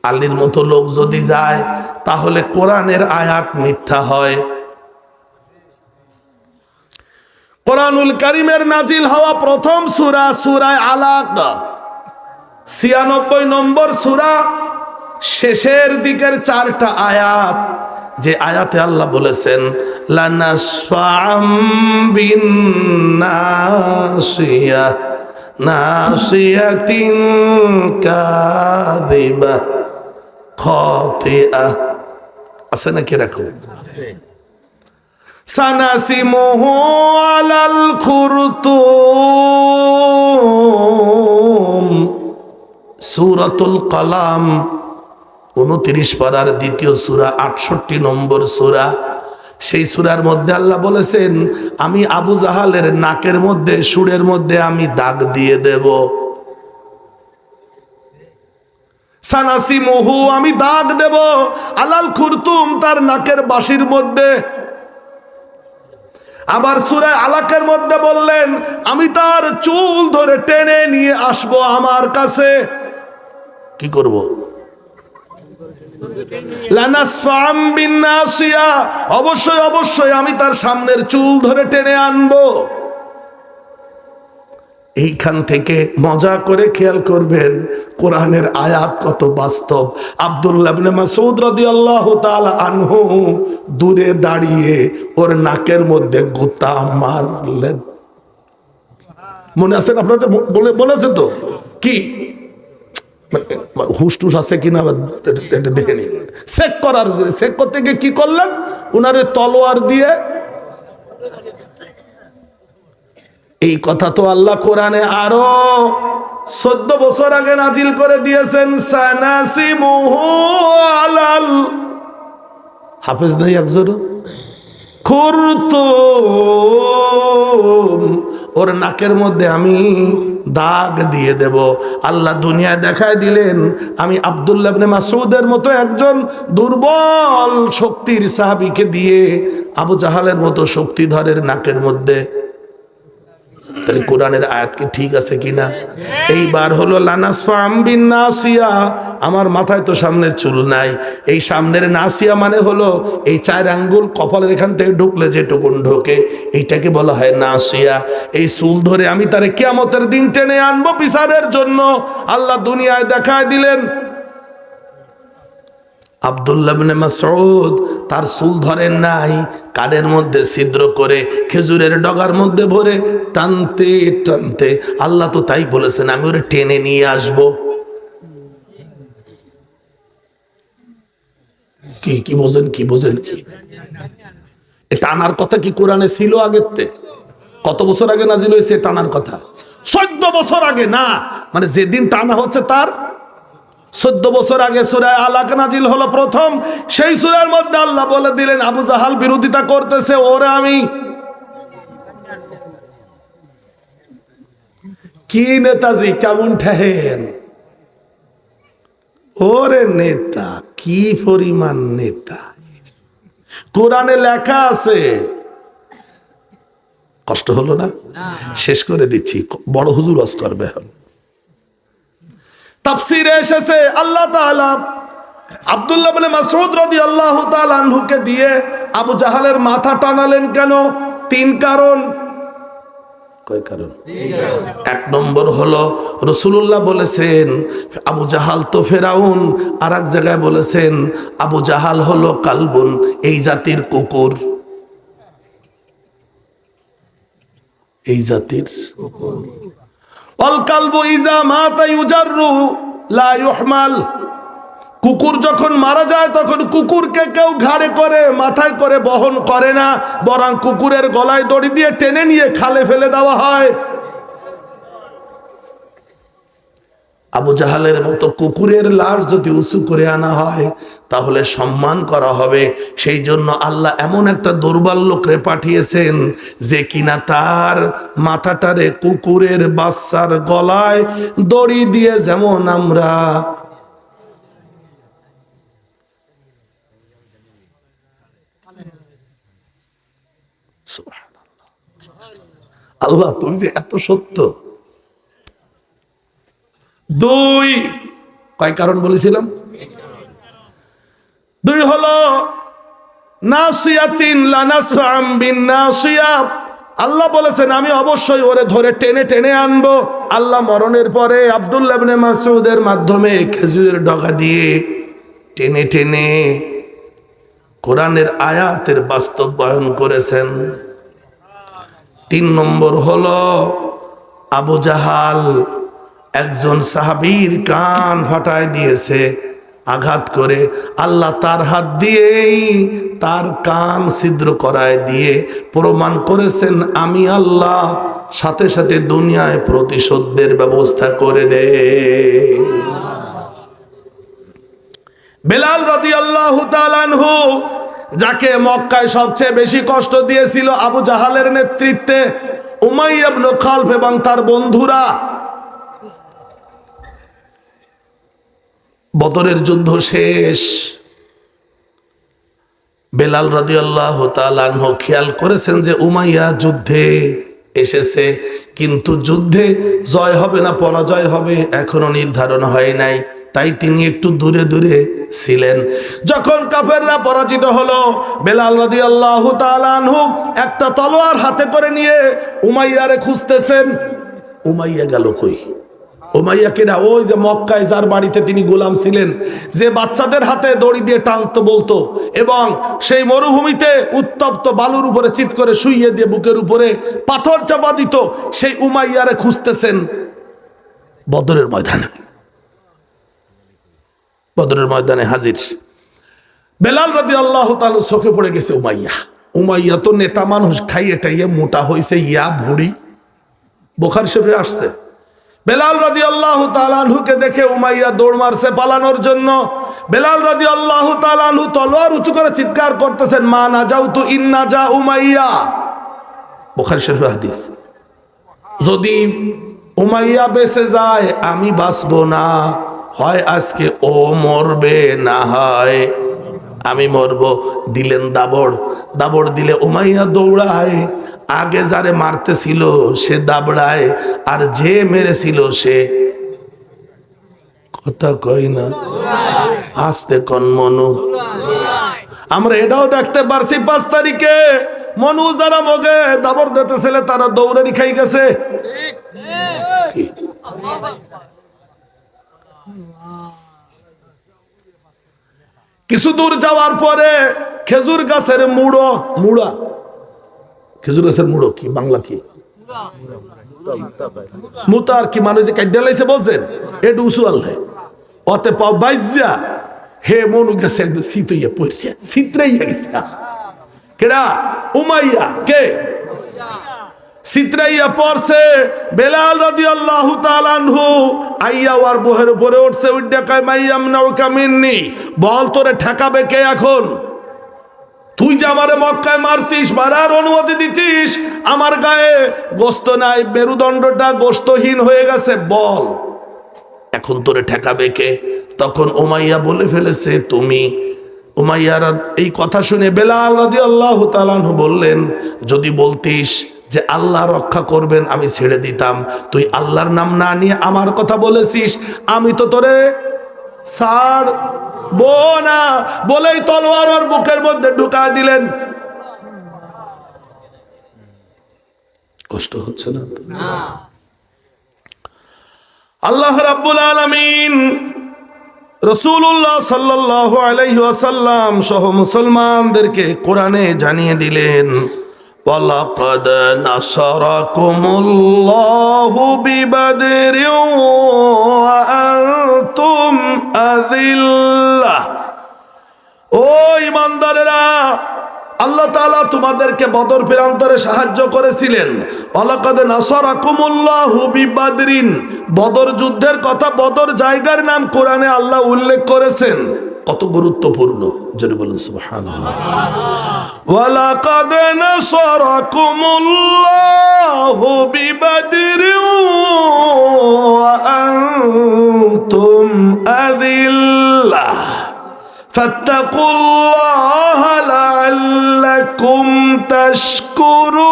আলীর মতো লোক যদি যায় তাহলে কোরআনের আয়াত মিথ্যা হয়। কোরআনুল কারীমের নাজিল হওয়া প্রথম সূরা সূরা আলাক, 96 নম্বর সূরা, শেষের দিকের 4টা আয়াত, যে আয়াতে আল্লাহ বলেছেন লানাসফা'আম বিন নাসিয়া নাসিয়াতিন কাযিবা খাতিআ, আছে নাকি? রাখো, সানাসিমুহু আলাল খুরতুম, সূরাতুল কলাম 29 পারার দ্বিতীয় সূরা, 68 নম্বর সূরা। সেই সূরার মধ্যে আল্লাহ বলেছেন, আমি আবু জাহালের নাকের মধ্যে, সুরের মধ্যে আমি দাগ দিয়ে দেব। সানাসিমুহু, আমি দাগ দেব, আলাল খুরতুম, তার নাকের বাঁশির মধ্যে। আবার সূরা আলাকের মধ্যে বললেন, আমি তার চুল ধরে টেনে নিয়ে আসবো আমার কাছে। কি করব? লানাসফা'আম বিন নাসিয়া, অবশ্যই অবশ্যই আমি তার সামনের চুল ধরে টেনে আনবো। এইখান থেকে মজা করে খেয়াল করবেন কোরআনের আয়াত কত বাস্তব। আব্দুল্লাহ ইবনে মাসউদ রাদিয়াল্লাহু তাআলা আনহু দূরে দাঁড়িয়ে ওর নাকের মধ্যে গুতা মারলেন। মনে আছে আপনাদের? বলেছে তো কি? হুশ টুস আছে কিনা দেখে নিন। চেক করতে গিয়ে কি করলেন? উনারে তলোয়ার দিয়ে। এই কথা তো আল্লাহ কোরআনে আরো 14 বছর আগে নাজিল করে দিয়েছেন। সানাসিমুহু আলাল, হাফেজ নাই একজন, খুরতুম, ওর নাকের মধ্যে আমি দাগ দিয়ে দেব। আল্লাহ দুনিয়ায় দেখায় দিলেন আমি আব্দুল্লাহ ইবনে মাসউদের মতো একজন দুর্বল শক্তির সাহাবীকে দিয়ে আবু জাহালের মতো শক্তিধরের নাকের মধ্যে। তাহলে কোরআনের আয়াত কি ঠিক আছে কিনা? এইবার হলো লানাসফাম বিন নাসিয়া, আমার মাথায় তো সামনে চুল নাই, এই সামনের নাসিয়া মানে হলো এই 4 আঙ্গুল কপালের এখান থেকে ঢুকলে যেটুকুন ঢোকে এইটাকে বলা হয় নাসিয়া। এই চুল ধরে আমি তারে কিয়ামতের দিন টেনে আনবো বিচারের জন্য। আল্লাহ দুনিয়ায় দেখায় দিলেন আব্দুল্লাহ ইবনে মাসউদ তার চুল ধরেন নাই, কানের মধ্যে ছিদ্র করে খেজুরের ডগার মধ্যে ভরে টানতে টানতে, আল্লাহ তো তাই বলেছেন আমি ওরে টেনে নিয়ে আসব। কি বোঝেন কি টানার কথা কি কোরআনে ছিল আগের তে? কত বছর আগে নাজিল হয়েছে টানার কথা? 14 বছর আগে না, মানে যেদিন টানা হচ্ছে তার 14 বছর আগে সূরা আলাক নাজিল হলো প্রথম। সেই সূরার মধ্যে আল্লাহ বলে দিলেন আবু জাহাল বিরোধিতা করতেছে, ওরে আমি কি নেতাজি কেমন ঠেহেন, ওরে নেতা কি পরিমাণ নেতা, কোরআনে লেখা আছে। কষ্ট হলো না? শেষ করে দিচ্ছি, বড় হুজুর ওয়াজ করবে এখন। তাফসীরে এসেছে আল্লাহ তাআলা আব্দুল্লাহ ইবনে মাসউদ রাদিয়াল্লাহু তাআলা আনহুকে দিয়ে আবু জাহালের মাথা টানালেন কেন? 3 কারণ। কয় কারণ? 1 নম্বর হলো রাসূলুল্লাহ বলেছেন আবু জাহাল তো ফেরাউন, আর এক জায়গায় বলেছেন আবু জাহাল হলো কালবুন, এই জাতির কুকুর, এই জাতির কুকুর। অল কালবু ইজা মাতা ইউজাররু লা ইউহমাল, কুকুর যখন মারা যায় তখন কুকুরকে কেউ ঘাড়ে করে মাথায় করে বহন করে না, বরং কুকুরের গলায় দড়ি দিয়ে টেনে নিয়ে খালে ফেলে দেওয়া হয়। আবু জাহালের মতো কুকুরের লাশ যদি উঁচু করে আনা হয় তাহলে সম্মান করা হবে। সেই জন্য আল্লাহ এমন একটা দুর্বল লোকরে পাঠিয়েছেন যে কিনা তার মাথাটারে কুকুরের বাচ্চার গলায় দড়ি দিয়ে, যেমন আমরা আল্লাহ তুমি যে এত সত্য। 2 কয় কারণ বলেছিলাম? 2 হলো নাসিয়াতিন লানাসফাম বিন নাসিয়া, আল্লাহ বলেছেন আমি অবশ্যই ওরে ধরে টেনে টেনে আনবো। আল্লাহ মরণের পরে আব্দুল্লাহ ইবনে মাসউদের মাধ্যমে খেজুরের ডগা দিয়ে টেনে টেনে কোরআনের আয়াতের বাস্তবায়ন করেছেন। 3 নম্বর হলো আবু জাহাল একজন সাহাবীর কান ফাটায় দিয়েছে আঘাত করে, আল্লাহ তার হাত দিয়েই তার কান ছিদ্র করায় দিয়ে প্রমাণ করেছেন আমি আল্লাহ সাথে সাথে দুনিয়ায় প্রতিশোধের ব্যবস্থা করে দে। বেলাল রাদিয়াল্লাহু তাআলা আনহু, যাকে মক্কায় সবচেয়ে বেশি কষ্ট দিয়েছিল আবু জাহালের নেতৃত্বে উমাইয়া ইবনে খালফ এবং তার বন্ধুরা, বদরের যুদ্ধ শেষ, বেলাল রাদিয়াল্লাহু তাআলা আনহু খেয়াল করেছেন যে উমাইয়া যুদ্ধে এসেছে, কিন্তু যুদ্ধে জয় হবে না পরাজয় হবে এখনো নির্ধারণ হয় নাই, তাই তিনি একটু দূরে দূরে ছিলেন। যখন কাফেররা পরাজিত হলো, বেলাল রাদিয়াল্লাহু তাআলা আনহু একটা তলোয়ার হাতে করে নিয়ে উমাইয়ারে খুঁজতেছেন। উমাইয়া গেল কই? উমাইয়া কেডা? ওই যে মক্কায় যার বাড়িতে তিনি গোলাম ছিলেন, যে বাচ্চাদের হাতে দড়ি দিয়ে টানতে বলতো এবং সেই মরুভূমিতে উত্তপ্ত বালুর উপরে চিৎ করে শুইয়ে দিয়ে বুকের উপরে পাথর চাপা দিত, সেই উমাইয়ারে খুঁজতেছেন বদরের ময়দানে। বদরের ময়দানে হাজির বেলাল রাদিয়াল্লাহু তাআলা, চোখে পড়ে গেছে উমাইয়া। উমাইয়া তো নেতা মানুষ, খাইয়ে টাইয়ে মোটা হয়েছে, ইয়া ভুড়ি, বুখারী শরীফে আসছে। বেলাল রাদিয়াল্লাহু তাআলা আনহুকে দেখে উমাইয়া দৌড় মারছে পালানোর জন্য। বেলাল রাদিয়াল্লাহু তাআলা আনহু তলোয়ার উঁচু করে চিৎকার করতেছেন, মা নাজাউতু ইন নাজা উমাইয়া। বুখারী শরীফের হাদিস। যদি উমাইয়া বেঁচে যায় আমি বাঁচবো না, হয় আজকে ও মরবে না হয় আমি মরবো। দিলেন দাবড়, দাবড় দিলে উমাইয়া দৌড়ায়, আগে যারে মারতেছিল সে দাবড়ায়, আর যে মেরেছিল সে কথা কই না, আসতে কোন মনু। আমরা এটাও দেখতে পারছি 5 তারিখে মনু যারা মগে দাবড় দিতেছিল তারা দৌড়ানি খাই গেছে। কিছু দূর যাওয়ার পরে খেজুর গাছের মুড়া, খেজুর গাছের মুড়ো কি বাংলা কি মুতার কি মানুষ যে কাইডা লাইছে বলছেন এটা উঁচু আল্লাহ অতে পাও বাইজা হে মনু গেছে একদম শীতইয়া পড়ছে, শীতরাইয়া গেছে। কেডা? উমাইয়া। কে? সিতরাইয়া পড়ছে। বেলাল রাদিয়াল্লাহু তাআলা আনহু আইয়া ওর বহের উপরে উঠছে, উড্ডা কয় মাইয়ামনাউকা মিন্নি, বল তোরে ঠেকাবে কে এখন? তুই যে আমারে মক্কায় মারতিস, মারার অনুমতি দিতিস, আমার গায়ে গোশত নাই, মেরুদণ্ডটা গোশতহীন হয়ে গেছে, বল এখন তোরে ঠেকাবে কে? তখন উমাইয়া বলে ফেলেছে তুমি। উমাইয়ার এই কথা শুনে বেলাল রাদিয়াল্লাহু তাআলা আনহু বললেন, যদি বলতিস যে আল্লাহ রক্ষা করবেন আমি ছেড়ে দিতাম, তুই আল্লাহর নাম না নিয়ে আমার কথা বলেছিস, আমি তো তোরে ছাড়বো না। বলেই তলোয়ার ওর বুকের মধ্যে ঢুকা দিলেন। কষ্ট হচ্ছে না? আল্লাহ রাব্বুল আলামিন রাসূলুল্লাহ সাল্লাল্লাহু আলাইহি ওয়াসাল্লাম সহ মুসলমানদেরকে কোরআনে জানিয়ে দিলেন, ওয়ালাকাদ নাসারাকুমুল্লাহু বিবাদরিন ওয়া আনতুম আযিল্লাহ। ও ঈমানদারেরা, আল্লাহ তাআলা তোমাদেরকে বদর প্রান্তরে সাহায্য করেছিলেন। ওয়ালাকাদ নাসারাকুমুল্লাহু বিবাদরিন, বদর যুদ্ধের কথা, বদর জায়গার নাম কোরআনে আল্লাহ উল্লেখ করেছেন। কত গুরুত্বপূর্ণ, যদি বলেন সুবহানাল্লাহ। ওয়ালাকাদ নাসারাকুমুল্লাহু বিবাদরিন ওয়া আনতুম আযিল্লাহ ফাত্তাকুল্লাহা লাআল্লাকুম তাশকুরুন।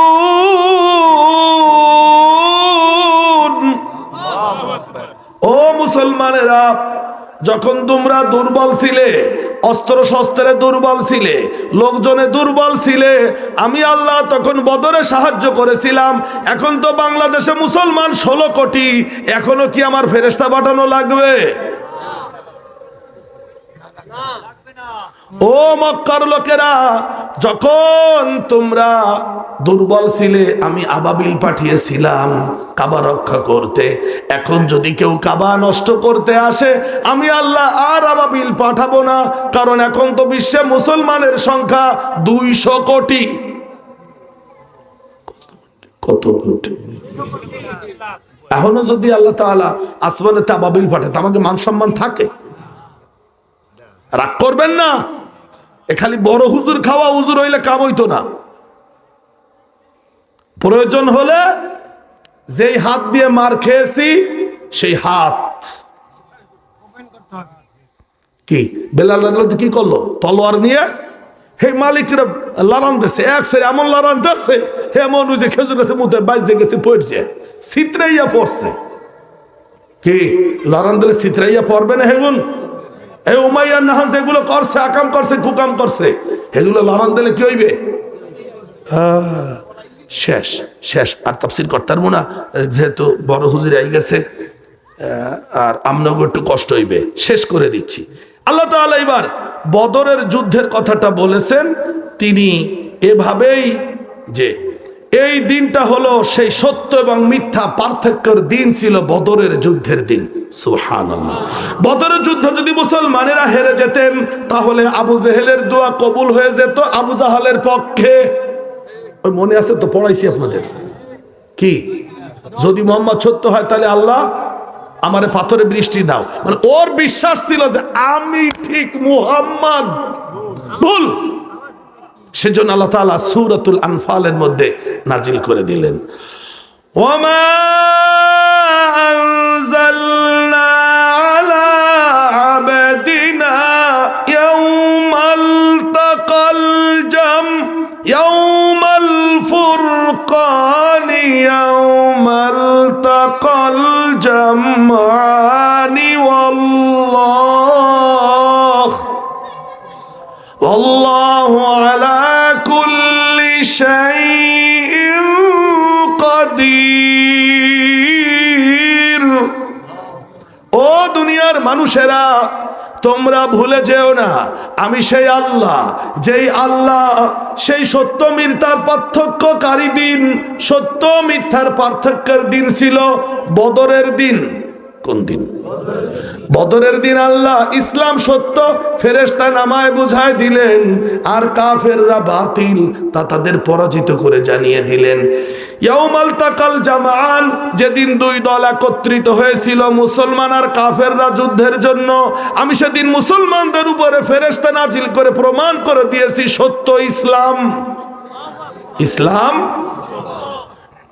ও মুসলমানেরা, যখন তোমরা দুর্বল ছিলে, অস্ত্র শস্ত্রে দুর্বল ছিলে, লোকজনে দুর্বল ছিলে, আমি আল্লাহ তখন বদরে সাহায্য করেছিলাম। এখন তো বাংলাদেশে মুসলমান 16 কোটি, এখনো কি আমার ফেরেশতা পাঠানো লাগবে? ও মক্কার লোকেরা, যখন তোমরা দুর্বল ছিলে আমি আবাবিল পাঠিয়েছিলাম কাবা রক্ষা করতে। এখন যদি কেউ কাবা নষ্ট করতে আসে আমি আল্লাহ আর আবাবিল পাঠাবো না, কারণ এখন তো বিশ্বে মুসলমানের সংখ্যা 200 কোটি। কত কোটি? এখনো যদি আল্লাহ তাআলা আসমানেতে আবাবিল পাঠায় আমাকে মান সম্মান থাকে? রাগ করবেন না, এ খালি বড় হুজুর খাওয়া হুজুর হইলে কাম হইতো না। প্রয়োজন হলে যেই হাত দিয়ে মার খেয়েছি সেই হাত কি বেলাল রাদিয়াল্লাহু কি করলো? তলোয়ার নিয়ে হে মালিকরা লড়ান দেশে এক সেরে এমন লড়ান দেশে এমন যে খেজুর গাছে মুতে বাইজে গেছে পড়ছে, ছিতরাইয়া পড়ছে। কি লড়ান দিলে ছিতরাইয়া পড়বে না? হেগুন এই উমাইয়ার নাহান যেগুলো করছে, আকাম করছে, কুকাম করছে, এগুলো লড়ান দিলে কি হইবে? শেষ শেষ। আর তাফসীর করতে পারবো না, যেহেতু বড় হুজুর আই গেছে, আর আমনাগো একটু কষ্ট হইবে, শেষ করে দিচ্ছি। আল্লাহ তাআলা এবার বদরের যুদ্ধের কথাটা বলেছেন তিনি এভাবেই, যে এই দিনটা হলো সেই সত্য এবং মিথ্যা পার্থক্যের দিন ছিল, বদরের যুদ্ধের দিন। সুবহানাল্লাহ। বদরের যুদ্ধ যদি মুসলমানেরা হেরে যেতেন তাহলে আবু জেহেলের দোয়া কবুল হয়ে যেত আবু জাহালের পক্ষে। ওই মনে আছে তো, পড়াইছি আপনাদের। কি যদি মুহাম্মদ সত্য হয় তাহলে আল্লাহ আমারে পাথরে বৃষ্টি দাও, মানে ওর বিশ্বাস ছিল যে আমি ঠিক, মুহাম্মদ ভুল। সেজন্য আল্লাহ তাআলা সূরাতুল আনফালের মধ্যে নাজিল করে দিলেন, ওয়ামা আনজালনা আলা আবদিনা ইয়াউমাল তাকাল জাম ইয়াউমাল ফুরকান ইয়াউমাল তাকাল জামআনি والله على كل شيء قدير। ও দুনিয়ার মানুষেরা, তোমরা ভুলে যেও না আমি সেই আল্লাহ, যেই আল্লাহ সেই সত্য মিথ্যার পার্থক্যকারী দিন, সত্য মিথ্যার পার্থক্যের দিন ছিল বদরের দিন। কোন দিন? বদরের দিন আল্লাহ ইসলাম সত্য ফেরেশতা নামায় বুঝায় দিলেন, আর কাফেররা বাতিল তা তাদের পরাজিত করে জানিয়ে দিলেন। ইয়াউমাল তাকাল জামআন, যেদিন দুই দল একত্রিত হয়েছিল মুসলমান আর কাফেররা যুদ্ধের জন্য, আমি সেদিন মুসলমানদের উপরে ফেরেশতা নাজিল করে প্রমাণ করে দিয়েছি সত্য ইসলাম। ইসলাম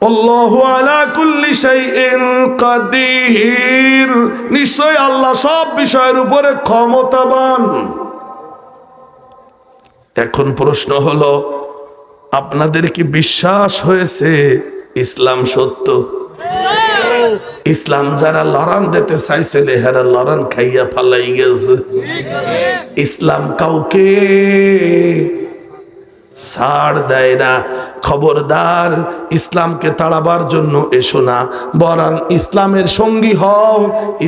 আল্লাহু আলা কুল্লি শাইইন কাদির, নিশ্চয় আল্লাহ সব বিষয়ের উপরে ক্ষমতাবান। এখন প্রশ্ন হলো, আপনাদের কি বিশ্বাস হয়েছে ইসলাম সত্য? ইসলাম যারা লড়ান দিতে চাইছিল হেরা লড়ান খাইয়া ফালাই গেছে। ইসলাম কাউকে ছাড় দেয় না। খবরদার, ইসলামকে তাড়াবার জন্য এসো না, বরং ইসলামের সঙ্গী হও,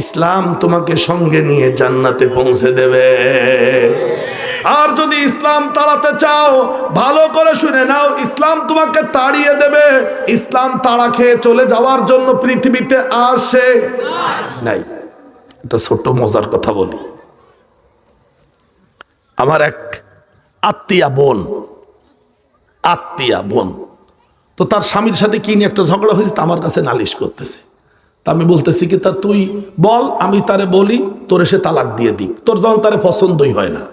ইসলাম তোমাকে সঙ্গে নিয়ে জান্নাতে পৌঁছে দেবে। আর যদি ইসলাম তাড়াতে চাও, ভালো করে শুনে নাও, ইসলাম তোমাকে তাড়িয়ে দেবে। ইসলাম তাড়া খেয়ে চলে যাওয়ার জন্য পৃথিবীতে আসে নাই। এটা ছোট্ট মজার কথা বলি। আমার এক আত্মীয়া বোন, তো তার স্বামীর সাথে কি নিয়ে একটা ঝগড়া হয়েছে, তা আমার কাছে নালিশ করতেছে। তা আমি বলতেছি কি, তা তুই বল, আমি তারে বলি তোরে সে তালাক দিয়ে দিক, তোর যখন তারে পছন্দই হয় না।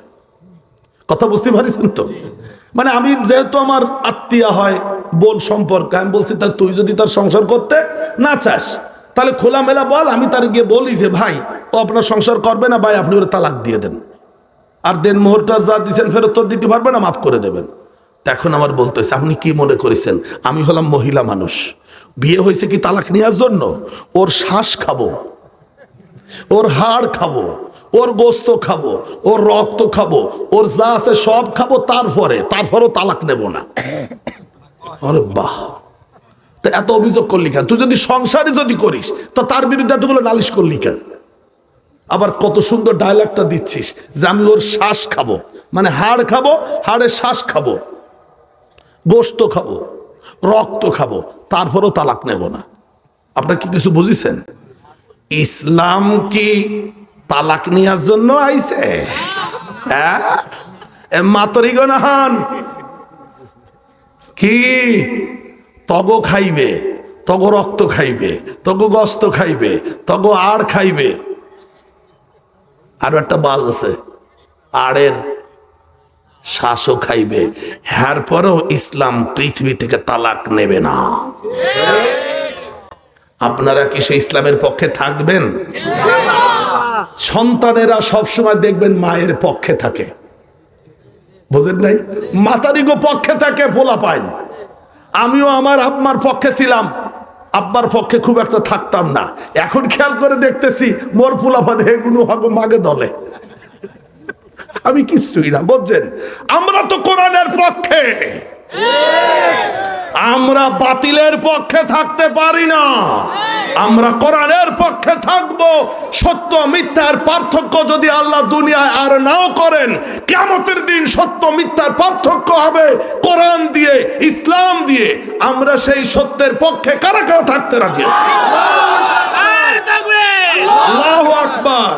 কথা বুঝতে পারিছেন তো? মানে আমি যেহেতু আমার আত্মীয়া হয়, বোন সম্পর্কে, আমি বলছি তা তুই যদি তার সংসার করতে না চাস তাহলে খোলামেলা বল, আমি তার গিয়ে বলি যে ভাই ও আপনার সংসার করবে না, ভাই আপনি ওরা তালাক দিয়ে দেন, আর দেন মোহরটা যা দিচ্ছেন ফেরত তোর দিতে পারবে না, মাফ করে দেবেন। এখন আমার বলতেছে, আপনি কি মনে করেছেন আমি হলাম মহিলা মানুষ? বিয়ে হয়েছে কি তালাক নেওয়ার জন্য? ওর শ্বাস খাবো, ওর হাড় খাবো, ওর গোস্ত খাবো, ওর রক্ত খাবো, ওর যা আছে সব খাবো, তারপরও তালাক নেব না। আরে বাহ, তা এত অভিযোগ করলি কেন? তুই যদি সংসারে যদি করিস তো তার বিরুদ্ধে এতগুলো নালিশ করলি কেন? আবার কত সুন্দর ডায়লগটা দিচ্ছিস যে আমি ওর শ্বাস খাবো, মানে হাড় খাবো, হাড়ের শ্বাস খাবো, গোস্ত খাবো, রক্ত খাবো, তারপরও তালাক নেব না। আপনার কি কিছু বুঝেছেন? ইসলাম কি তালাক নেওয়ার জন্য আইছে? মাতরি গণহান কি তগো খাইবে, তগো রক্ত খাইবে, তগো গোস্ত খাইবে, তগো আড় খাইবে। আর একটা বাজ আছে, আড়ের শ্বাসও খাইবে। হ্যার পরেও ইসলাম পৃথিবী থেকে তালাক নেবে না। আপনারা কি সেই ইসলামের পক্ষে থাকবেন? সন্তানেরা সবসময় দেখবেন মায়ের পক্ষে থাকে, বুঝেন নাই? মাতারিগো পক্ষে থাকে, পোলা পায়। আমিও আমার আব্বার পক্ষে ছিলাম, আব্বার পক্ষে খুব একটা থাকতাম না। এখন খেয়াল করে দেখতেছি মোর পোলাপান হেগুলো হাগো মাগে দলে, আমি কিছুই না, বুঝছেন? আমরা তো কোরআনের পক্ষে, আমরা বাতিলের পক্ষে থাকতে পারি না। আমরা কোরআনের পক্ষে থাকব। সত্য মিথ্যার পার্থক্য যদি আল্লাহ দুনিয়ায় আর নাও করেন, কিয়ামতের দিন সত্য মিথ্যার পার্থক্য হবে কোরআন দিয়ে, ইসলাম দিয়ে। আমরা সেই সত্যের পক্ষে কারা কারা থাকতে রাজি আছি? আল্লাহু আকবার।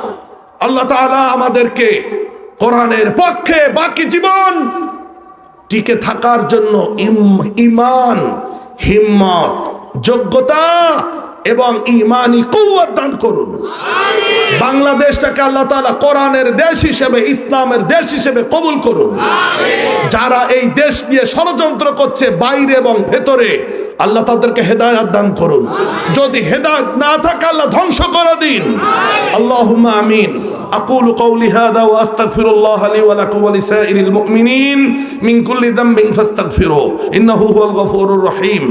আল্লাহ তাআলা আমাদেরকে কোরআনের পক্ষে বাকি জীবন টিকে থাকার জন্য ঈমান, হিম্মত, যোগ্যতা এবং ঈমানি কুওয়াত দান করুন। বাংলাদেশটাকে আল্লাহ তাআলা কোরআনের দেশ হিসেবে, ইসলামের দেশ হিসেবে কবুল করুন। যারা এই দেশ নিয়ে ষড়যন্ত্র করছে বাইরে এবং ভেতরে, আল্লাহ তাদেরকে হেদায়েত দান করুন। যদি হেদায়েত না থাকে আল্লাহ ধ্বংস করে দিন। আল্লাহুম্মা আমিন। أقول قولي هذا وأستغفر الله لي ولكم ولسائر المؤمنين من كل ذنب فاستغفروه إنه هو الغفور الرحيم